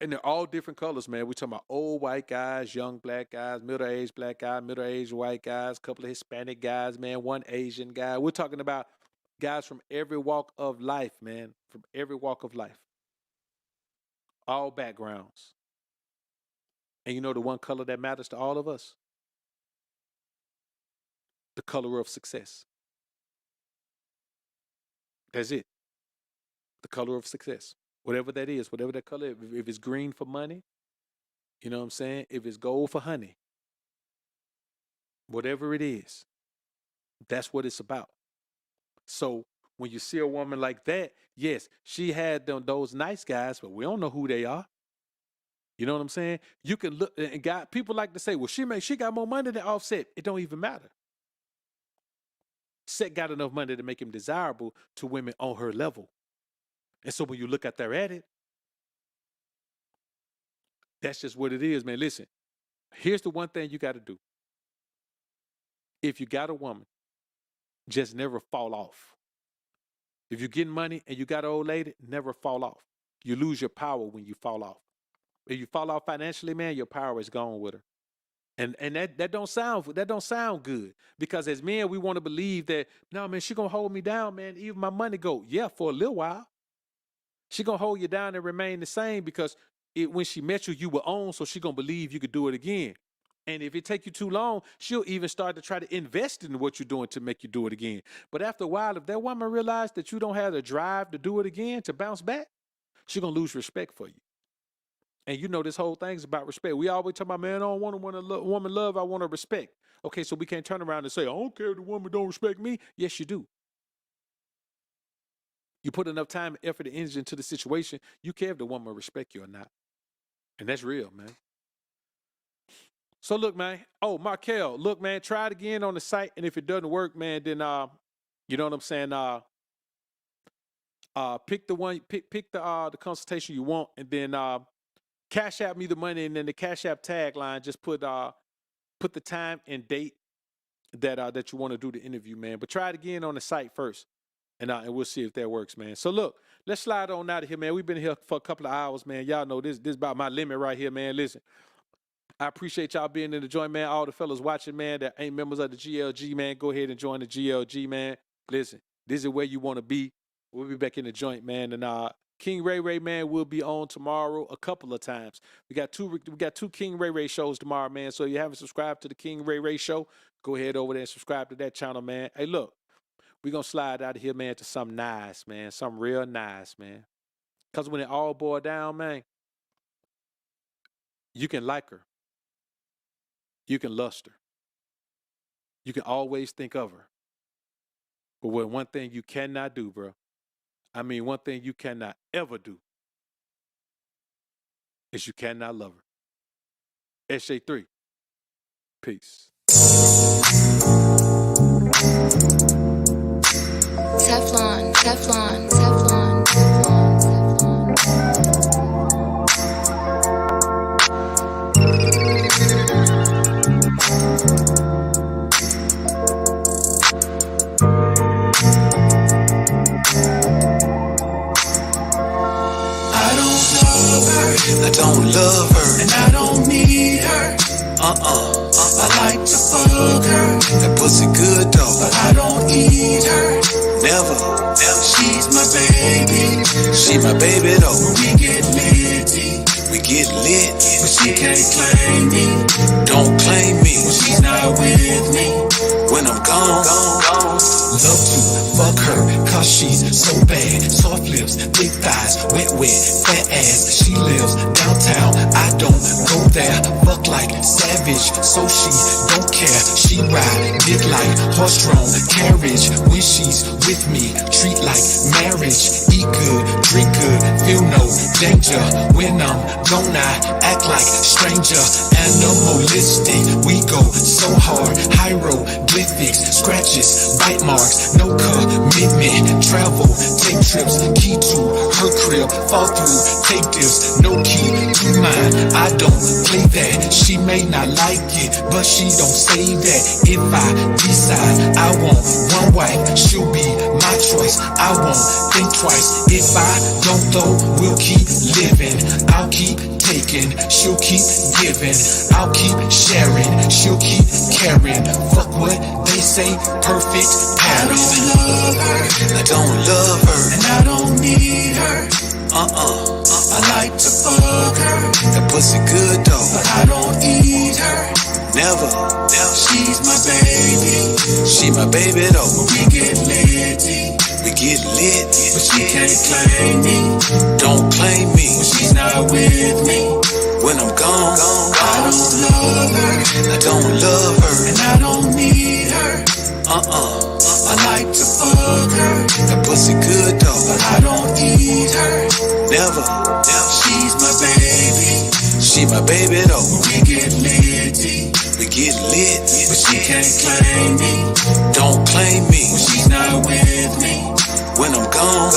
and they're all different colors, man. We're talking about old white guys, young black guys, middle-aged black guys, middle-aged white guys, a couple of Hispanic guys, man, one Asian guy. We're talking about guys from every walk of life, man, from every walk of life. All backgrounds. And you know the one color that matters to all of us? The color of success. That's it. The color of success. Whatever that is, whatever that color is. If it's green for money, you know what I'm saying? If it's gold for honey, whatever it is, that's what it's about. So when you see a woman like that, yes, she had those nice guys, but we don't know who they are. You know what I'm saying? You can look, and people like to say, well, she got more money than Offset. It don't even matter. Set got enough money to make him desirable to women on her level. And so when you look at it, that's just what it is, man. Listen, here's the one thing you got to do. If you got a woman, just never fall off. If you're getting money and you got an old lady, never fall off. You lose your power when you fall off. If you fall off financially, man, your power is gone with her. And that don't sound good. Because as men, we want to believe that, no, man, she gonna hold me down, man. Even my money go. Yeah, for a little while. She gonna hold you down and remain the same because when she met you, you were on, so she gonna believe you could do it again. And if it take you too long, she'll even start to try to invest in what you're doing to make you do it again. But after a while, if that woman realizes that you don't have the drive to do it again, to bounce back, she's gonna lose respect for you. And you know this whole thing's about respect. We always talk about, man, I don't want a woman love, I want her respect. Okay, so we can't turn around and say, I don't care if the woman don't respect me. Yes, you do. You put enough time, effort, and energy into the situation, you care if the woman respect you or not. And that's real, man. So look, man. Oh, Markel, look, man, try it again on the site. And if it doesn't work, man, then you know what I'm saying? Pick the consultation you want, and then Cash App me the money, and then the Cash App tagline, just put the time and date that you want to do the interview, man. But try it again on the site first. And we'll see if that works, man. So look, let's slide on out of here, man. We've been here for a couple of hours, man. Y'all know this is about my limit right here, man. Listen, I appreciate y'all being in the joint, man. All the fellas watching, man, that ain't members of the GLG, man, go ahead and join the GLG, man. Listen, this is where you want to be. We'll be back in the joint, man, and King Ray Ray, man, will be on tomorrow a couple of times. We got two King Ray Ray shows tomorrow, man. So if you haven't subscribed to the King Ray Ray show, go ahead over there and subscribe to that channel, man. Hey, look, we're going to slide out of here, man, to something nice, man. Something real nice, man. Because when it all boils down, man, you can like her. You can lust her. You can always think of her. But one thing you cannot do, bro, I mean, one thing you cannot ever do is you cannot love her. SJ3. Peace. Teflon, Teflon, Teflon, Teflon, I don't love her, and I don't need her. I like to fuck her. That pussy good though, but I don't eat her. Never. She's my baby. She my baby though. When we get lit, but she can't claim me. Don't claim me when she's not with me. When I'm gone. Love to fuck her, cause she's so bad. Soft lips, big thighs, wet, fat ass. She lives downtown, I don't go there. Fuck like savage, so she don't care. She ride dick like horse-drawn carriage. When she's with me, treat like marriage. Eat good, drink good, feel no danger. When I'm gone, I act like stranger. Animalistic, we go so hard. Hieroglyphics, scratches, bite marks, no commitment. Travel, take trips, key to her crib. Fall through, take dips, no key to mine. I don't play that. She may not like it, but she don't say that. If I decide I want one wife, she'll be my choice. I won't think twice. If I don't though, we'll keep living. I'll keep taking, she'll keep giving. I'll keep sharing, she'll keep caring. Fuck what they say, perfect parent. I don't love her, and I don't need her. I like to fuck her. That pussy good though, but I don't eat her. Never. She's my baby. She my baby though. When we get lit, but she can't claim me. Don't claim me when she's not with me. When I'm gone, I don't love her. I don't love her, and I don't need her. I like to fuck her. That pussy good though, but I don't eat her. Never. She's my baby. She my baby though. When we get lit, but she can't claim me. Don't claim me when she's not with me. When I'm gone.